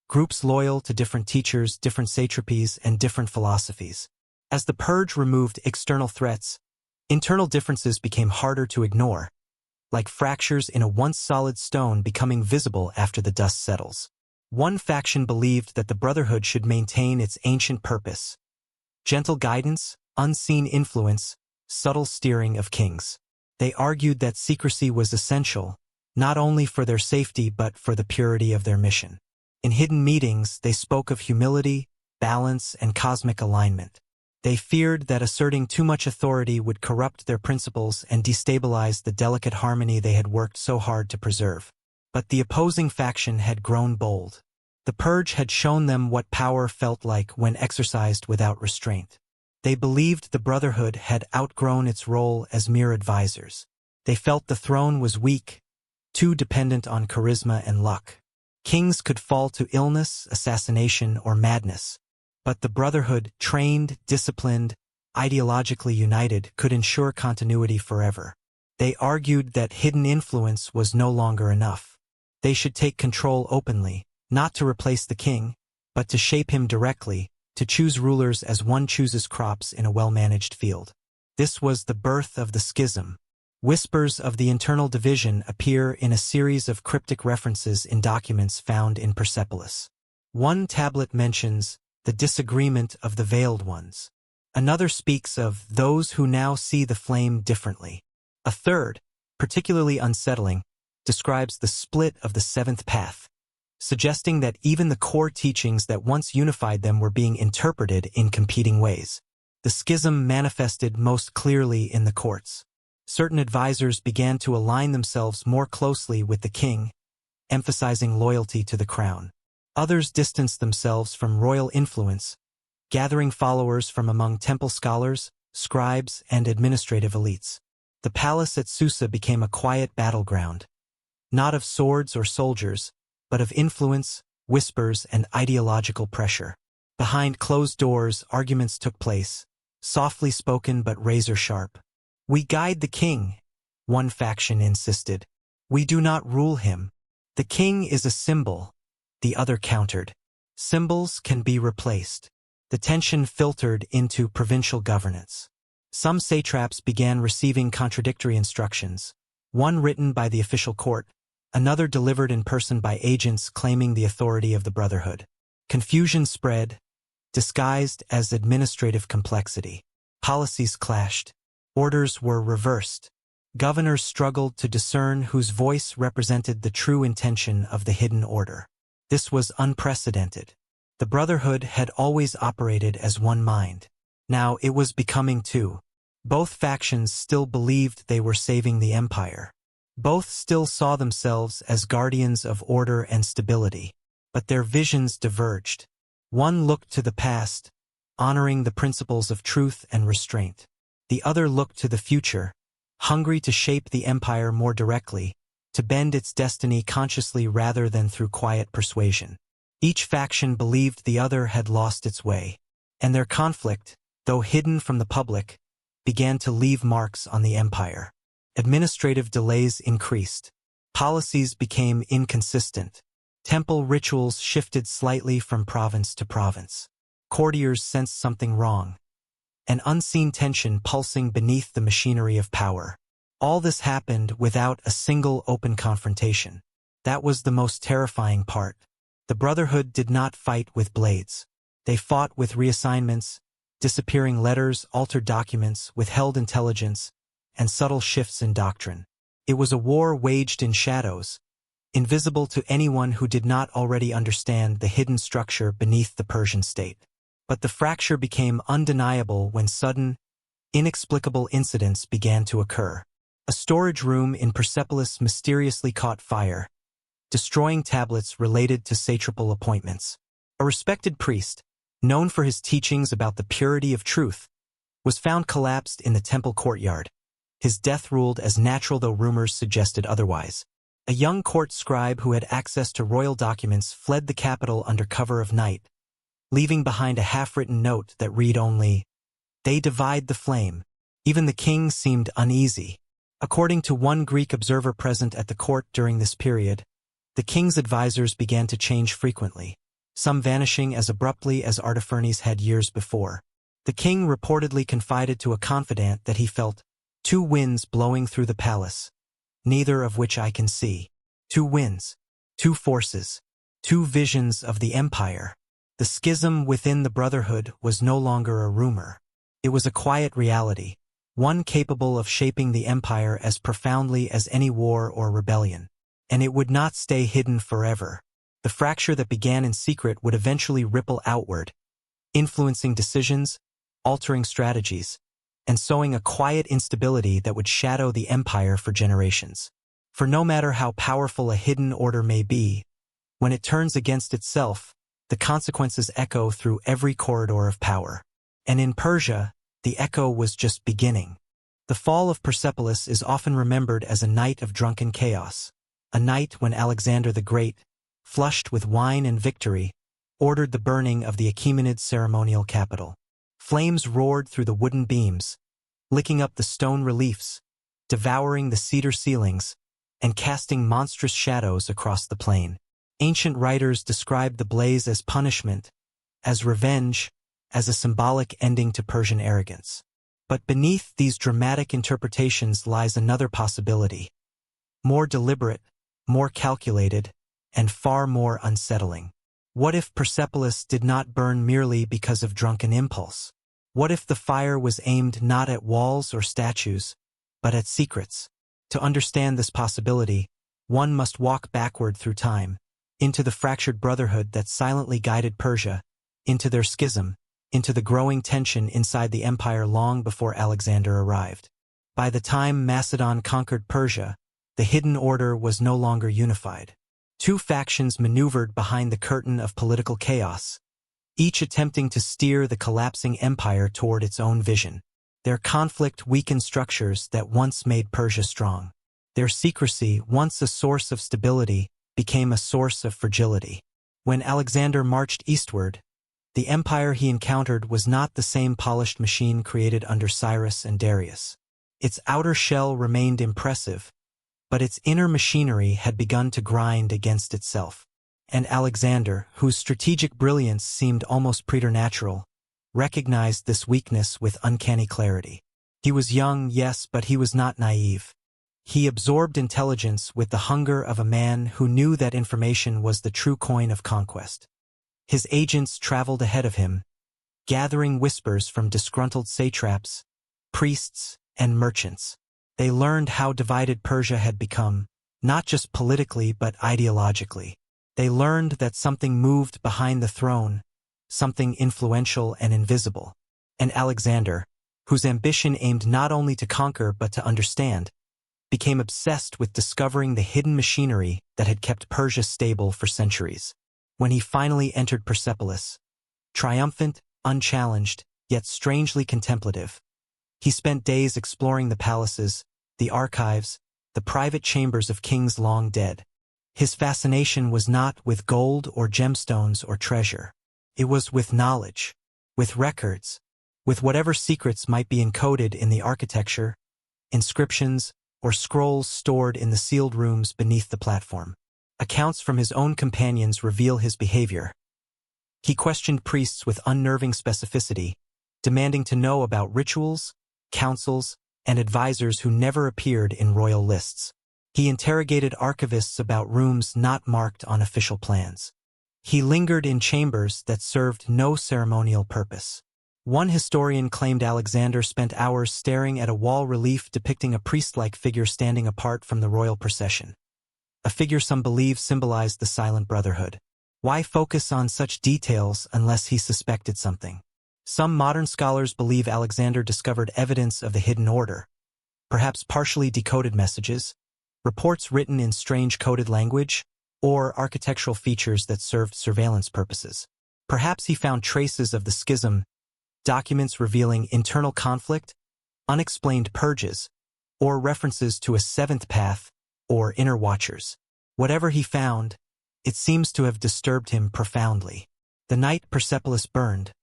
Groups loyal to different teachers, different satrapies, and different philosophies. As the purge removed external threats, internal differences became harder to ignore, like fractures in a once solid stone becoming visible after the dust settles. One faction believed that the Brotherhood should maintain its ancient purpose: gentle guidance, unseen influence, subtle steering of kings. They argued that secrecy was essential, not only for their safety but for the purity of their mission. In hidden meetings, they spoke of humility, balance, and cosmic alignment. They feared that asserting too much authority would corrupt their principles and destabilize the delicate harmony they had worked so hard to preserve. But the opposing faction had grown bold. The purge had shown them what power felt like when exercised without restraint. They believed the Brotherhood had outgrown its role as mere advisors. They felt the throne was weak, too dependent on charisma and luck. Kings could fall to illness, assassination, or madness, but the Brotherhood, trained, disciplined, ideologically united, could ensure continuity forever. They argued that hidden influence was no longer enough. They should take control openly, not to replace the king, but to shape him directly, to choose rulers as one chooses crops in a well-managed field. This was the birth of the schism. Whispers of the internal division appear in a series of cryptic references in documents found in Persepolis. One tablet mentions the disagreement of the veiled ones. Another speaks of those who now see the flame differently. A third, particularly unsettling, describes the split of the seventh path, suggesting that even the core teachings that once unified them were being interpreted in competing ways. The schism manifested most clearly in the courts. Certain advisors began to align themselves more closely with the king, emphasizing loyalty to the crown. Others distanced themselves from royal influence, gathering followers from among temple scholars, scribes, and administrative elites. The palace at Susa became a quiet battleground, not of swords or soldiers, but of influence, whispers, and ideological pressure. Behind closed doors, arguments took place, softly spoken but razor-sharp. "We guide the king," one faction insisted. "We do not rule him. The king is a symbol," the other countered. "Symbols can be replaced." The tension filtered into provincial governance. Some satraps began receiving contradictory instructions, one written by the official court, another delivered in person by agents claiming the authority of the Brotherhood. Confusion spread, disguised as administrative complexity. Policies clashed. Orders were reversed. Governors struggled to discern whose voice represented the true intention of the hidden order. This was unprecedented. The Brotherhood had always operated as one mind. Now it was becoming two. Both factions still believed they were saving the empire. Both still saw themselves as guardians of order and stability. But their visions diverged. One looked to the past, honoring the principles of truth and restraint. The other looked to the future, hungry to shape the empire more directly, to bend its destiny consciously rather than through quiet persuasion. Each faction believed the other had lost its way, and their conflict, though hidden from the public, began to leave marks on the empire. Administrative delays increased. Policies became inconsistent. Temple rituals shifted slightly from province to province. Courtiers sensed something wrong, an unseen tension pulsing beneath the machinery of power. All this happened without a single open confrontation. That was the most terrifying part. The Brotherhood did not fight with blades. They fought with reassignments, disappearing letters, altered documents, withheld intelligence, and subtle shifts in doctrine. It was a war waged in shadows, invisible to anyone who did not already understand the hidden structure beneath the Persian state. But the fracture became undeniable when sudden, inexplicable incidents began to occur. A storage room in Persepolis mysteriously caught fire, destroying tablets related to satrapal appointments. A respected priest, known for his teachings about the purity of truth, was found collapsed in the temple courtyard. His death ruled as natural though rumors suggested otherwise. A young court scribe who had access to royal documents fled the capital under cover of night, leaving behind a half-written note that read only, "They divide the flame." Even the king seemed uneasy. According to one Greek observer present at the court during this period, the king's advisors began to change frequently, some vanishing as abruptly as Artaphernes had years before. The king reportedly confided to a confidant that he felt 2 winds blowing through the palace, neither of which I can see. 2 winds, 2 forces, 2 visions of the empire. The schism within the Brotherhood was no longer a rumor. It was a quiet reality, one capable of shaping the empire as profoundly as any war or rebellion. And it would not stay hidden forever. The fracture that began in secret would eventually ripple outward, influencing decisions, altering strategies, and sowing a quiet instability that would shadow the empire for generations. For no matter how powerful a hidden order may be, when it turns against itself, the consequences echo through every corridor of power. And in Persia, the echo was just beginning. The fall of Persepolis is often remembered as a night of drunken chaos, a night when Alexander the Great, flushed with wine and victory, ordered the burning of the Achaemenid ceremonial capital. Flames roared through the wooden beams, licking up the stone reliefs, devouring the cedar ceilings, and casting monstrous shadows across the plain. Ancient writers described the blaze as punishment, as revenge, as a symbolic ending to Persian arrogance. But beneath these dramatic interpretations lies another possibility, more deliberate, more calculated, and far more unsettling. What if Persepolis did not burn merely because of drunken impulse? What if the fire was aimed not at walls or statues, but at secrets? To understand this possibility, one must walk backward through time, into the fractured brotherhood that silently guided Persia, into their schism, into the growing tension inside the empire long before Alexander arrived. By the time Macedon conquered Persia, the hidden order was no longer unified. 2 factions maneuvered behind the curtain of political chaos, each attempting to steer the collapsing empire toward its own vision. Their conflict weakened structures that once made Persia strong. Their secrecy, once a source of stability, became a source of fragility. When Alexander marched eastward, the empire he encountered was not the same polished machine created under Cyrus and Darius. Its outer shell remained impressive, but its inner machinery had begun to grind against itself. And Alexander, whose strategic brilliance seemed almost preternatural, recognized this weakness with uncanny clarity. He was young, yes, but he was not naive. He absorbed intelligence with the hunger of a man who knew that information was the true coin of conquest. His agents traveled ahead of him, gathering whispers from disgruntled satraps, priests, and merchants. They learned how divided Persia had become, not just politically but ideologically. They learned that something moved behind the throne, something influential and invisible. And Alexander, whose ambition aimed not only to conquer but to understand, became obsessed with discovering the hidden machinery that had kept Persia stable for centuries. When he finally entered Persepolis, triumphant, unchallenged, yet strangely contemplative, he spent days exploring the palaces, the archives, the private chambers of kings long dead. His fascination was not with gold or gemstones or treasure. It was with knowledge, with records, with whatever secrets might be encoded in the architecture, inscriptions, or scrolls stored in the sealed rooms beneath the platform. Accounts from his own companions reveal his behavior. He questioned priests with unnerving specificity, demanding to know about rituals, councils, and advisors who never appeared in royal lists. He interrogated archivists about rooms not marked on official plans. He lingered in chambers that served no ceremonial purpose. One historian claimed Alexander spent hours staring at a wall relief depicting a priest-like figure standing apart from the royal procession. A figure some believe symbolized the silent brotherhood. Why focus on such details unless he suspected something? Some modern scholars believe Alexander discovered evidence of the hidden order, perhaps partially decoded messages, reports written in strange coded language, or architectural features that served surveillance purposes. Perhaps he found traces of the schism, documents revealing internal conflict, unexplained purges, or references to a seventh path or inner watchers. Whatever he found, it seems to have disturbed him profoundly. The night Persepolis burned.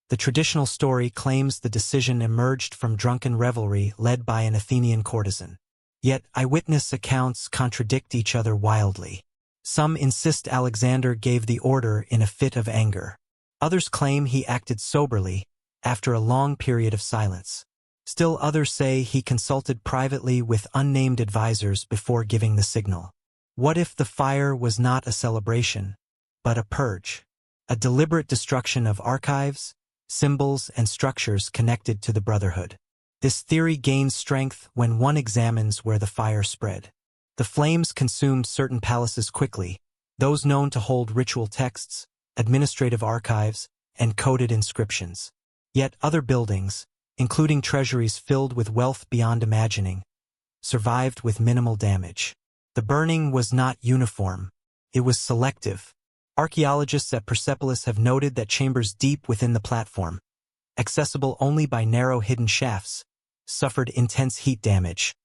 The traditional story claims the decision emerged from drunken revelry led by an Athenian courtesan. Yet eyewitness accounts contradict each other wildly. Some insist Alexander gave the order in a fit of anger. Others claim he acted soberly, after a long period of silence. Still others say he consulted privately with unnamed advisors before giving the signal. What if the fire was not a celebration, but a purge? A deliberate destruction of archives, symbols, and structures connected to the Brotherhood. This theory gains strength when one examines where the fire spread. The flames consumed certain palaces quickly, those known to hold ritual texts, administrative archives, and coded inscriptions. Yet other buildings, including treasuries filled with wealth beyond imagining, survived with minimal damage. The burning was not uniform. It was selective. Archaeologists at Persepolis have noted that chambers deep within the platform, accessible only by narrow hidden shafts, suffered intense heat damage,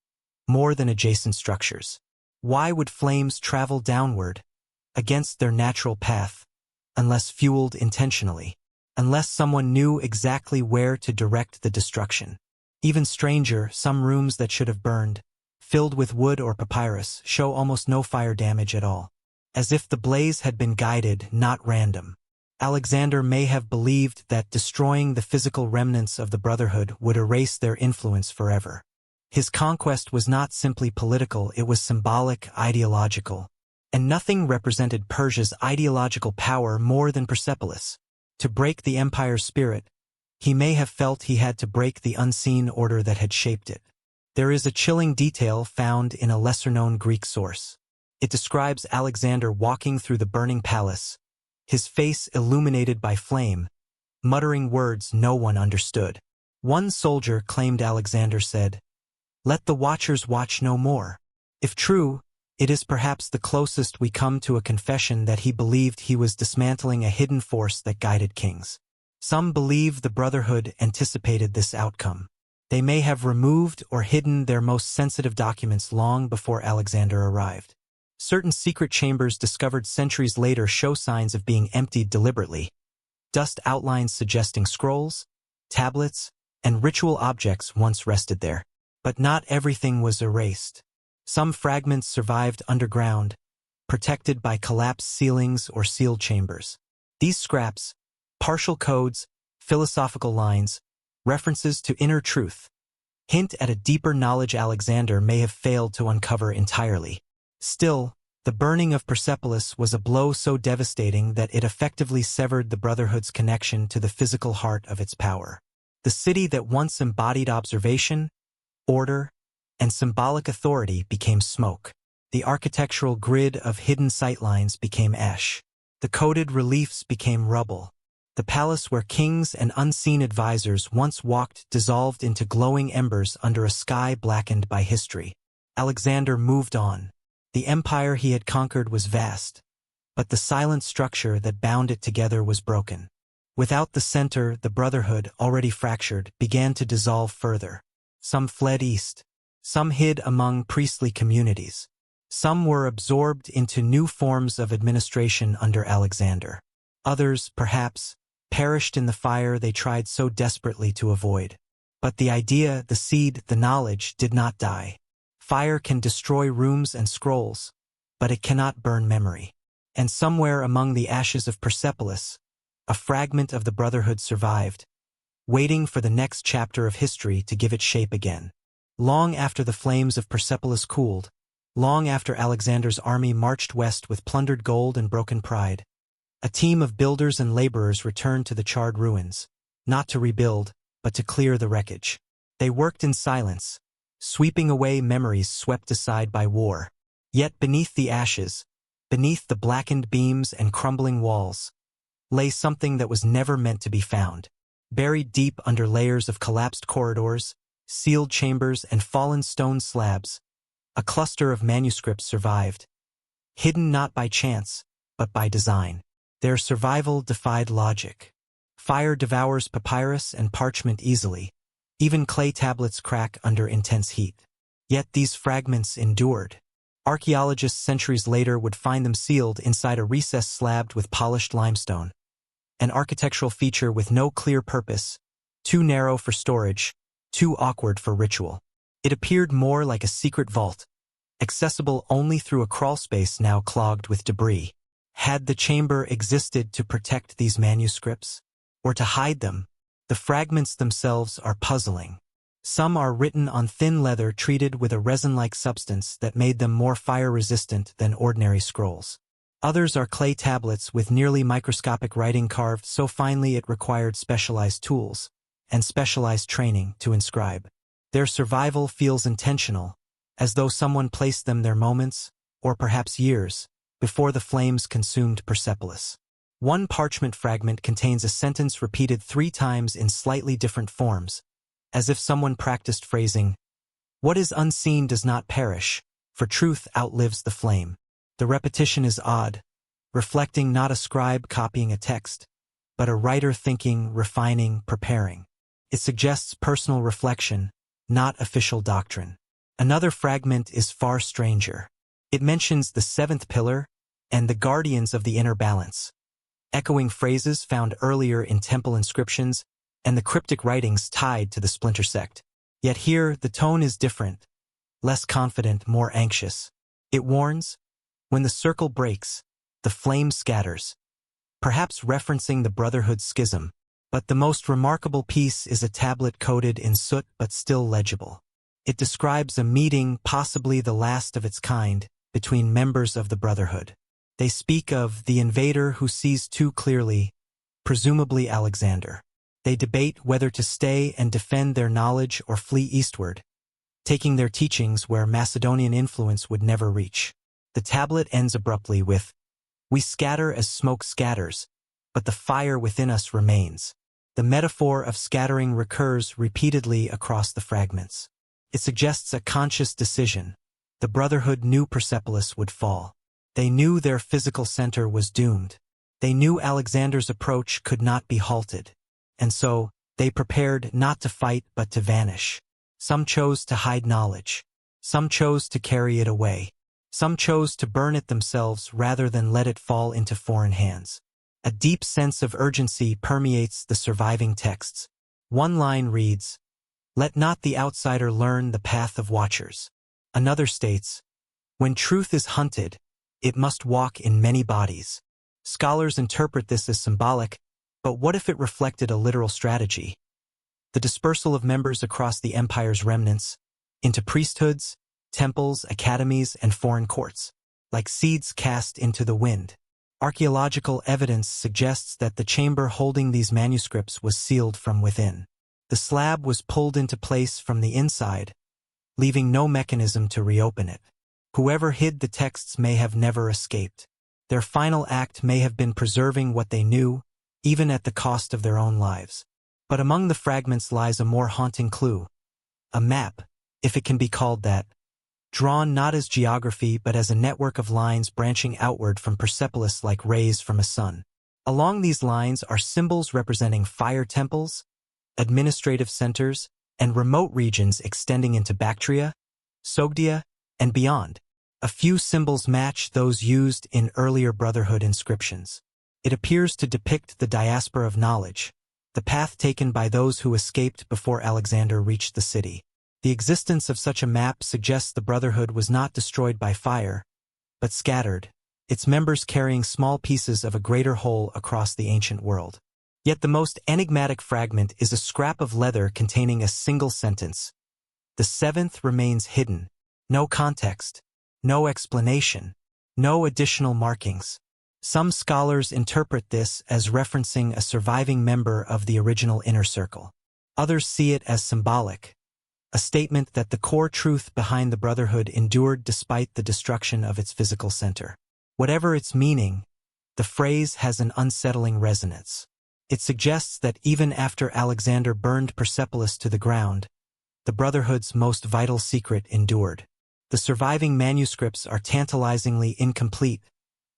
more than adjacent structures. Why would flames travel downward, against their natural path, unless fueled intentionally? Unless someone knew exactly where to direct the destruction. Even stranger, some rooms that should have burned, filled with wood or papyrus, show almost no fire damage at all. As if the blaze had been guided, not random. Alexander may have believed that destroying the physical remnants of the Brotherhood would erase their influence forever. His conquest was not simply political, it was symbolic, ideological. And nothing represented Persia's ideological power more than Persepolis. To break the empire's spirit, he may have felt he had to break the unseen order that had shaped it. There is a chilling detail found in a lesser-known Greek source. It describes Alexander walking through the burning palace, his face illuminated by flame, muttering words no one understood. One soldier claimed Alexander said, "Let the watchers watch no more." If true, it is perhaps the closest we come to a confession that he believed he was dismantling a hidden force that guided kings. Some believe the Brotherhood anticipated this outcome. They may have removed or hidden their most sensitive documents long before Alexander arrived. Certain secret chambers discovered centuries later show signs of being emptied deliberately. Dust outlines suggesting scrolls, tablets, and ritual objects once rested there. But not everything was erased. Some fragments survived underground, protected by collapsed ceilings or sealed chambers. These scraps, partial codes, philosophical lines, references to inner truth, hint at a deeper knowledge Alexander may have failed to uncover entirely. Still, the burning of Persepolis was a blow so devastating that it effectively severed the Brotherhood's connection to the physical heart of its power. The city that once embodied observation, order, and symbolic authority became smoke. The architectural grid of hidden sightlines became ash. The coded reliefs became rubble. The palace where kings and unseen advisors once walked dissolved into glowing embers under a sky blackened by history. Alexander moved on. The empire he had conquered was vast, but the silent structure that bound it together was broken. Without the center, the Brotherhood, already fractured, began to dissolve further. Some fled east. Some hid among priestly communities. Some were absorbed into new forms of administration under Alexander. Others, perhaps, perished in the fire they tried so desperately to avoid. But the idea, the seed, the knowledge did not die. Fire can destroy rooms and scrolls, but it cannot burn memory. And somewhere among the ashes of Persepolis, a fragment of the Brotherhood survived, waiting for the next chapter of history to give it shape again. Long after the flames of Persepolis cooled, long after Alexander's army marched west with plundered gold and broken pride, a team of builders and laborers returned to the charred ruins, not to rebuild, but to clear the wreckage. They worked in silence, sweeping away memories swept aside by war. Yet beneath the ashes, beneath the blackened beams and crumbling walls, lay something that was never meant to be found. Buried deep under layers of collapsed corridors, sealed chambers, and fallen stone slabs, a cluster of manuscripts survived, hidden not by chance, but by design. Their survival defied logic. Fire devours papyrus and parchment easily. Even clay tablets crack under intense heat. Yet these fragments endured. Archaeologists centuries later would find them sealed inside a recess slabbed with polished limestone. an architectural feature with no clear purpose, too narrow for storage, too awkward for ritual. It appeared more like a secret vault, accessible only through a crawlspace now clogged with debris. Had the chamber existed to protect these manuscripts? Or to hide them? The fragments themselves are puzzling. Some are written on thin leather treated with a resin-like substance that made them more fire-resistant than ordinary scrolls. Others are clay tablets with nearly microscopic writing carved so finely it required specialized tools and specialized training to inscribe. Their survival feels intentional, as though someone placed them there moments, or perhaps years, before the flames consumed Persepolis. One parchment fragment contains a sentence repeated 3 times in slightly different forms, as if someone practiced phrasing, "What is unseen does not perish, for truth outlives the flame." The repetition is odd, reflecting not a scribe copying a text, but a writer thinking, refining, preparing. It suggests personal reflection, not official doctrine. Another fragment is far stranger. It mentions the 7th pillar and the guardians of the inner balance, echoing phrases found earlier in temple inscriptions and the cryptic writings tied to the splinter sect. Yet here, the tone is different, less confident, more anxious. It warns, when the circle breaks, the flame scatters, perhaps referencing the Brotherhood schism. But the most remarkable piece is a tablet coated in soot but still legible. It describes a meeting, possibly the last of its kind, between members of the Brotherhood. They speak of the invader who sees too clearly, presumably Alexander. They debate whether to stay and defend their knowledge or flee eastward, taking their teachings where Macedonian influence would never reach. The tablet ends abruptly with, "We scatter as smoke scatters, but the fire within us remains." The metaphor of scattering recurs repeatedly across the fragments. It suggests a conscious decision. The Brotherhood knew Persepolis would fall. They knew their physical center was doomed. They knew Alexander's approach could not be halted. And so, they prepared not to fight but to vanish. Some chose to hide knowledge. Some chose to carry it away. Some chose to burn it themselves rather than let it fall into foreign hands. A deep sense of urgency permeates the surviving texts. One line reads, "Let not the outsider learn the path of watchers." Another states, "When truth is hunted, it must walk in many bodies." Scholars interpret this as symbolic, but what if it reflected a literal strategy? The dispersal of members across the empire's remnants, into priesthoods, temples, academies, and foreign courts, like seeds cast into the wind. Archaeological evidence suggests that the chamber holding these manuscripts was sealed from within. The slab was pulled into place from the inside, leaving no mechanism to reopen it. Whoever hid the texts may have never escaped. Their final act may have been preserving what they knew, even at the cost of their own lives. But among the fragments lies a more haunting clue. A map, if it can be called that, drawn not as geography but as a network of lines branching outward from Persepolis like rays from a sun. Along these lines are symbols representing fire temples, administrative centers, and remote regions extending into Bactria, Sogdia, and beyond. A few symbols match those used in earlier Brotherhood inscriptions. It appears to depict the diaspora of knowledge, the path taken by those who escaped before Alexander reached the city. The existence of such a map suggests the Brotherhood was not destroyed by fire, but scattered, its members carrying small pieces of a greater whole across the ancient world. Yet the most enigmatic fragment is a scrap of leather containing a single sentence. The 7th remains hidden. No context, no explanation, no additional markings. Some scholars interpret this as referencing a surviving member of the original inner circle. Others see it as symbolic, a statement that the core truth behind the Brotherhood endured despite the destruction of its physical center. Whatever its meaning, the phrase has an unsettling resonance. It suggests that even after Alexander burned Persepolis to the ground, the Brotherhood's most vital secret endured. The surviving manuscripts are tantalizingly incomplete,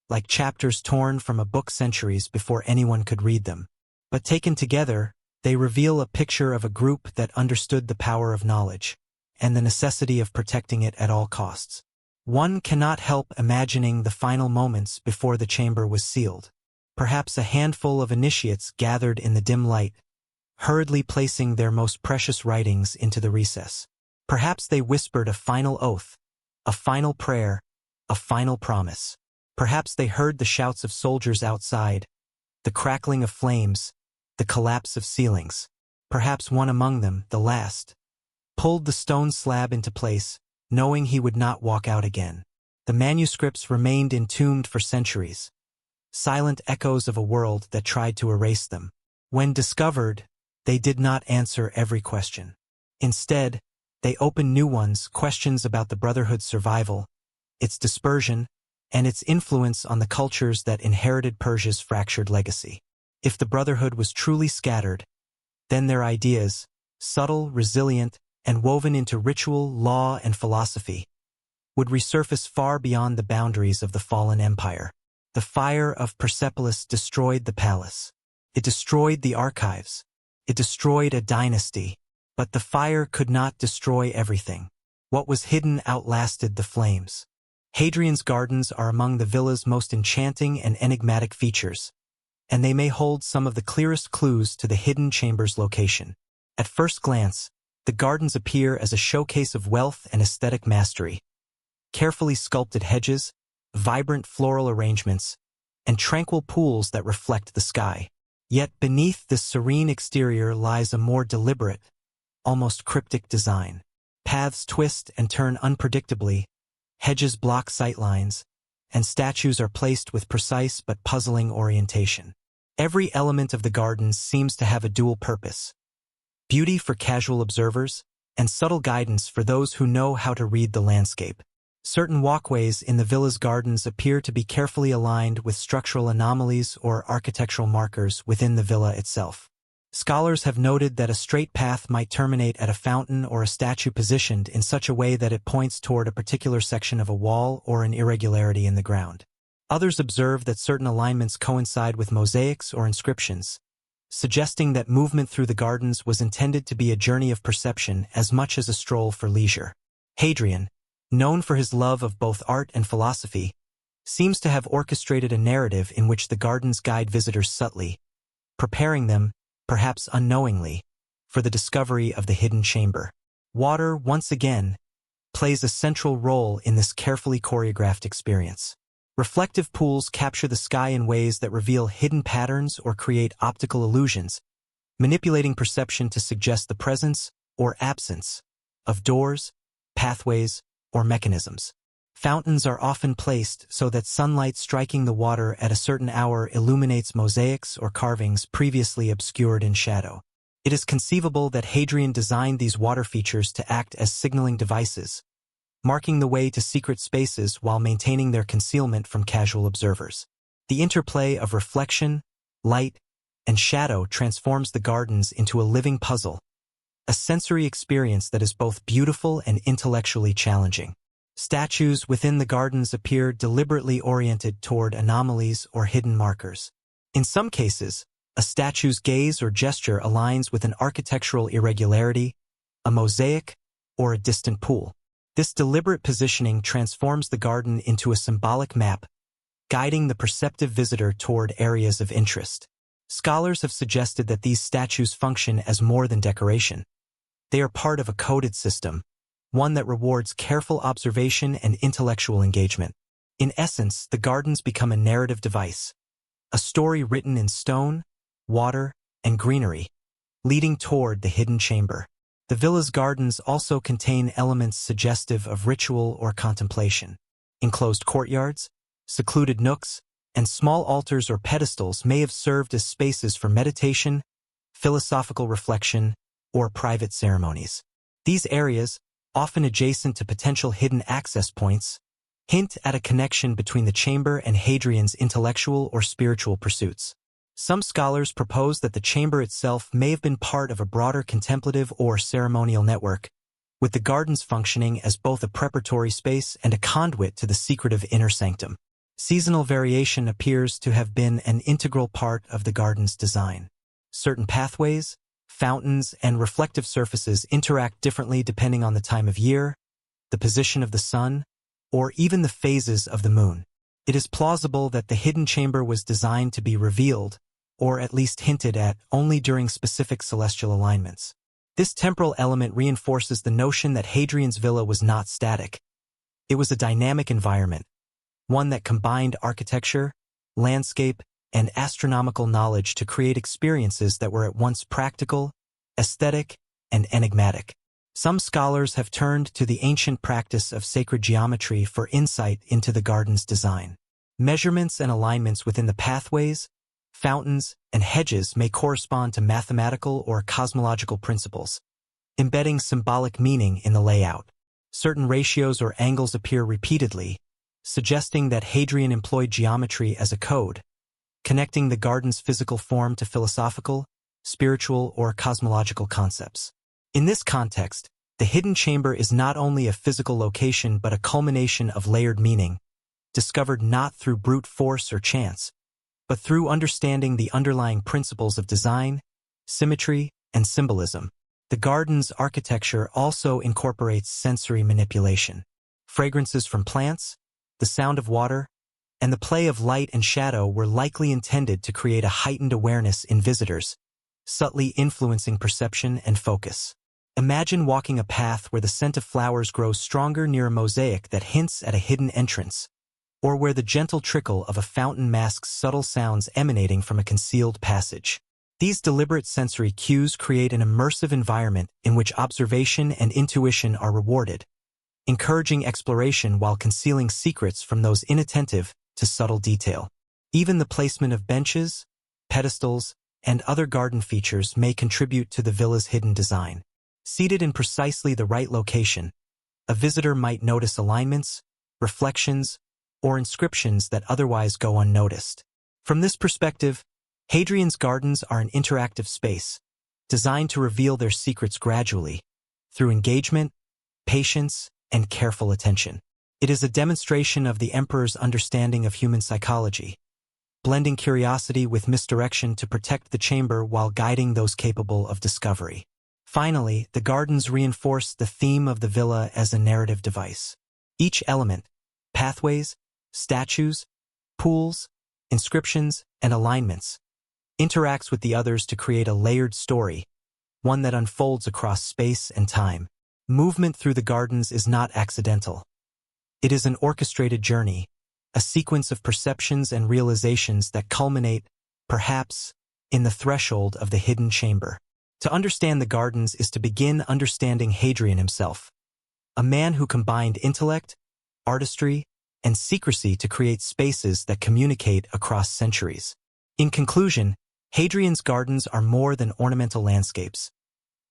like chapters torn from a book centuries before anyone could read them. But taken together, they reveal a picture of a group that understood the power of knowledge and the necessity of protecting it at all costs. One cannot help imagining the final moments before the chamber was sealed. Perhaps a handful of initiates gathered in the dim light, hurriedly placing their most precious writings into the recess. Perhaps they whispered a final oath, a final prayer, a final promise. Perhaps they heard the shouts of soldiers outside, the crackling of flames, the collapse of ceilings. Perhaps one among them, the last, pulled the stone slab into place, knowing he would not walk out again. The manuscripts remained entombed for centuries, silent echoes of a world that tried to erase them. When discovered, they did not answer every question. Instead, they opened new ones, questions about the Brotherhood's survival, its dispersion, and its influence on the cultures that inherited Persia's fractured legacy. If the Brotherhood was truly scattered, then their ideas, subtle, resilient, and woven into ritual, law, and philosophy, would resurface far beyond the boundaries of the fallen empire. The fire of Persepolis destroyed the palace. It destroyed the archives. It destroyed a dynasty. But the fire could not destroy everything. What was hidden outlasted the flames. Hadrian's gardens are among the villa's most enchanting and enigmatic features, and they may hold some of the clearest clues to the hidden chamber's location. At first glance, the gardens appear as a showcase of wealth and aesthetic mastery. Carefully sculpted hedges, vibrant floral arrangements, and tranquil pools that reflect the sky. Yet beneath this serene exterior lies a more deliberate, almost cryptic design. Paths twist and turn unpredictably, hedges block sightlines, and statues are placed with precise but puzzling orientation. Every element of the gardens seems to have a dual purpose: beauty for casual observers, and subtle guidance for those who know how to read the landscape. Certain walkways in the villa's gardens appear to be carefully aligned with structural anomalies or architectural markers within the villa itself. Scholars have noted that a straight path might terminate at a fountain or a statue positioned in such a way that it points toward a particular section of a wall or an irregularity in the ground. Others observe that certain alignments coincide with mosaics or inscriptions, suggesting that movement through the gardens was intended to be a journey of perception as much as a stroll for leisure. Hadrian, known for his love of both art and philosophy, seems to have orchestrated a narrative in which the gardens guide visitors subtly, preparing them, perhaps unknowingly, for the discovery of the hidden chamber. Water, once again, plays a central role in this carefully choreographed experience. Reflective pools capture the sky in ways that reveal hidden patterns or create optical illusions, manipulating perception to suggest the presence or absence of doors, pathways, or mechanisms. Fountains are often placed so that sunlight striking the water at a certain hour illuminates mosaics or carvings previously obscured in shadow. It is conceivable that Hadrian designed these water features to act as signaling devices, marking the way to secret spaces while maintaining their concealment from casual observers. The interplay of reflection, light, and shadow transforms the gardens into a living puzzle, a sensory experience that is both beautiful and intellectually challenging. Statues within the gardens appear deliberately oriented toward anomalies or hidden markers. In some cases, a statue's gaze or gesture aligns with an architectural irregularity, a mosaic, or a distant pool. This deliberate positioning transforms the garden into a symbolic map, guiding the perceptive visitor toward areas of interest. Scholars have suggested that these statues function as more than decoration. They are part of a coded system, one that rewards careful observation and intellectual engagement. In essence, the gardens become a narrative device, a story written in stone, water, and greenery, leading toward the hidden chamber. The villa's gardens also contain elements suggestive of ritual or contemplation. Enclosed courtyards, secluded nooks, and small altars or pedestals may have served as spaces for meditation, philosophical reflection, or private ceremonies. These areas, often adjacent to potential hidden access points, hint at a connection between the chamber and Hadrian's intellectual or spiritual pursuits. Some scholars propose that the chamber itself may have been part of a broader contemplative or ceremonial network, with the gardens functioning as both a preparatory space and a conduit to the secretive inner sanctum. Seasonal variation appears to have been an integral part of the garden's design. Certain pathways, fountains, and reflective surfaces interact differently depending on the time of year, the position of the sun, or even the phases of the moon. It is plausible that the hidden chamber was designed to be revealed, or at least hinted at, only during specific celestial alignments. This temporal element reinforces the notion that Hadrian's villa was not static. It was a dynamic environment, one that combined architecture, landscape, and astronomical knowledge to create experiences that were at once practical, aesthetic, and enigmatic. Some scholars have turned to the ancient practice of sacred geometry for insight into the garden's design. Measurements and alignments within the pathways, fountains, and hedges may correspond to mathematical or cosmological principles, embedding symbolic meaning in the layout. Certain ratios or angles appear repeatedly, suggesting that Hadrian employed geometry as a code, connecting the garden's physical form to philosophical, spiritual, or cosmological concepts. In this context, the hidden chamber is not only a physical location but a culmination of layered meaning, discovered not through brute force or chance, but through understanding the underlying principles of design, symmetry, and symbolism. The garden's architecture also incorporates sensory manipulation. Fragrances from plants, the sound of water, and the play of light and shadow were likely intended to create a heightened awareness in visitors, subtly influencing perception and focus. Imagine walking a path where the scent of flowers grows stronger near a mosaic that hints at a hidden entrance, or where the gentle trickle of a fountain masks subtle sounds emanating from a concealed passage. These deliberate sensory cues create an immersive environment in which observation and intuition are rewarded, encouraging exploration while concealing secrets from those inattentive to subtle detail. Even the placement of benches, pedestals, and other garden features may contribute to the villa's hidden design. Seated in precisely the right location, a visitor might notice alignments, reflections, or inscriptions that otherwise go unnoticed. From this perspective, Hadrian's gardens are an interactive space, designed to reveal their secrets gradually, through engagement, patience, and careful attention. It is a demonstration of the emperor's understanding of human psychology, blending curiosity with misdirection to protect the chamber while guiding those capable of discovery. Finally, the gardens reinforce the theme of the villa as a narrative device. Each element, pathways, statues, pools, inscriptions, and alignments, interacts with the others to create a layered story, one that unfolds across space and time. Movement through the gardens is not accidental. It is an orchestrated journey, a sequence of perceptions and realizations that culminate, perhaps, in the threshold of the hidden chamber. To understand the gardens is to begin understanding Hadrian himself, a man who combined intellect, artistry, and secrecy to create spaces that communicate across centuries. In conclusion, Hadrian's gardens are more than ornamental landscapes.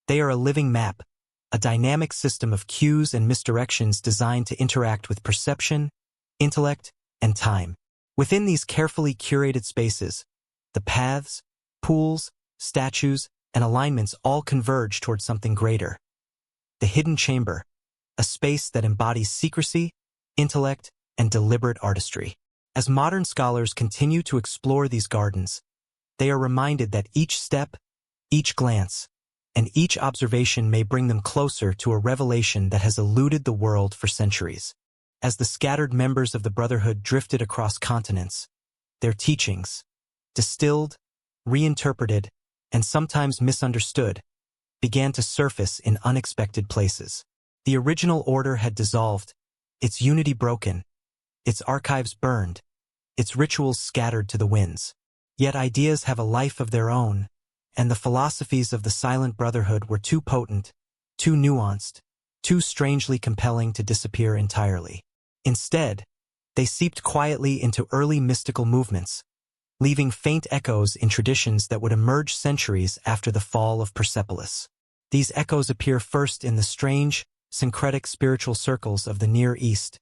They are a living map, a dynamic system of cues and misdirections designed to interact with perception, intellect, and time. Within these carefully curated spaces, the paths, pools, statues, and alignments all converge toward something greater. The hidden chamber, a space that embodies secrecy, intellect, and deliberate artistry. As modern scholars continue to explore these gardens, they are reminded that each step, each glance, and each observation may bring them closer to a revelation that has eluded the world for centuries. As the scattered members of the Brotherhood drifted across continents, their teachings, distilled, reinterpreted, and sometimes misunderstood, began to surface in unexpected places. The original order had dissolved, its unity broken, its archives burned, its rituals scattered to the winds. Yet ideas have a life of their own, and the philosophies of the Silent Brotherhood were too potent, too nuanced, too strangely compelling to disappear entirely. Instead, they seeped quietly into early mystical movements, leaving faint echoes in traditions that would emerge centuries after the fall of Persepolis. These echoes appear first in the strange, syncretic spiritual circles of the Near East,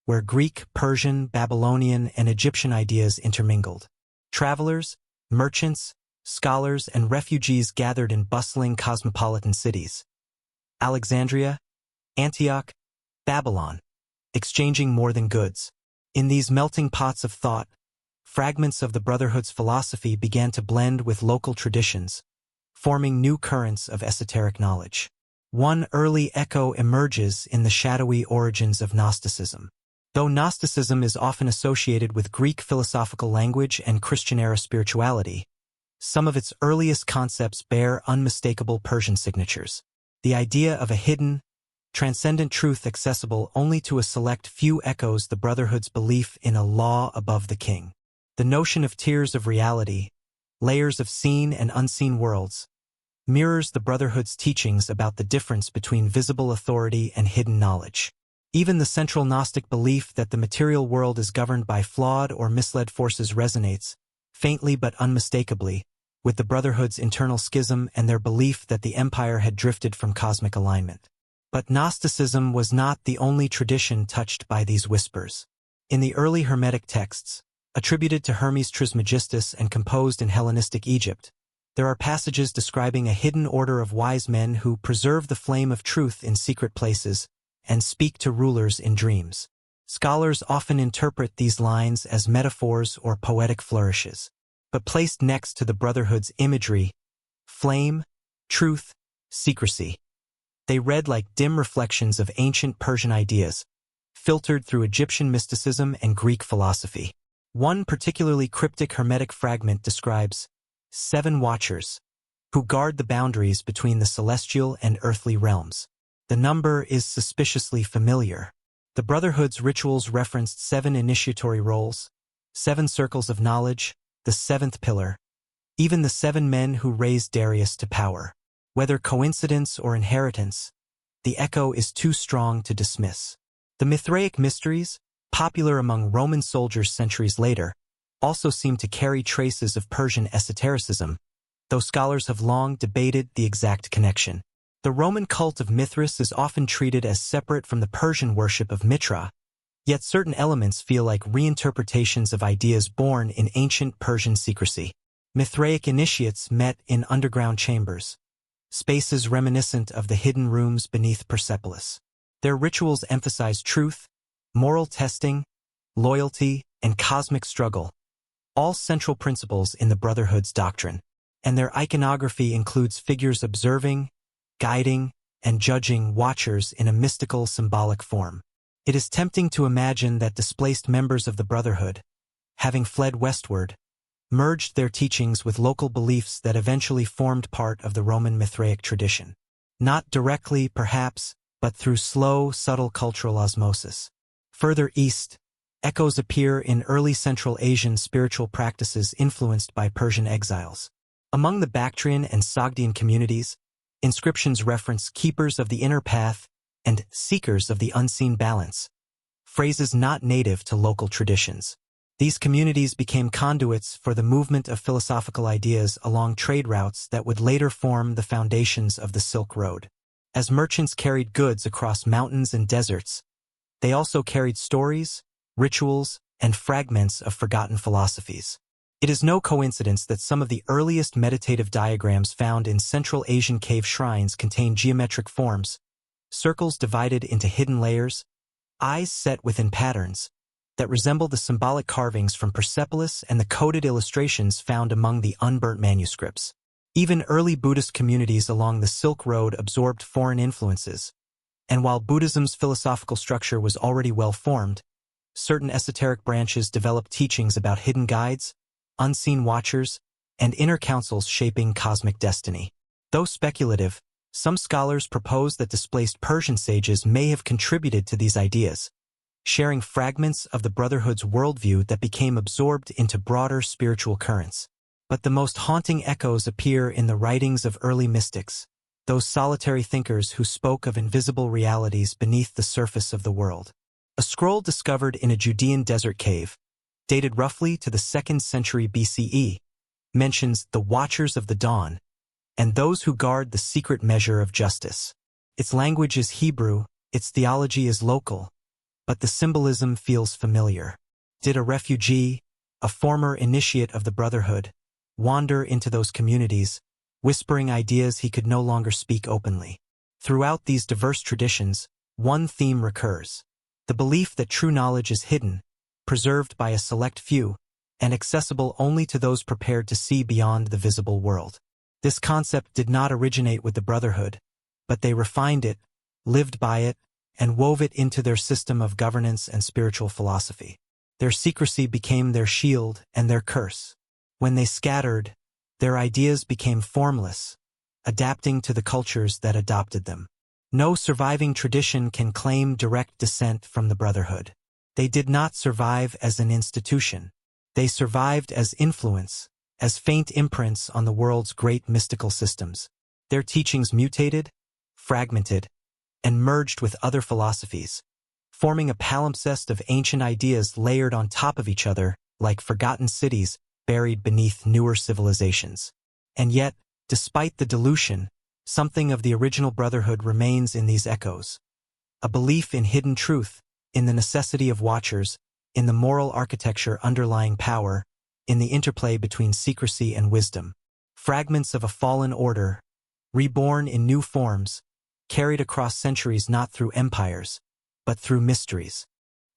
where Greek, Persian, Babylonian, and Egyptian ideas intermingled. Travelers, merchants, scholars, and refugees gathered in bustling cosmopolitan cities, Alexandria, Antioch, Babylon, exchanging more than goods. In these melting pots of thought, fragments of the Brotherhood's philosophy began to blend with local traditions, forming new currents of esoteric knowledge. One early echo emerges in the shadowy origins of Gnosticism. Though Gnosticism is often associated with Greek philosophical language and Christian-era spirituality, some of its earliest concepts bear unmistakable Persian signatures. The idea of a hidden, transcendent truth accessible only to a select few echoes the Brotherhood's belief in a law above the king. The notion of tiers of reality, layers of seen and unseen worlds, mirrors the Brotherhood's teachings about the difference between visible authority and hidden knowledge. Even the central Gnostic belief that the material world is governed by flawed or misled forces resonates, faintly but unmistakably, with the Brotherhood's internal schism and their belief that the empire had drifted from cosmic alignment. But Gnosticism was not the only tradition touched by these whispers. In the early Hermetic texts, attributed to Hermes Trismegistus and composed in Hellenistic Egypt, there are passages describing a hidden order of wise men who preserve the flame of truth in secret places and speak to rulers in dreams. Scholars often interpret these lines as metaphors or poetic flourishes, but placed next to the Brotherhood's imagery, flame, truth, secrecy, they read like dim reflections of ancient Persian ideas, filtered through Egyptian mysticism and Greek philosophy. One particularly cryptic Hermetic fragment describes 7 watchers who guard the boundaries between the celestial and earthly realms. The number is suspiciously familiar. The Brotherhood's rituals referenced 7 initiatory roles, 7 circles of knowledge, the 7th pillar, even the 7 men who raised Darius to power. Whether coincidence or inheritance, the echo is too strong to dismiss. The Mithraic mysteries, popular among Roman soldiers centuries later, also seem to carry traces of Persian esotericism, though scholars have long debated the exact connection. The Roman cult of Mithras is often treated as separate from the Persian worship of Mitra, yet certain elements feel like reinterpretations of ideas born in ancient Persian secrecy. Mithraic initiates met in underground chambers, spaces reminiscent of the hidden rooms beneath Persepolis. Their rituals emphasize truth, moral testing, loyalty, and cosmic struggle, all central principles in the Brotherhood's doctrine. And their iconography includes figures observing, guiding, and judging watchers in a mystical, symbolic form. It is tempting to imagine that displaced members of the Brotherhood, having fled westward, merged their teachings with local beliefs that eventually formed part of the Roman Mithraic tradition. Not directly, perhaps, but through slow, subtle cultural osmosis. Further east, echoes appear in early Central Asian spiritual practices influenced by Persian exiles. Among the Bactrian and Sogdian communities, inscriptions reference keepers of the inner path and seekers of the unseen balance, phrases not native to local traditions. These communities became conduits for the movement of philosophical ideas along trade routes that would later form the foundations of the Silk Road. As merchants carried goods across mountains and deserts, they also carried stories, rituals, and fragments of forgotten philosophies. It is no coincidence that some of the earliest meditative diagrams found in Central Asian cave shrines contain geometric forms, circles divided into hidden layers, eyes set within patterns, that resemble the symbolic carvings from Persepolis and the coded illustrations found among the unburnt manuscripts. Even early Buddhist communities along the Silk Road absorbed foreign influences, and while Buddhism's philosophical structure was already well formed, certain esoteric branches developed teachings about hidden guides, unseen watchers, and inner councils shaping cosmic destiny. Though speculative, some scholars propose that displaced Persian sages may have contributed to these ideas, sharing fragments of the Brotherhood's worldview that became absorbed into broader spiritual currents. But the most haunting echoes appear in the writings of early mystics, those solitary thinkers who spoke of invisible realities beneath the surface of the world. A scroll discovered in a Judean desert cave, dated roughly to the 2nd century BCE, mentions the Watchers of the Dawn and those who guard the secret measure of justice. Its language is Hebrew, its theology is local, but the symbolism feels familiar. Did a refugee, a former initiate of the Brotherhood, wander into those communities, whispering ideas he could no longer speak openly? Throughout these diverse traditions, one theme recurs: the belief that true knowledge is hidden, preserved by a select few, and accessible only to those prepared to see beyond the visible world. This concept did not originate with the Brotherhood, but they refined it, lived by it, and wove it into their system of governance and spiritual philosophy. Their secrecy became their shield and their curse. When they scattered, their ideas became formless, adapting to the cultures that adopted them. No surviving tradition can claim direct descent from the Brotherhood. They did not survive as an institution. They survived as influence, as faint imprints on the world's great mystical systems. Their teachings mutated, fragmented, and merged with other philosophies, forming a palimpsest of ancient ideas layered on top of each other like forgotten cities buried beneath newer civilizations. And yet, despite the dilution, something of the original Brotherhood remains in these echoes. A belief in hidden truth, in the necessity of watchers, in the moral architecture underlying power, in the interplay between secrecy and wisdom. Fragments of a fallen order, reborn in new forms, carried across centuries not through empires, but through mysteries.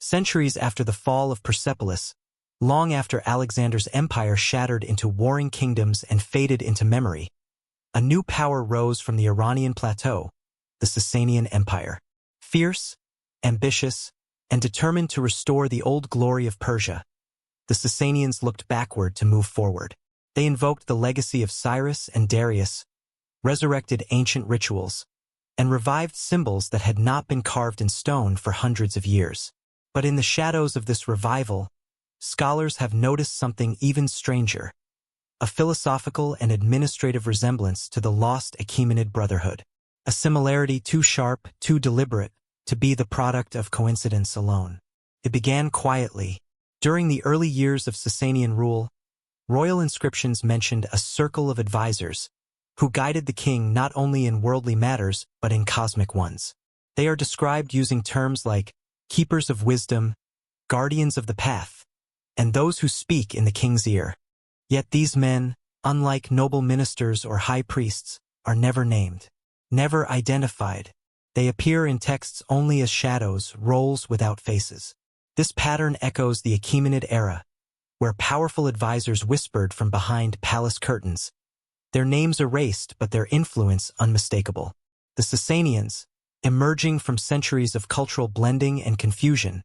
Centuries after the fall of Persepolis, long after Alexander's empire shattered into warring kingdoms and faded into memory, a new power rose from the Iranian plateau, the Sasanian Empire. Fierce, ambitious, and determined to restore the old glory of Persia, the Sasanians looked backward to move forward. They invoked the legacy of Cyrus and Darius, resurrected ancient rituals, and revived symbols that had not been carved in stone for hundreds of years. But in the shadows of this revival, scholars have noticed something even stranger, a philosophical and administrative resemblance to the lost Achaemenid Brotherhood, a similarity too sharp, too deliberate, to be the product of coincidence alone. It began quietly. During the early years of Sasanian rule, royal inscriptions mentioned a circle of advisors who guided the king not only in worldly matters but in cosmic ones. They are described using terms like keepers of wisdom, guardians of the path, and those who speak in the king's ear. Yet these men, unlike noble ministers or high priests, are never named, never identified. They appear in texts only as shadows, roles without faces. This pattern echoes the Achaemenid era, where powerful advisors whispered from behind palace curtains, their names erased but their influence unmistakable. The Sasanians, emerging from centuries of cultural blending and confusion,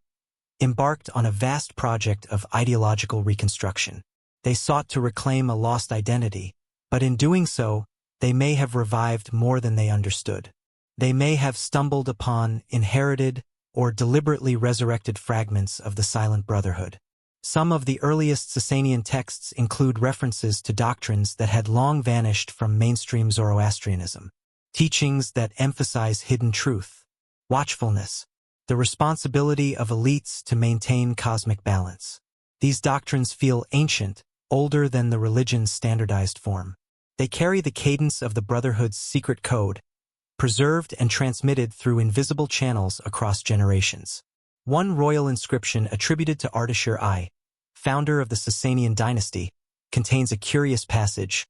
embarked on a vast project of ideological reconstruction. They sought to reclaim a lost identity, but in doing so, they may have revived more than they understood. They may have stumbled upon inherited or deliberately resurrected fragments of the silent Brotherhood. Some of the earliest Sasanian texts include references to doctrines that had long vanished from mainstream Zoroastrianism, teachings that emphasize hidden truth, watchfulness, the responsibility of elites to maintain cosmic balance. These doctrines feel ancient, older than the religion's standardized form. They carry the cadence of the Brotherhood's secret code, preserved and transmitted through invisible channels across generations. One royal inscription attributed to Artashir I, founder of the Sasanian dynasty, contains a curious passage.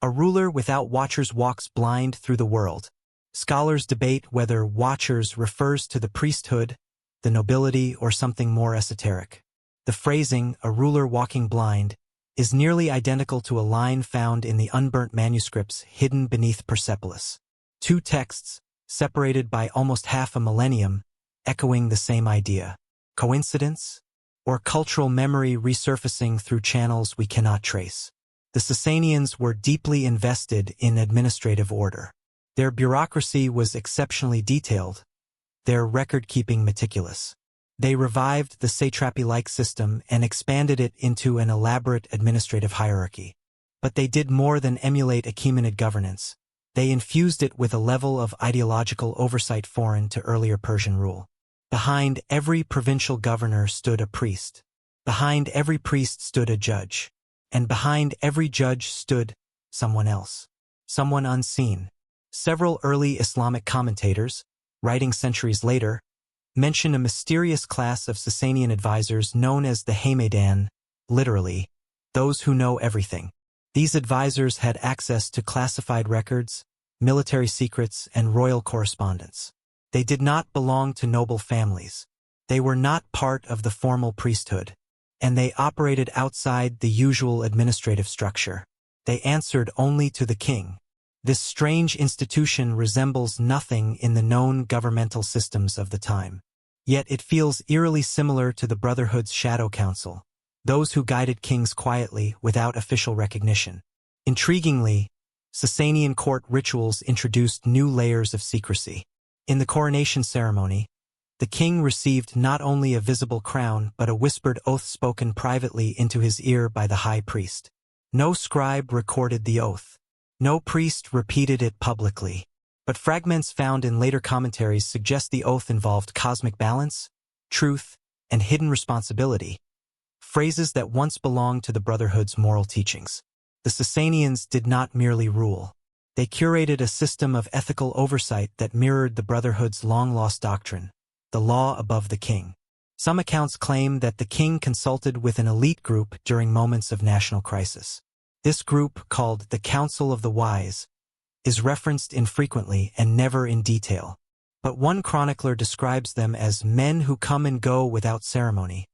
A ruler without watchers walks blind through the world. Scholars debate whether watchers refers to the priesthood, the nobility, or something more esoteric. The phrasing, a ruler walking blind, is nearly identical to a line found in the unburnt manuscripts hidden beneath Persepolis. Two texts, separated by almost half a millennium, echoing the same idea. Coincidence? Or cultural memory resurfacing through channels we cannot trace? The Sasanians were deeply invested in administrative order. Their bureaucracy was exceptionally detailed, their record-keeping meticulous. They revived the satrapy-like system and expanded it into an elaborate administrative hierarchy. But they did more than emulate Achaemenid governance. They infused it with a level of ideological oversight foreign to earlier Persian rule. Behind every provincial governor stood a priest. Behind every priest stood a judge. And behind every judge stood someone else. Someone unseen. Several early Islamic commentators, writing centuries later, mention a mysterious class of Sasanian advisors known as the Achaemenids, literally, those who know everything. These advisors had access to classified records, military secrets, and royal correspondence. They did not belong to noble families. They were not part of the formal priesthood, and they operated outside the usual administrative structure. They answered only to the king. This strange institution resembles nothing in the known governmental systems of the time. Yet it feels eerily similar to the Brotherhood's Shadow Council, those who guided kings quietly without official recognition. Intriguingly, Sasanian court rituals introduced new layers of secrecy. In the coronation ceremony, the king received not only a visible crown but a whispered oath spoken privately into his ear by the high priest. No scribe recorded the oath. No priest repeated it publicly. But fragments found in later commentaries suggest the oath involved cosmic balance, truth, and hidden responsibility, phrases that once belonged to the Brotherhood's moral teachings. The Sasanians did not merely rule. They curated a system of ethical oversight that mirrored the Brotherhood's long-lost doctrine, the law above the king. Some accounts claim that the king consulted with an elite group during moments of national crisis. This group, called the Council of the Wise, is referenced infrequently and never in detail. But one chronicler describes them as men who come and go without ceremony,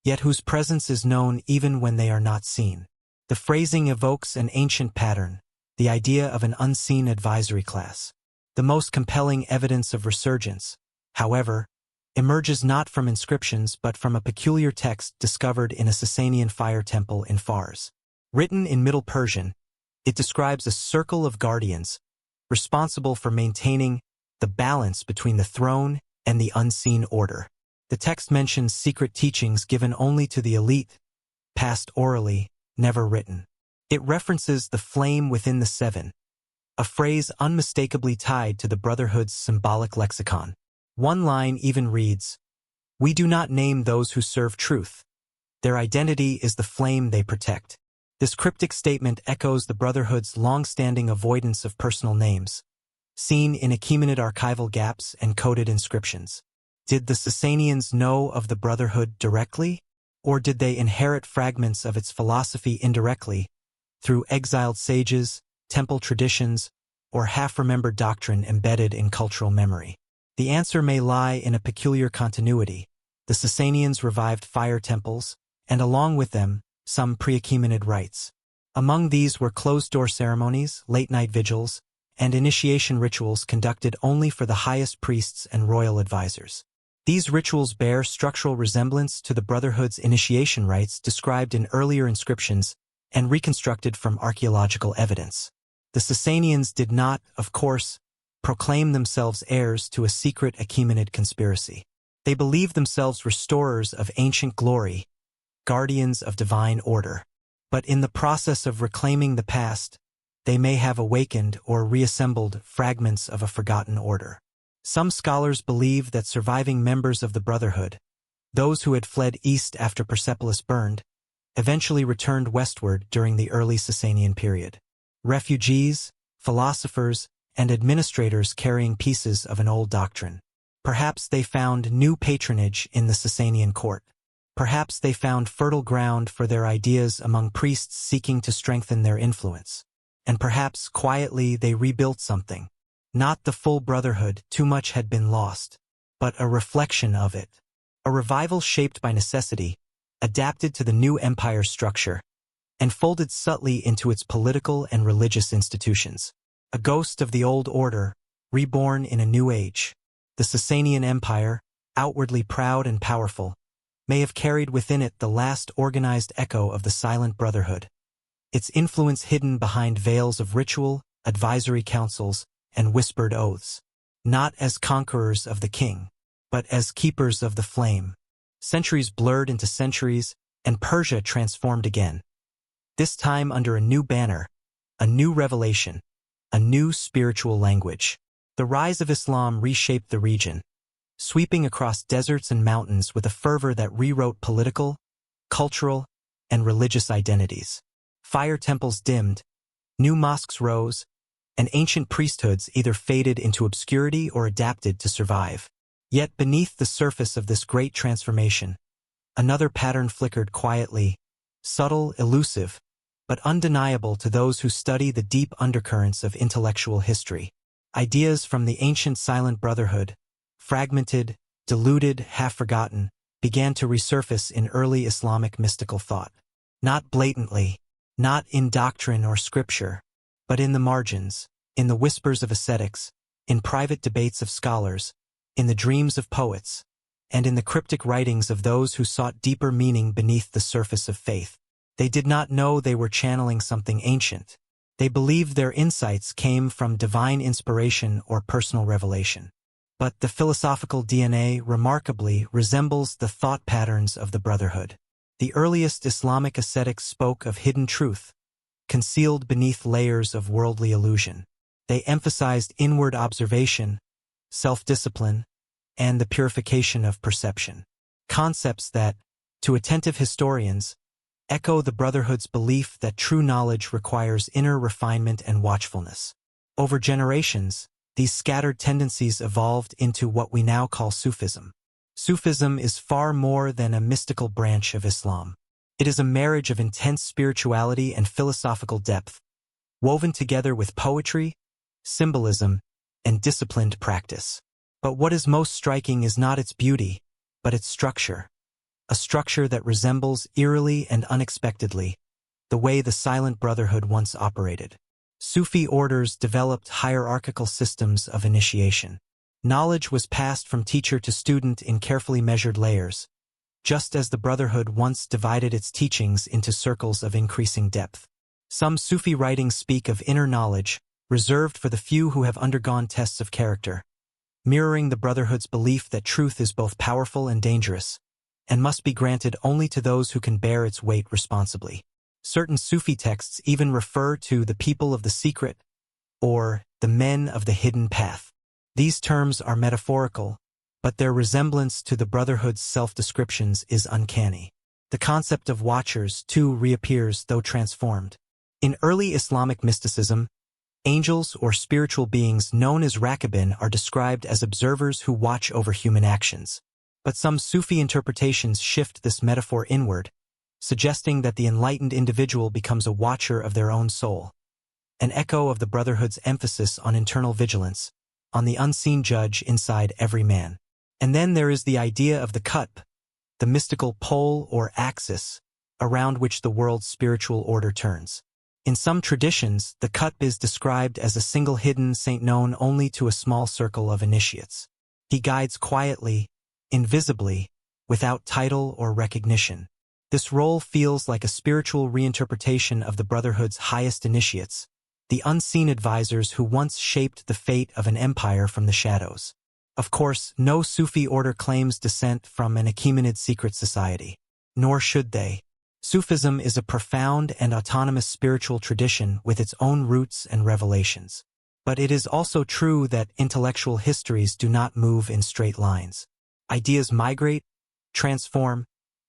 yet whose presence is known even when they are not seen. The phrasing evokes an ancient pattern, the idea of an unseen advisory class. The most compelling evidence of resurgence, however, emerges not from inscriptions but from a peculiar text discovered in a Sasanian fire temple in Fars. Written in Middle Persian, it describes a circle of guardians responsible for maintaining the balance between the throne and the unseen order. The text mentions secret teachings given only to the elite, passed orally, never written. It references the flame within the seven, a phrase unmistakably tied to the Brotherhood's symbolic lexicon. One line even reads, "We do not name those who serve truth. Their identity is the flame they protect." This cryptic statement echoes the Brotherhood's long-standing avoidance of personal names, seen in Achaemenid archival gaps and coded inscriptions. Did the Sasanians know of the Brotherhood directly, or did they inherit fragments of its philosophy indirectly, through exiled sages, temple traditions, or half-remembered doctrine embedded in cultural memory? The answer may lie in a peculiar continuity. The Sasanians revived fire temples, and along with them, some pre-Achaemenid rites. Among these were closed-door ceremonies, late-night vigils, and initiation rituals conducted only for the highest priests and royal advisors. These rituals bear structural resemblance to the Brotherhood's initiation rites described in earlier inscriptions and reconstructed from archaeological evidence. The Sasanians did not, of course, proclaim themselves heirs to a secret Achaemenid conspiracy. They believed themselves restorers of ancient glory, guardians of divine order. But in the process of reclaiming the past, they may have awakened or reassembled fragments of a forgotten order. Some scholars believe that surviving members of the Brotherhood, those who had fled east after Persepolis burned, eventually returned westward during the early Sasanian period. Refugees, philosophers, and administrators carrying pieces of an old doctrine. Perhaps they found new patronage in the Sasanian court. Perhaps they found fertile ground for their ideas among priests seeking to strengthen their influence. And perhaps quietly they rebuilt something. Not the full Brotherhood, too much had been lost, but a reflection of it. A revival shaped by necessity, adapted to the new empire's structure, and folded subtly into its political and religious institutions. A ghost of the old order, reborn in a new age. The Sasanian Empire, outwardly proud and powerful, may have carried within it the last organized echo of the silent Brotherhood, its influence hidden behind veils of ritual, advisory councils, and whispered oaths, not as conquerors of the king, but as keepers of the flame. Centuries blurred into centuries, and Persia transformed again. This time under a new banner, a new revelation, a new spiritual language. The rise of Islam reshaped the region, sweeping across deserts and mountains with a fervor that rewrote political, cultural, and religious identities. Fire temples dimmed, new mosques rose, and ancient priesthoods either faded into obscurity or adapted to survive. Yet beneath the surface of this great transformation, another pattern flickered quietly, subtle, elusive, but undeniable to those who study the deep undercurrents of intellectual history. Ideas from the ancient silent Brotherhood, fragmented, diluted, half-forgotten, began to resurface in early Islamic mystical thought. Not blatantly, not in doctrine or scripture, but in the margins, in the whispers of ascetics, in private debates of scholars, in the dreams of poets, and in the cryptic writings of those who sought deeper meaning beneath the surface of faith. They did not know they were channeling something ancient. They believed their insights came from divine inspiration or personal revelation. But the philosophical DNA remarkably resembles the thought patterns of the Brotherhood. The earliest Islamic ascetics spoke of hidden truth, concealed beneath layers of worldly illusion. They emphasized inward observation, self-discipline, and the purification of perception. Concepts that, to attentive historians, echo the Brotherhood's belief that true knowledge requires inner refinement and watchfulness. Over generations, these scattered tendencies evolved into what we now call Sufism. Sufism is far more than a mystical branch of Islam. It is a marriage of intense spirituality and philosophical depth, woven together with poetry, symbolism, and disciplined practice. But what is most striking is not its beauty, but its structure. A structure that resembles eerily and unexpectedly the way the silent Brotherhood once operated. Sufi orders developed hierarchical systems of initiation. Knowledge was passed from teacher to student in carefully measured layers, just as the Brotherhood once divided its teachings into circles of increasing depth. Some Sufi writings speak of inner knowledge, reserved for the few who have undergone tests of character, mirroring the Brotherhood's belief that truth is both powerful and dangerous, and must be granted only to those who can bear its weight responsibly. Certain Sufi texts even refer to the people of the secret, or the men of the hidden path. These terms are metaphorical, but their resemblance to the Brotherhood's self-descriptions is uncanny. The concept of watchers, too, reappears, though transformed. In early Islamic mysticism, angels or spiritual beings known as Rakibin are described as observers who watch over human actions. But some Sufi interpretations shift this metaphor inward, suggesting that the enlightened individual becomes a watcher of their own soul. An echo of the Brotherhood's emphasis on internal vigilance, on the unseen judge inside every man. And then there is the idea of the qutb, the mystical pole or axis, around which the world's spiritual order turns. In some traditions, the qutb is described as a single hidden saint known only to a small circle of initiates. He guides quietly, invisibly, without title or recognition. This role feels like a spiritual reinterpretation of the Brotherhood's highest initiates, the unseen advisors who once shaped the fate of an empire from the shadows. Of course, no Sufi order claims descent from an Achaemenid secret society. Nor should they. Sufism is a profound and autonomous spiritual tradition with its own roots and revelations. But it is also true that intellectual histories do not move in straight lines. Ideas migrate, transform,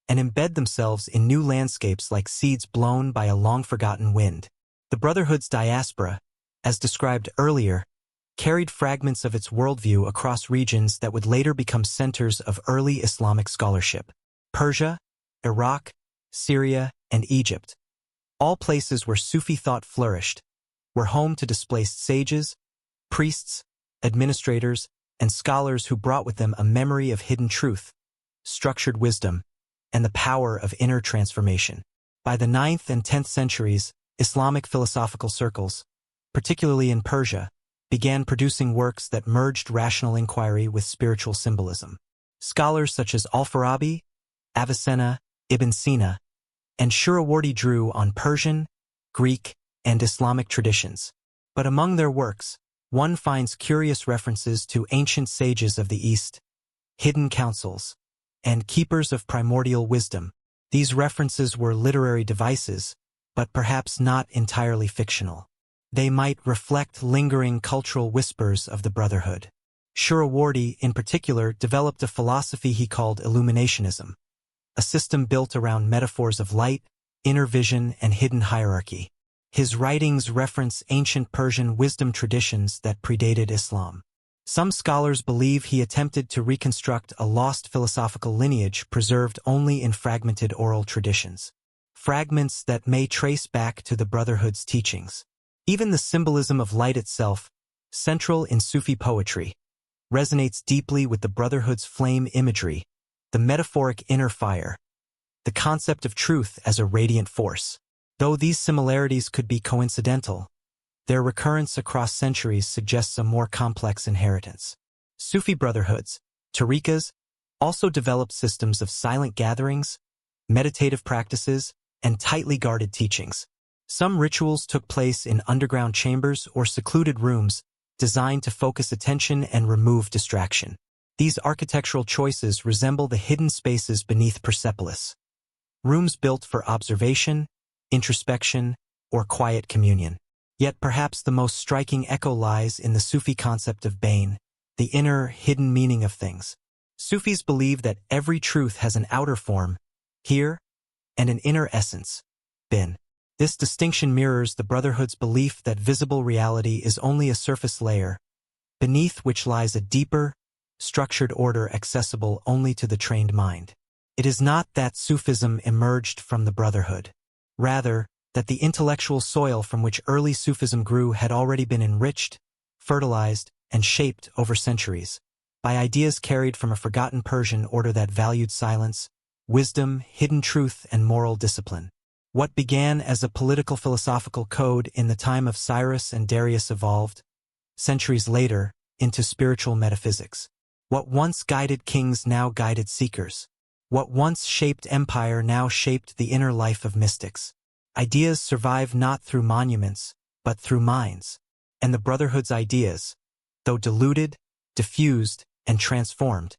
and embed themselves in new landscapes like seeds blown by a long-forgotten wind. The Brotherhood's diaspora, as described earlier, carried fragments of its worldview across regions that would later become centers of early Islamic scholarship. Persia, Iraq, Syria, and Egypt, all places where Sufi thought flourished, were home to displaced sages, priests, administrators, and scholars who brought with them a memory of hidden truth, structured wisdom, and the power of inner transformation. By the 9th and 10th centuries, Islamic philosophical circles, particularly in Persia, began producing works that merged rational inquiry with spiritual symbolism. Scholars such as Al-Farabi, Avicenna, Ibn Sina, and Shirawardi drew on Persian, Greek, and Islamic traditions. But among their works, one finds curious references to ancient sages of the East, hidden councils, and keepers of primordial wisdom. These references were literary devices, but perhaps not entirely fictional. They might reflect lingering cultural whispers of the Brotherhood. Shirawardi, in particular, developed a philosophy he called Illuminationism, a system built around metaphors of light, inner vision, and hidden hierarchy. His writings reference ancient Persian wisdom traditions that predated Islam. Some scholars believe he attempted to reconstruct a lost philosophical lineage preserved only in fragmented oral traditions. Fragments that may trace back to the Brotherhood's teachings. Even the symbolism of light itself, central in Sufi poetry, resonates deeply with the Brotherhood's flame imagery, the metaphoric inner fire, the concept of truth as a radiant force. Though these similarities could be coincidental, Their recurrence across centuries suggests a more complex inheritance. Sufi brotherhoods, tariqas, also developed systems of silent gatherings, meditative practices, and tightly guarded teachings. Some rituals took place in underground chambers or secluded rooms designed to focus attention and remove distraction. These architectural choices resemble the hidden spaces beneath Persepolis, rooms built for observation, introspection, or quiet communion. Yet perhaps the most striking echo lies in the Sufi concept of bain, the inner, hidden meaning of things. Sufis believe that every truth has an outer form, here, and an inner essence, bin. This distinction mirrors the Brotherhood's belief that visible reality is only a surface layer, beneath which lies a deeper, structured order accessible only to the trained mind. It is not that Sufism emerged from the Brotherhood. Rather, that the intellectual soil from which early Sufism grew had already been enriched, fertilized, and shaped over centuries by ideas carried from a forgotten Persian order that valued silence, wisdom, hidden truth, and moral discipline. What began as a political philosophical code in the time of Cyrus and Darius evolved, centuries later, into spiritual metaphysics. What once guided kings now guided seekers. What once shaped empire now shaped the inner life of mystics. Ideas survive not through monuments, but through minds. And the Brotherhood's ideas, though diluted, diffused, and transformed,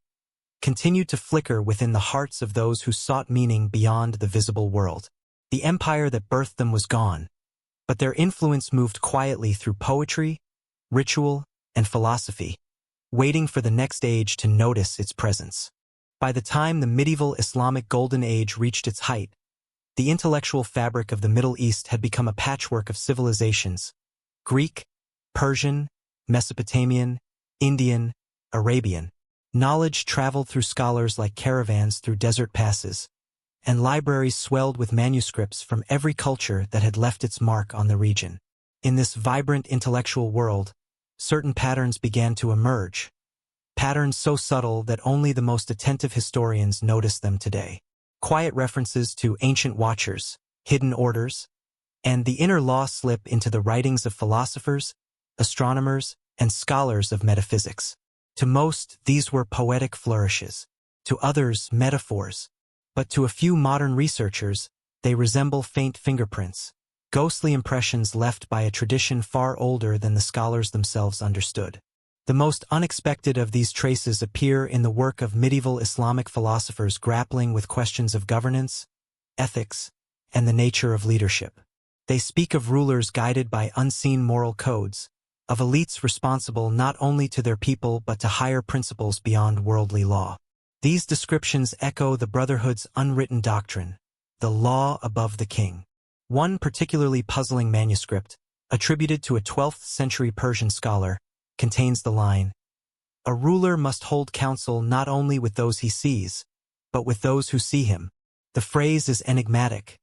continued to flicker within the hearts of those who sought meaning beyond the visible world. The empire that birthed them was gone, but their influence moved quietly through poetry, ritual, and philosophy, waiting for the next age to notice its presence. By the time the medieval Islamic Golden Age reached its height, the intellectual fabric of the Middle East had become a patchwork of civilizations: Greek, Persian, Mesopotamian, Indian, Arabian. Knowledge traveled through scholars like caravans through desert passes, and libraries swelled with manuscripts from every culture that had left its mark on the region. In this vibrant intellectual world, certain patterns began to emerge, patterns so subtle that only the most attentive historians notice them today. Quiet references to ancient watchers, hidden orders, and the inner law slip into the writings of philosophers, astronomers, and scholars of metaphysics. To most, these were poetic flourishes. To others, metaphors. But to a few modern researchers, they resemble faint fingerprints, ghostly impressions left by a tradition far older than the scholars themselves understood. The most unexpected of these traces appear in the work of medieval Islamic philosophers grappling with questions of governance, ethics, and the nature of leadership. They speak of rulers guided by unseen moral codes, of elites responsible not only to their people but to higher principles beyond worldly law. These descriptions echo the Brotherhood's unwritten doctrine, the law above the king. One particularly puzzling manuscript, attributed to a 12th century Persian scholar, contains the line, "A ruler must hold counsel not only with those he sees, but with those who see him." The phrase is enigmatic,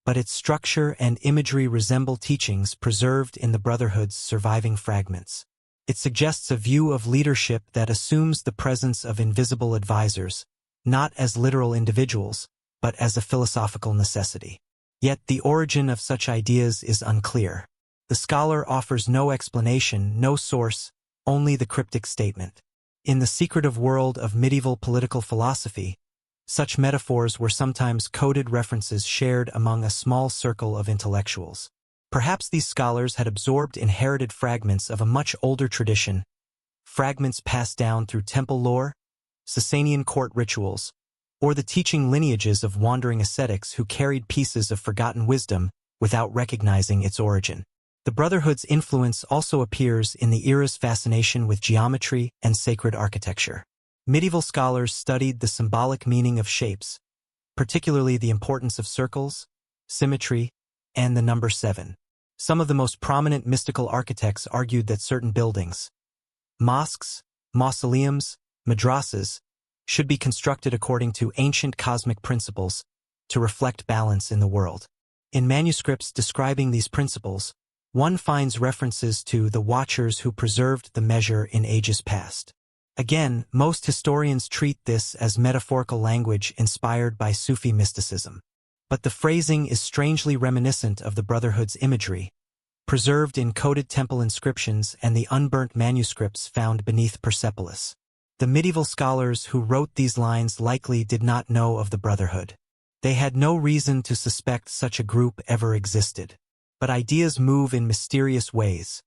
but its structure and imagery resemble teachings preserved in the Brotherhood's surviving fragments. It suggests a view of leadership that assumes the presence of invisible advisors, not as literal individuals, but as a philosophical necessity. Yet the origin of such ideas is unclear. The scholar offers no explanation, no source, only the cryptic statement. In the secretive world of medieval political philosophy, such metaphors were sometimes coded references shared among a small circle of intellectuals. Perhaps these scholars had absorbed inherited fragments of a much older tradition, fragments passed down through temple lore, Sasanian court rituals, or the teaching lineages of wandering ascetics who carried pieces of forgotten wisdom without recognizing its origin. The Brotherhood's influence also appears in the era's fascination with geometry and sacred architecture. Medieval scholars studied the symbolic meaning of shapes, particularly the importance of circles, symmetry, and the number 7. Some of the most prominent mystical architects argued that certain buildings, mosques, mausoleums, madrasas, should be constructed according to ancient cosmic principles to reflect balance in the world. In manuscripts describing these principles, one finds references to the watchers who preserved the measure in ages past. Again, most historians treat this as metaphorical language inspired by Sufi mysticism. But the phrasing is strangely reminiscent of the Brotherhood's imagery, preserved in coded temple inscriptions and the unburnt manuscripts found beneath Persepolis. The medieval scholars who wrote these lines likely did not know of the Brotherhood. They had no reason to suspect such a group ever existed. But ideas move in mysterious ways,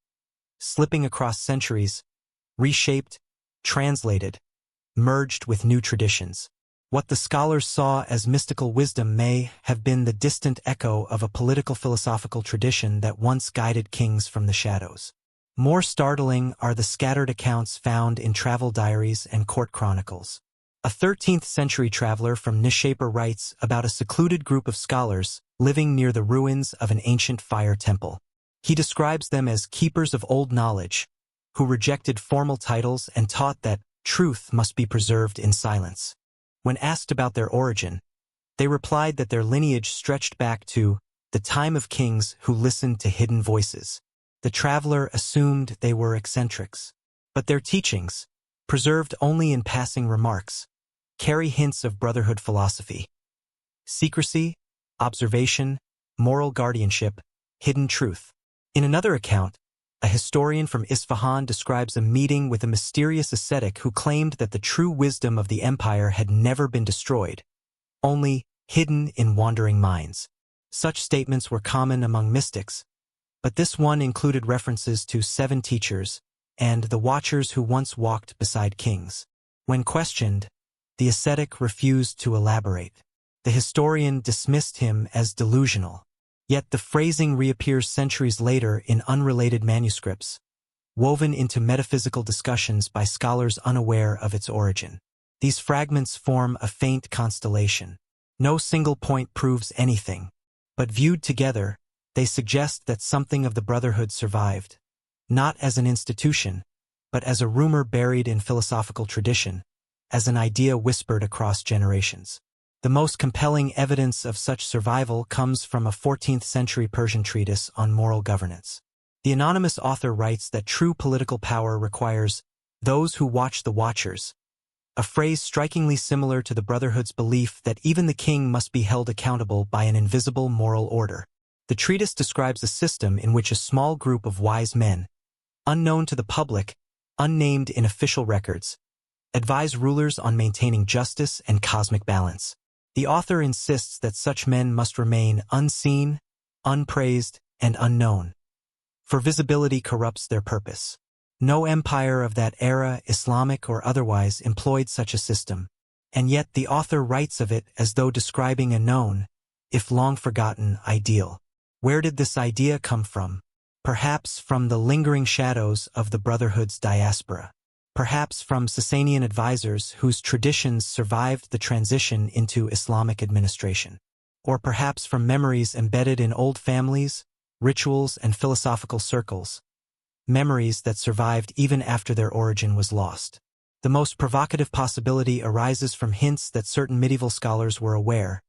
slipping across centuries, reshaped, translated, merged with new traditions. What the scholars saw as mystical wisdom may have been the distant echo of a political philosophical tradition that once guided kings from the shadows. More startling are the scattered accounts found in travel diaries and court chronicles. A 13th-century traveler from Nishapur writes about a secluded group of scholars living near the ruins of an ancient fire temple. He describes them as keepers of old knowledge, who rejected formal titles and taught that truth must be preserved in silence. When asked about their origin, they replied that their lineage stretched back to the time of kings who listened to hidden voices. The traveler assumed they were eccentrics, but their teachings, preserved only in passing remarks, carry hints of Brotherhood philosophy. Secrecy, observation, moral guardianship, hidden truth. In another account, a historian from Isfahan describes a meeting with a mysterious ascetic who claimed that the true wisdom of the empire had never been destroyed, only hidden in wandering minds. Such statements were common among mystics, but this one included references to 7 teachers and the watchers who once walked beside kings. When questioned, the ascetic refused to elaborate. The historian dismissed him as delusional. Yet the phrasing reappears centuries later in unrelated manuscripts, woven into metaphysical discussions by scholars unaware of its origin. These fragments form a faint constellation. No single point proves anything, but viewed together, they suggest that something of the Brotherhood survived, not as an institution, but as a rumor buried in philosophical tradition, as an idea whispered across generations. The most compelling evidence of such survival comes from a 14th-century Persian treatise on moral governance. The anonymous author writes that true political power requires those who watch the watchers, a phrase strikingly similar to the Brotherhood's belief that even the king must be held accountable by an invisible moral order. The treatise describes a system in which a small group of wise men, unknown to the public, unnamed in official records, advise rulers on maintaining justice and cosmic balance. The author insists that such men must remain unseen, unpraised, and unknown, for visibility corrupts their purpose. No empire of that era, Islamic or otherwise, employed such a system, and yet the author writes of it as though describing a known, if long forgotten, ideal. Where did this idea come from? Perhaps from the lingering shadows of the Brotherhood's diaspora. Perhaps from Sasanian advisors whose traditions survived the transition into Islamic administration. Or perhaps from memories embedded in old families, rituals, and philosophical circles. Memories that survived even after their origin was lost. The most provocative possibility arises from hints that certain medieval scholars were aware,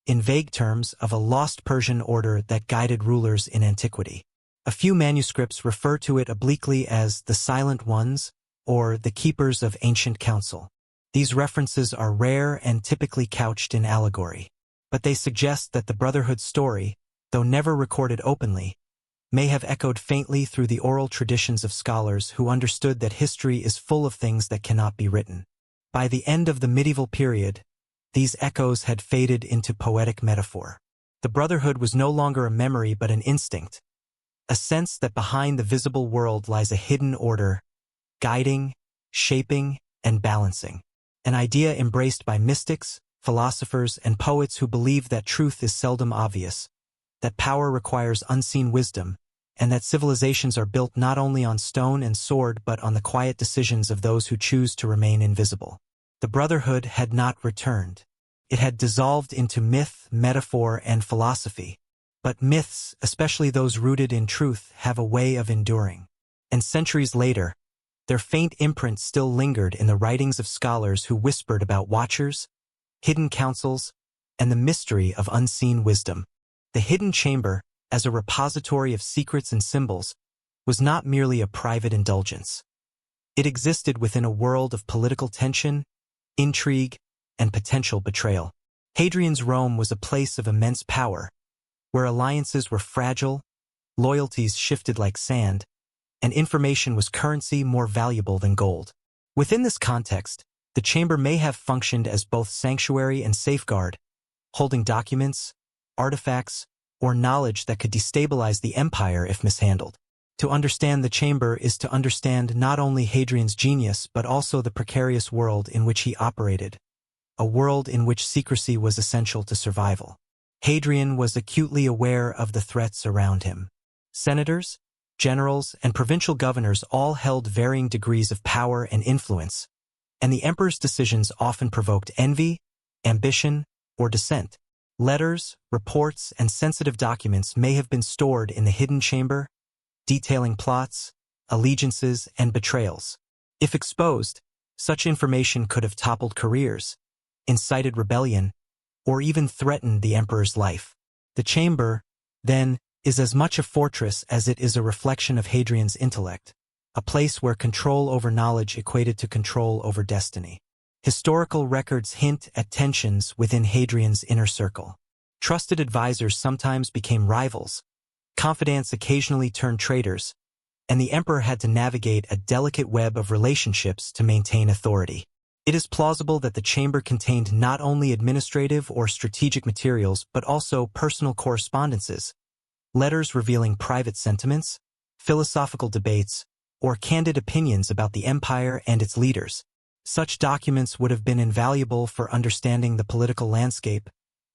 in vague terms, of a lost Persian order that guided rulers in antiquity. A few manuscripts refer to it obliquely as the Silent Ones, or the Keepers of Ancient Council. These references are rare and typically couched in allegory, but they suggest that the Brotherhood story, though never recorded openly, may have echoed faintly through the oral traditions of scholars who understood that history is full of things that cannot be written. By the end of the medieval period, these echoes had faded into poetic metaphor. The Brotherhood was no longer a memory but an instinct, a sense that behind the visible world lies a hidden order, guiding, shaping, and balancing. An idea embraced by mystics, philosophers, and poets who believe that truth is seldom obvious, that power requires unseen wisdom, and that civilizations are built not only on stone and sword but on the quiet decisions of those who choose to remain invisible. The Brotherhood had not returned. It had dissolved into myth, metaphor, and philosophy. But myths, especially those rooted in truth, have a way of enduring. And centuries later, their faint imprint still lingered in the writings of scholars who whispered about watchers, hidden councils, and the mystery of unseen wisdom. The hidden chamber, as a repository of secrets and symbols, was not merely a private indulgence. It existed within a world of political tension, intrigue, and potential betrayal. Hadrian's Rome was a place of immense power, where alliances were fragile, loyalties shifted like sand, and information was currency more valuable than gold. Within this context, the chamber may have functioned as both sanctuary and safeguard, holding documents, artifacts, or knowledge that could destabilize the empire if mishandled. To understand the chamber is to understand not only Hadrian's genius but also the precarious world in which he operated, a world in which secrecy was essential to survival. Hadrian was acutely aware of the threats around him. Senators, generals, and provincial governors all held varying degrees of power and influence, and the emperor's decisions often provoked envy, ambition, or dissent. Letters, reports, and sensitive documents may have been stored in the hidden chamber, detailing plots, allegiances, and betrayals. If exposed, such information could have toppled careers, incited rebellion, or even threatened the emperor's life. The chamber, then, is as much a fortress as it is a reflection of Hadrian's intellect, a place where control over knowledge equated to control over destiny. Historical records hint at tensions within Hadrian's inner circle. Trusted advisors sometimes became rivals, confidants occasionally turned traitors, and the emperor had to navigate a delicate web of relationships to maintain authority. It is plausible that the chamber contained not only administrative or strategic materials but also personal correspondences, letters revealing private sentiments, philosophical debates, or candid opinions about the empire and its leaders. Such documents would have been invaluable for understanding the political landscape,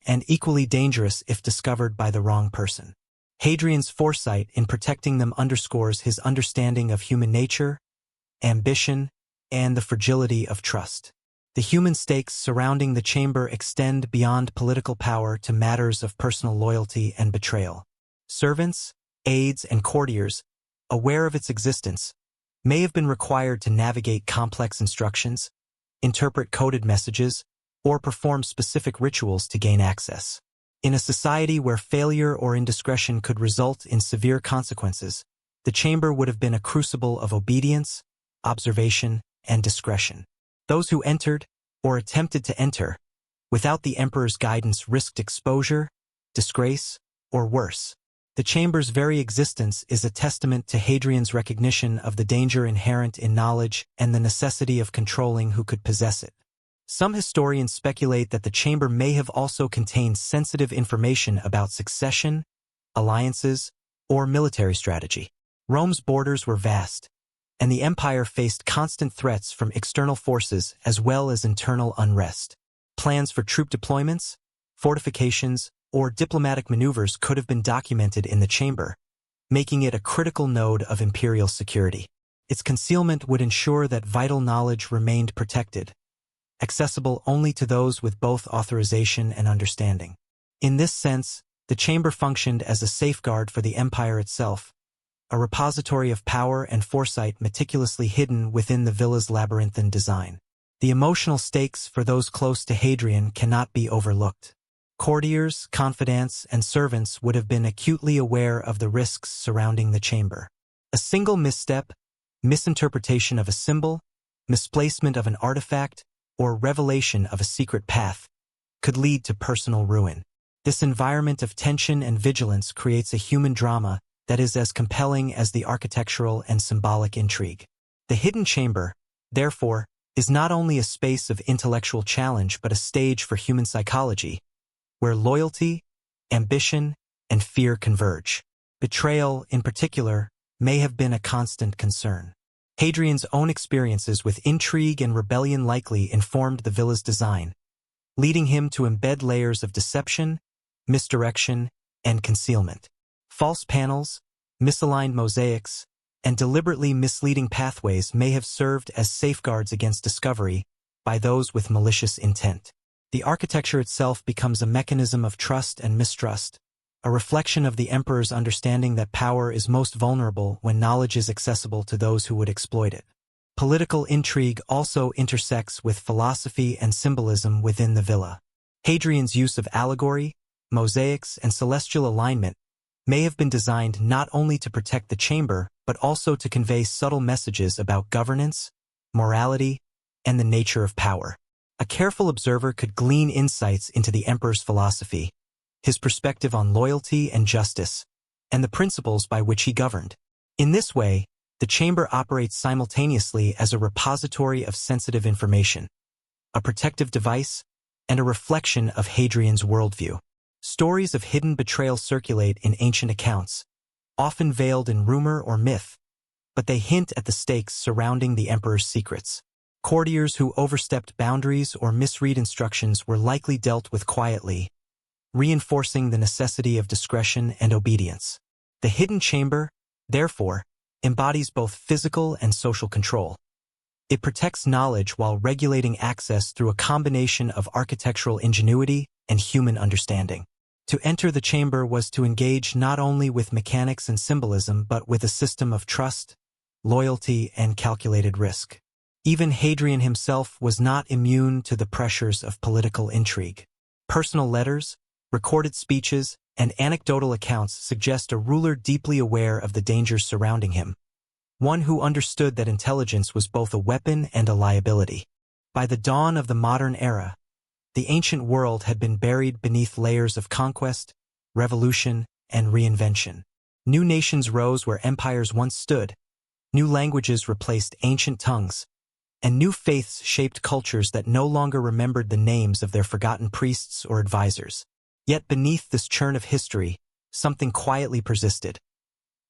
and equally dangerous if discovered by the wrong person. Hadrian's foresight in protecting them underscores his understanding of human nature, ambition, and the fragility of trust. The human stakes surrounding the chamber extend beyond political power to matters of personal loyalty and betrayal. Servants, aides, and courtiers, aware of its existence, may have been required to navigate complex instructions, interpret coded messages, or perform specific rituals to gain access. In a society where failure or indiscretion could result in severe consequences, the chamber would have been a crucible of obedience, observation, and discretion. Those who entered, or attempted to enter, without the emperor's guidance risked exposure, disgrace, or worse. The chamber's very existence is a testament to Hadrian's recognition of the danger inherent in knowledge and the necessity of controlling who could possess it. Some historians speculate that the chamber may have also contained sensitive information about succession, alliances, or military strategy. Rome's borders were vast, and the empire faced constant threats from external forces as well as internal unrest. Plans for troop deployments, fortifications, or diplomatic maneuvers could have been documented in the chamber, making it a critical node of imperial security. Its concealment would ensure that vital knowledge remained protected, accessible only to those with both authorization and understanding. In this sense, the chamber functioned as a safeguard for the empire itself, a repository of power and foresight meticulously hidden within the villa's labyrinthine design. The emotional stakes for those close to Hadrian cannot be overlooked. Courtiers, confidants, and servants would have been acutely aware of the risks surrounding the chamber. A single misstep, misinterpretation of a symbol, misplacement of an artifact, or revelation of a secret path could lead to personal ruin. This environment of tension and vigilance creates a human drama that is as compelling as the architectural and symbolic intrigue. The hidden chamber, therefore, is not only a space of intellectual challenge but a stage for human psychology, where loyalty, ambition, and fear converge. Betrayal, in particular, may have been a constant concern. Hadrian's own experiences with intrigue and rebellion likely informed the villa's design, leading him to embed layers of deception, misdirection, and concealment. False panels, misaligned mosaics, and deliberately misleading pathways may have served as safeguards against discovery by those with malicious intent. The architecture itself becomes a mechanism of trust and mistrust, a reflection of the emperor's understanding that power is most vulnerable when knowledge is accessible to those who would exploit it. Political intrigue also intersects with philosophy and symbolism within the villa. Hadrian's use of allegory, mosaics, and celestial alignment may have been designed not only to protect the chamber, but also to convey subtle messages about governance, morality, and the nature of power. A careful observer could glean insights into the emperor's philosophy, his perspective on loyalty and justice, and the principles by which he governed. In this way, the chamber operates simultaneously as a repository of sensitive information, a protective device, and a reflection of Hadrian's worldview. Stories of hidden betrayal circulate in ancient accounts, often veiled in rumor or myth, but they hint at the stakes surrounding the emperor's secrets. Courtiers who overstepped boundaries or misread instructions were likely dealt with quietly, reinforcing the necessity of discretion and obedience. The hidden chamber, therefore, embodies both physical and social control. It protects knowledge while regulating access through a combination of architectural ingenuity and human understanding. To enter the chamber was to engage not only with mechanics and symbolism but with a system of trust, loyalty, and calculated risk. Even Hadrian himself was not immune to the pressures of political intrigue. Personal letters, recorded speeches, and anecdotal accounts suggest a ruler deeply aware of the dangers surrounding him, one who understood that intelligence was both a weapon and a liability. By the dawn of the modern era, the ancient world had been buried beneath layers of conquest, revolution, and reinvention. New nations rose where empires once stood, new languages replaced ancient tongues, and new faiths shaped cultures that no longer remembered the names of their forgotten priests or advisors. Yet beneath this churn of history, something quietly persisted.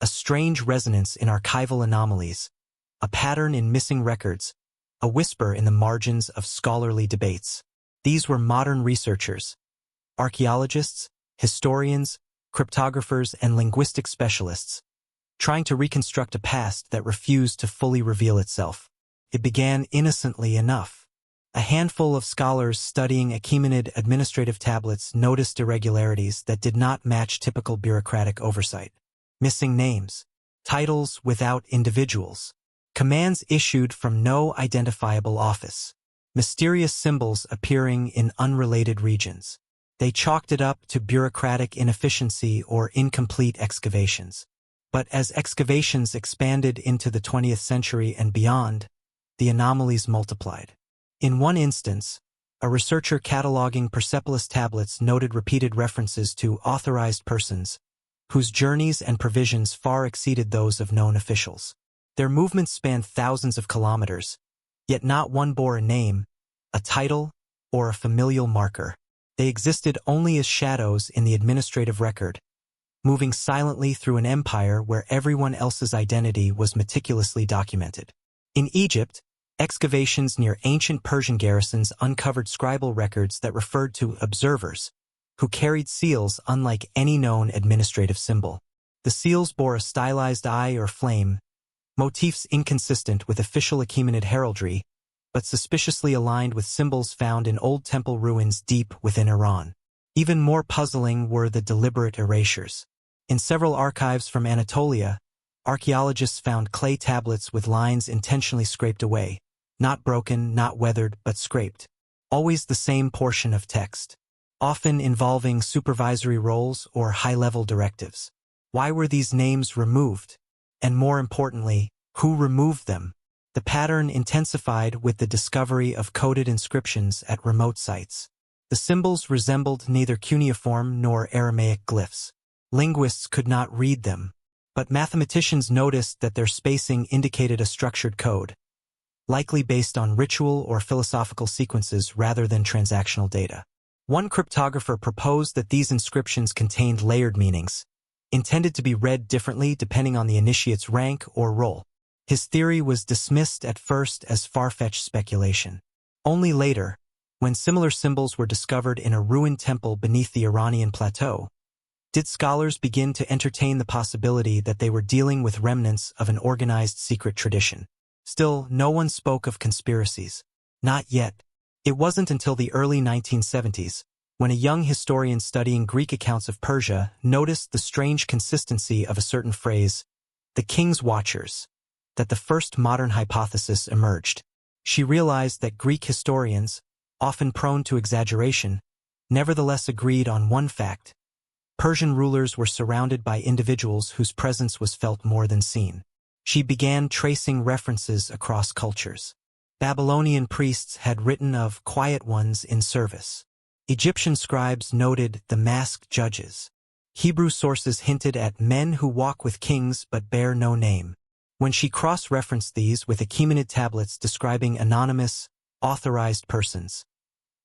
A strange resonance in archival anomalies, a pattern in missing records, a whisper in the margins of scholarly debates. These were modern researchers, archaeologists, historians, cryptographers, and linguistic specialists, trying to reconstruct a past that refused to fully reveal itself. It began innocently enough. A handful of scholars studying Achaemenid administrative tablets noticed irregularities that did not match typical bureaucratic oversight. Missing names, titles without individuals, commands issued from no identifiable office, mysterious symbols appearing in unrelated regions. They chalked it up to bureaucratic inefficiency or incomplete excavations. But as excavations expanded into the 20th century and beyond, the anomalies multiplied. In one instance, a researcher cataloging Persepolis tablets noted repeated references to authorized persons, whose journeys and provisions far exceeded those of known officials. Their movements spanned thousands of kilometers, yet not one bore a name, a title, or a familial marker. They existed only as shadows in the administrative record, moving silently through an empire where everyone else's identity was meticulously documented. In Egypt, excavations near ancient Persian garrisons uncovered scribal records that referred to observers, who carried seals unlike any known administrative symbol. The seals bore a stylized eye or flame, motifs inconsistent with official Achaemenid heraldry, but suspiciously aligned with symbols found in old temple ruins deep within Iran. Even more puzzling were the deliberate erasures. In several archives from Anatolia, archaeologists found clay tablets with lines intentionally scraped away, not broken, not weathered, but scraped. Always the same portion of text, often involving supervisory roles or high-level directives. Why were these names removed? And more importantly, who removed them? The pattern intensified with the discovery of coded inscriptions at remote sites. The symbols resembled neither cuneiform nor Aramaic glyphs. Linguists could not read them, but mathematicians noticed that their spacing indicated a structured code, likely based on ritual or philosophical sequences rather than transactional data. One cryptographer proposed that these inscriptions contained layered meanings, intended to be read differently depending on the initiate's rank or role. His theory was dismissed at first as far-fetched speculation. Only later, when similar symbols were discovered in a ruined temple beneath the Iranian plateau, did scholars begin to entertain the possibility that they were dealing with remnants of an organized secret tradition. Still, no one spoke of conspiracies. Not yet. It wasn't until the early 1970s, when a young historian studying Greek accounts of Persia noticed the strange consistency of a certain phrase, the king's watchers, that the first modern hypothesis emerged. She realized that Greek historians, often prone to exaggeration, nevertheless agreed on one fact. Persian rulers were surrounded by individuals whose presence was felt more than seen. She began tracing references across cultures. Babylonian priests had written of quiet ones in service. Egyptian scribes noted the masked judges. Hebrew sources hinted at men who walk with kings but bear no name. When she cross-referenced these with Achaemenid tablets describing anonymous, authorized persons,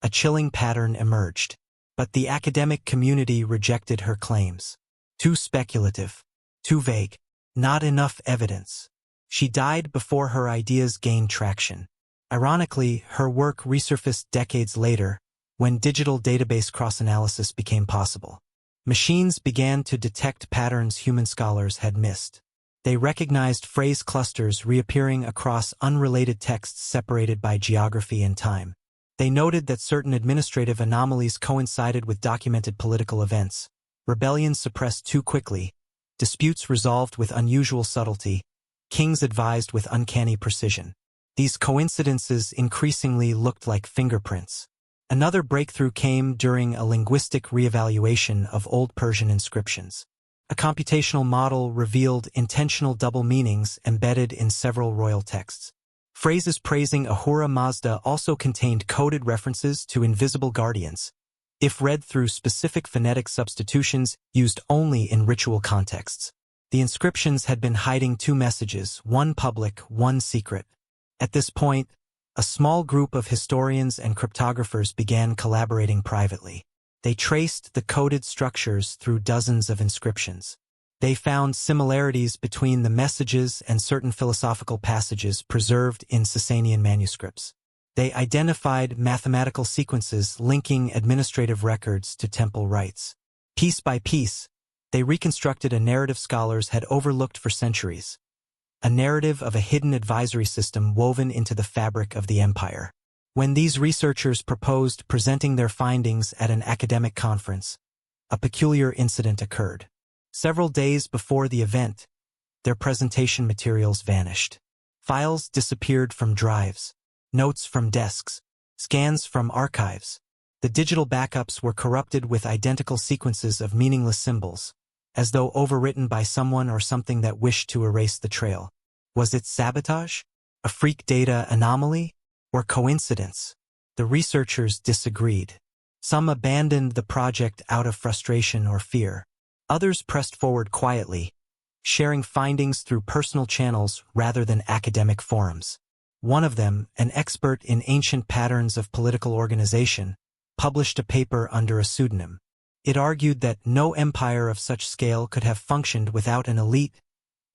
a chilling pattern emerged. But the academic community rejected her claims. Too speculative, too vague, not enough evidence. She died before her ideas gained traction. Ironically, her work resurfaced decades later, when digital database cross-analysis became possible. Machines began to detect patterns human scholars had missed. They recognized phrase clusters reappearing across unrelated texts separated by geography and time. They noted that certain administrative anomalies coincided with documented political events. Rebellions suppressed too quickly, disputes resolved with unusual subtlety, kings advised with uncanny precision. These coincidences increasingly looked like fingerprints. Another breakthrough came during a linguistic reevaluation of Old Persian inscriptions. A computational model revealed intentional double meanings embedded in several royal texts. Phrases praising Ahura Mazda also contained coded references to invisible guardians, if read through specific phonetic substitutions used only in ritual contexts. The inscriptions had been hiding two messages, one public, one secret. At this point, a small group of historians and cryptographers began collaborating privately. They traced the coded structures through dozens of inscriptions. They found similarities between the messages and certain philosophical passages preserved in Sasanian manuscripts. They identified mathematical sequences linking administrative records to temple rites. Piece by piece, they reconstructed a narrative scholars had overlooked for centuries, a narrative of a hidden advisory system woven into the fabric of the empire. When these researchers proposed presenting their findings at an academic conference, a peculiar incident occurred. Several days before the event, their presentation materials vanished. Files disappeared from drives, notes from desks, scans from archives. The digital backups were corrupted with identical sequences of meaningless symbols, as though overwritten by someone or something that wished to erase the trail. Was it sabotage? A freak data anomaly? Or coincidence? The researchers disagreed. Some abandoned the project out of frustration or fear. Others pressed forward quietly, sharing findings through personal channels rather than academic forums. One of them, an expert in ancient patterns of political organization, published a paper under a pseudonym. It argued that no empire of such scale could have functioned without an elite,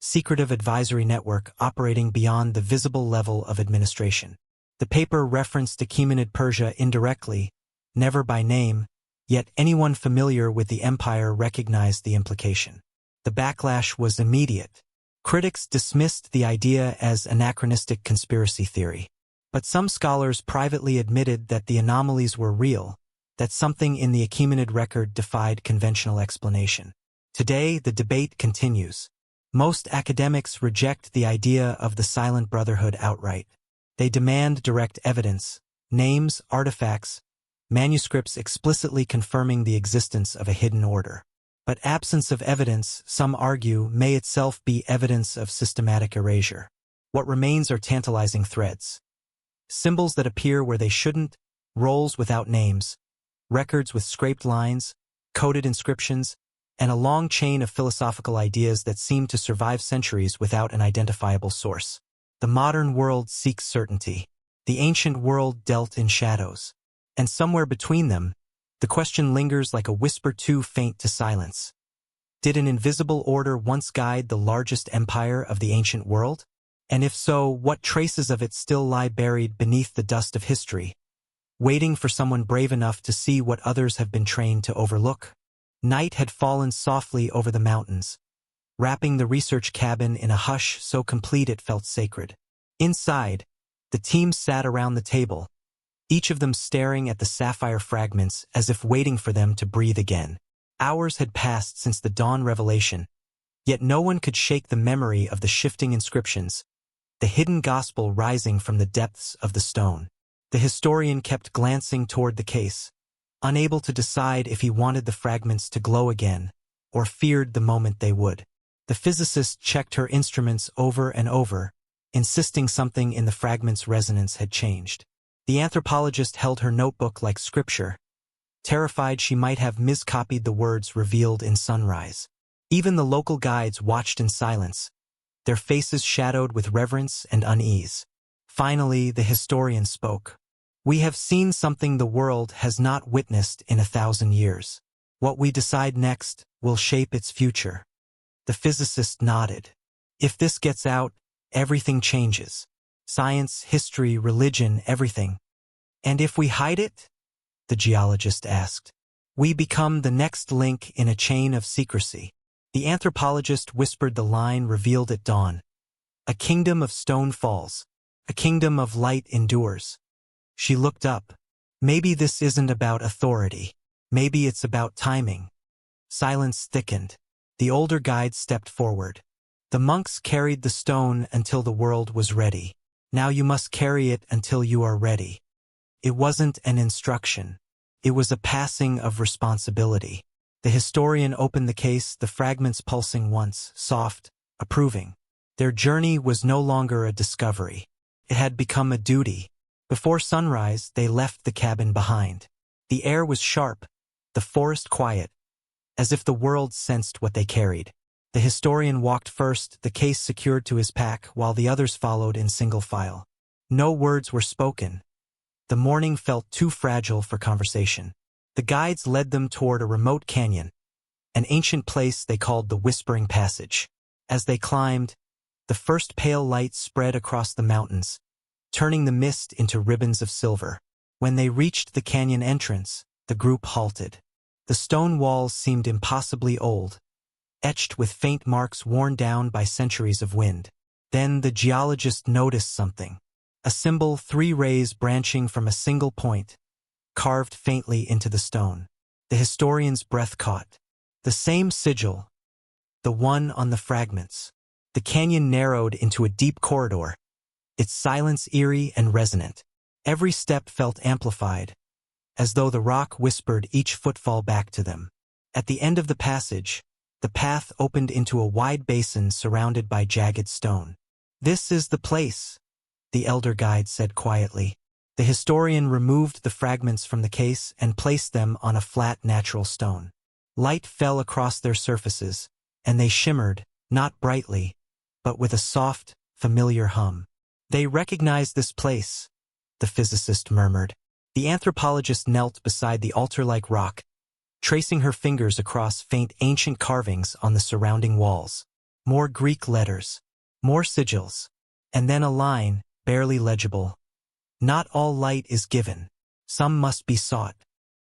secretive advisory network operating beyond the visible level of administration. The paper referenced Achaemenid Persia indirectly, never by name, yet anyone familiar with the empire recognized the implication. The backlash was immediate. Critics dismissed the idea as anachronistic conspiracy theory. But some scholars privately admitted that the anomalies were real, that something in the Achaemenid record defied conventional explanation. Today, the debate continues. Most academics reject the idea of the Silent Brotherhood outright. They demand direct evidence, names, artifacts, manuscripts explicitly confirming the existence of a hidden order. But absence of evidence, some argue, may itself be evidence of systematic erasure. What remains are tantalizing threads. Symbols that appear where they shouldn't, roles without names, records with scraped lines, coded inscriptions, and a long chain of philosophical ideas that seem to survive centuries without an identifiable source. The modern world seeks certainty. The ancient world dealt in shadows. And somewhere between them, the question lingers like a whisper too faint to silence. Did an invisible order once guide the largest empire of the ancient world? And if so, what traces of it still lie buried beneath the dust of history, waiting for someone brave enough to see what others have been trained to overlook? Night had fallen softly over the mountains, wrapping the research cabin in a hush so complete it felt sacred. Inside, the team sat around the table, each of them staring at the sapphire fragments as if waiting for them to breathe again. Hours had passed since the dawn revelation, yet no one could shake the memory of the shifting inscriptions, the hidden gospel rising from the depths of the stone. The historian kept glancing toward the case, unable to decide if he wanted the fragments to glow again, or feared the moment they would. The physicist checked her instruments over and over, insisting something in the fragment's resonance had changed. The anthropologist held her notebook like scripture, terrified she might have miscopied the words revealed in sunrise. Even the local guides watched in silence, their faces shadowed with reverence and unease. Finally, the historian spoke. "We have seen something the world has not witnessed in 1,000 years. What we decide next will shape its future." The physicist nodded. "If this gets out, everything changes. Science, history, religion, everything." "And if we hide it?" the geologist asked. "We become the next link in a chain of secrecy." The anthropologist whispered the line revealed at dawn. "A kingdom of stone falls. A kingdom of light endures." She looked up. "Maybe this isn't about authority. Maybe it's about timing." Silence thickened. The older guide stepped forward. "The monks carried the stone until the world was ready. Now you must carry it until you are ready." It wasn't an instruction. It was a passing of responsibility. The historian opened the case, the fragments pulsing once, soft, approving. Their journey was no longer a discovery. It had become a duty. Before sunrise, they left the cabin behind. The air was sharp, the forest quiet, as if the world sensed what they carried. The historian walked first, the case secured to his pack, while the others followed in single file. No words were spoken. The morning felt too fragile for conversation. The guides led them toward a remote canyon, an ancient place they called the Whispering Passage. As they climbed, the first pale light spread across the mountains, turning the mist into ribbons of silver. When they reached the canyon entrance, the group halted. The stone walls seemed impossibly old, etched with faint marks worn down by centuries of wind. Then the geologist noticed something. A symbol, 3 rays branching from a single point, carved faintly into the stone. The historian's breath caught. The same sigil, the one on the fragments. The canyon narrowed into a deep corridor, its silence eerie and resonant. Every step felt amplified, as though the rock whispered each footfall back to them. At the end of the passage, the path opened into a wide basin surrounded by jagged stone. "This is the place," the elder guide said quietly. The historian removed the fragments from the case and placed them on a flat natural stone. Light fell across their surfaces, and they shimmered, not brightly, but with a soft, familiar hum. "They recognized this place," the physicist murmured. The anthropologist knelt beside the altar-like rock, tracing her fingers across faint ancient carvings on the surrounding walls. More Greek letters, more sigils, and then a line, barely legible. "Not all light is given. Some must be sought."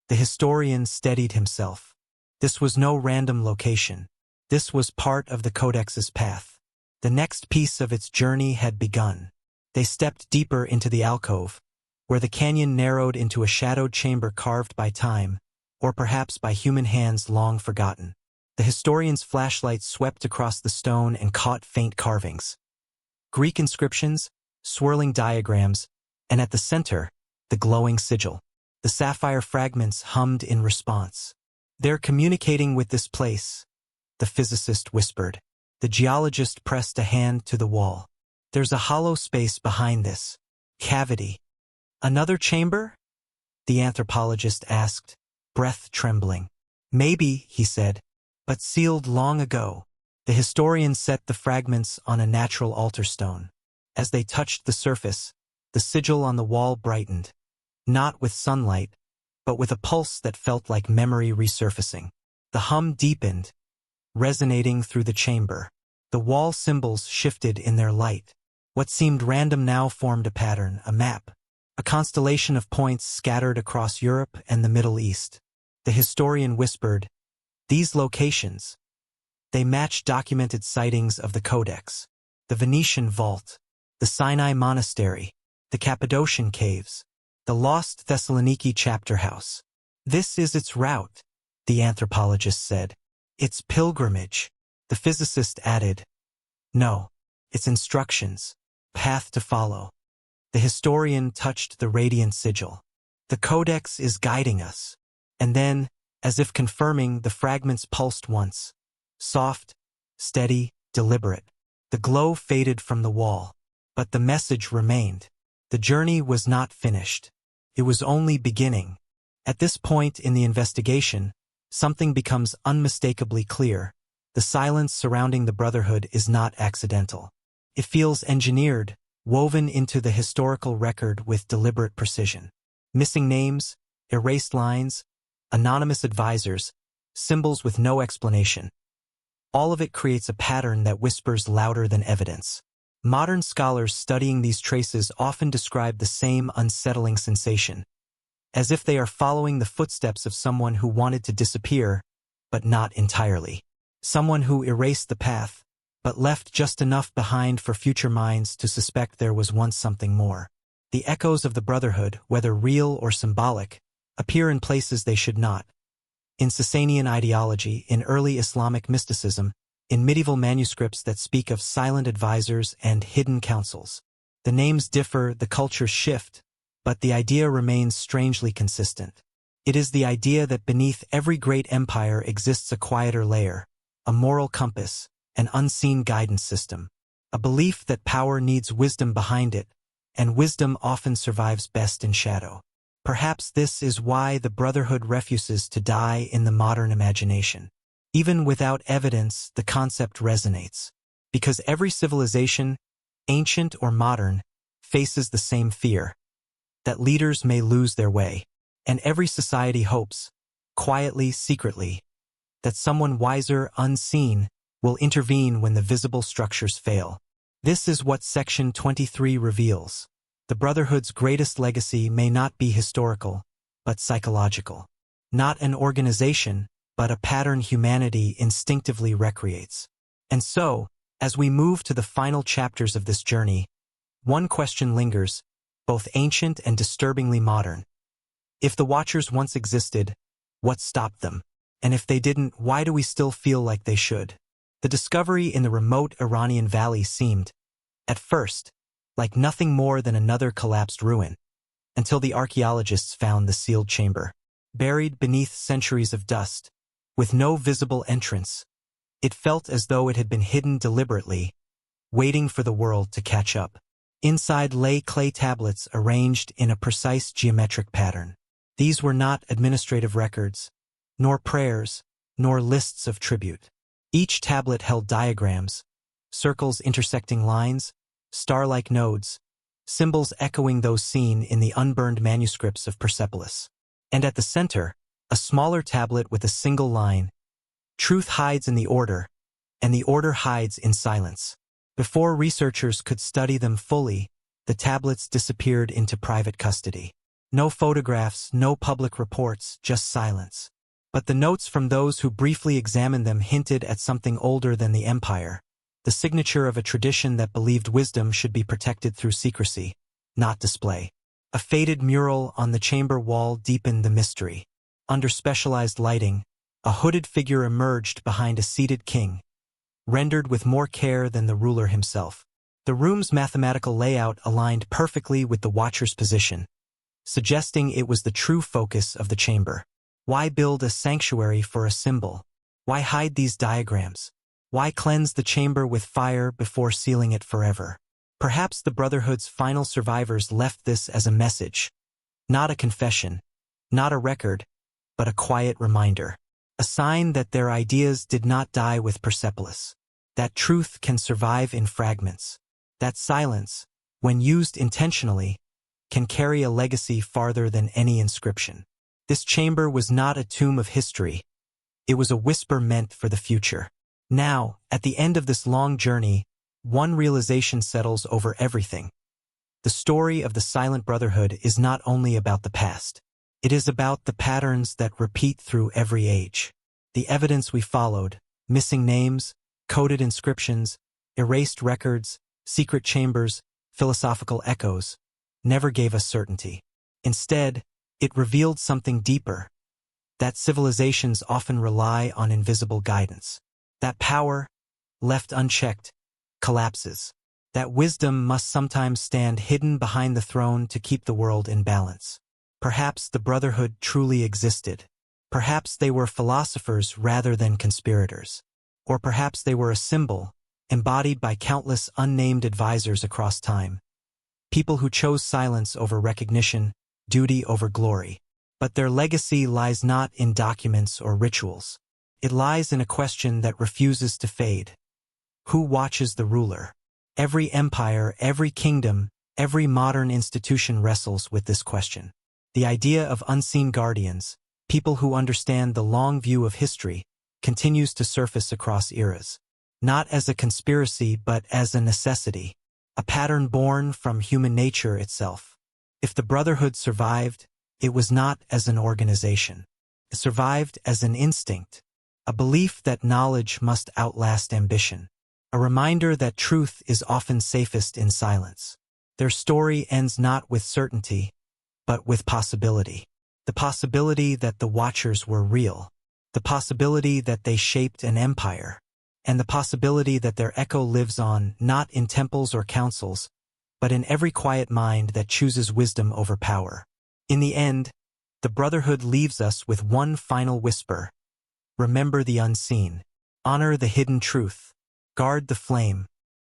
The historian steadied himself. This was no random location. This was part of the Codex's path. The next piece of its journey had begun. They stepped deeper into the alcove, where the canyon narrowed into a shadowed chamber carved by time, or perhaps by human hands long forgotten. The historian's flashlight swept across the stone and caught faint carvings. Greek inscriptions, swirling diagrams, and at the center, the glowing sigil. The sapphire fragments hummed in response. "They're communicating with this place," the physicist whispered. The geologist pressed a hand to the wall. "There's a hollow space behind this cavity." "Another chamber?" the anthropologist asked, breath trembling. "Maybe," he said, "but sealed long ago." The historian set the fragments on a natural altar stone. As they touched the surface, the sigil on the wall brightened, not with sunlight, but with a pulse that felt like memory resurfacing. The hum deepened, resonating through the chamber. The wall symbols shifted in their light. What seemed random now formed a pattern, a map, a constellation of points scattered across Europe and the Middle East. The historian whispered, "These locations, they match documented sightings of the Codex. The Venetian vault, the Sinai monastery, the Cappadocian caves, the lost Thessaloniki chapter house. This is its route," the anthropologist said. "Its pilgrimage." The physicist added, "No, its instructions, path to follow." The historian touched the radiant sigil. "The Codex is guiding us." And then, as if confirming, the fragments pulsed once. Soft, steady, deliberate. The glow faded from the wall, but the message remained. The journey was not finished. It was only beginning. At this point in the investigation, something becomes unmistakably clear. The silence surrounding the Brotherhood is not accidental. It feels engineered, woven into the historical record with deliberate precision. Missing names, erased lines, anonymous advisors, symbols with no explanation. All of it creates a pattern that whispers louder than evidence. Modern scholars studying these traces often describe the same unsettling sensation, as if they are following the footsteps of someone who wanted to disappear, but not entirely. Someone who erased the path, but left just enough behind for future minds to suspect there was once something more. The echoes of the Brotherhood, whether real or symbolic, appear in places they should not. In Sasanian ideology, in early Islamic mysticism, in medieval manuscripts that speak of silent advisors and hidden councils. The names differ, the cultures shift, but the idea remains strangely consistent. It is the idea that beneath every great empire exists a quieter layer, a moral compass, an unseen guidance system, a belief that power needs wisdom behind it, and wisdom often survives best in shadow. Perhaps this is why the Brotherhood refuses to die in the modern imagination. Even without evidence, the concept resonates. Because every civilization, ancient or modern, faces the same fear, that leaders may lose their way. And every society hopes, quietly, secretly, that someone wiser, unseen, will intervene when the visible structures fail. This is what Section 23 reveals. The Brotherhood's greatest legacy may not be historical, but psychological. Not an organization, but a pattern humanity instinctively recreates. And so, as we move to the final chapters of this journey, one question lingers, both ancient and disturbingly modern. If the Watchers once existed, what stopped them? And if they didn't, why do we still feel like they should? The discovery in the remote Iranian valley seemed, at first, like nothing more than another collapsed ruin, until the archaeologists found the sealed chamber. Buried beneath centuries of dust, with no visible entrance, it felt as though it had been hidden deliberately, waiting for the world to catch up. Inside lay clay tablets arranged in a precise geometric pattern. These were not administrative records, nor prayers, nor lists of tribute. Each tablet held diagrams, circles intersecting lines, star-like nodes, symbols echoing those seen in the unburned manuscripts of Persepolis. And at the center, a smaller tablet with a single line, "Truth hides in the order, and the order hides in silence." Before researchers could study them fully, the tablets disappeared into private custody. No photographs, no public reports, just silence. But the notes from those who briefly examined them hinted at something older than the empire, the signature of a tradition that believed wisdom should be protected through secrecy, not display. A faded mural on the chamber wall deepened the mystery. Under specialized lighting, a hooded figure emerged behind a seated king, rendered with more care than the ruler himself. The room's mathematical layout aligned perfectly with the Watcher's position, suggesting it was the true focus of the chamber. Why build a sanctuary for a symbol? Why hide these diagrams? Why cleanse the chamber with fire before sealing it forever? Perhaps the Brotherhood's final survivors left this as a message. Not a confession, not a record, but a quiet reminder. A sign that their ideas did not die with Persepolis. That truth can survive in fragments. That silence, when used intentionally, can carry a legacy farther than any inscription. This chamber was not a tomb of history. It was a whisper meant for the future. Now, at the end of this long journey, one realization settles over everything. The story of the Silent Brotherhood is not only about the past. It is about the patterns that repeat through every age. The evidence we followed, missing names, coded inscriptions, erased records, secret chambers, philosophical echoes, never gave us certainty. Instead, it revealed something deeper, that civilizations often rely on invisible guidance. That power, left unchecked, collapses. That wisdom must sometimes stand hidden behind the throne to keep the world in balance. Perhaps the Brotherhood truly existed. Perhaps they were philosophers rather than conspirators. Or perhaps they were a symbol, embodied by countless unnamed advisors across time. People who chose silence over recognition, duty over glory. But their legacy lies not in documents or rituals. It lies in a question that refuses to fade. Who watches the ruler? Every empire, every kingdom, every modern institution wrestles with this question. The idea of unseen guardians, people who understand the long view of history, continues to surface across eras. Not as a conspiracy but as a necessity, a pattern born from human nature itself. If the Brotherhood survived, it was not as an organization. It survived as an instinct, a belief that knowledge must outlast ambition, a reminder that truth is often safest in silence. Their story ends not with certainty, but with possibility. The possibility that the Watchers were real, the possibility that they shaped an empire, and the possibility that their echo lives on not in temples or councils, but in every quiet mind that chooses wisdom over power. In the end, the Brotherhood leaves us with one final whisper. Remember the unseen. Honor the hidden truth. Guard the flame.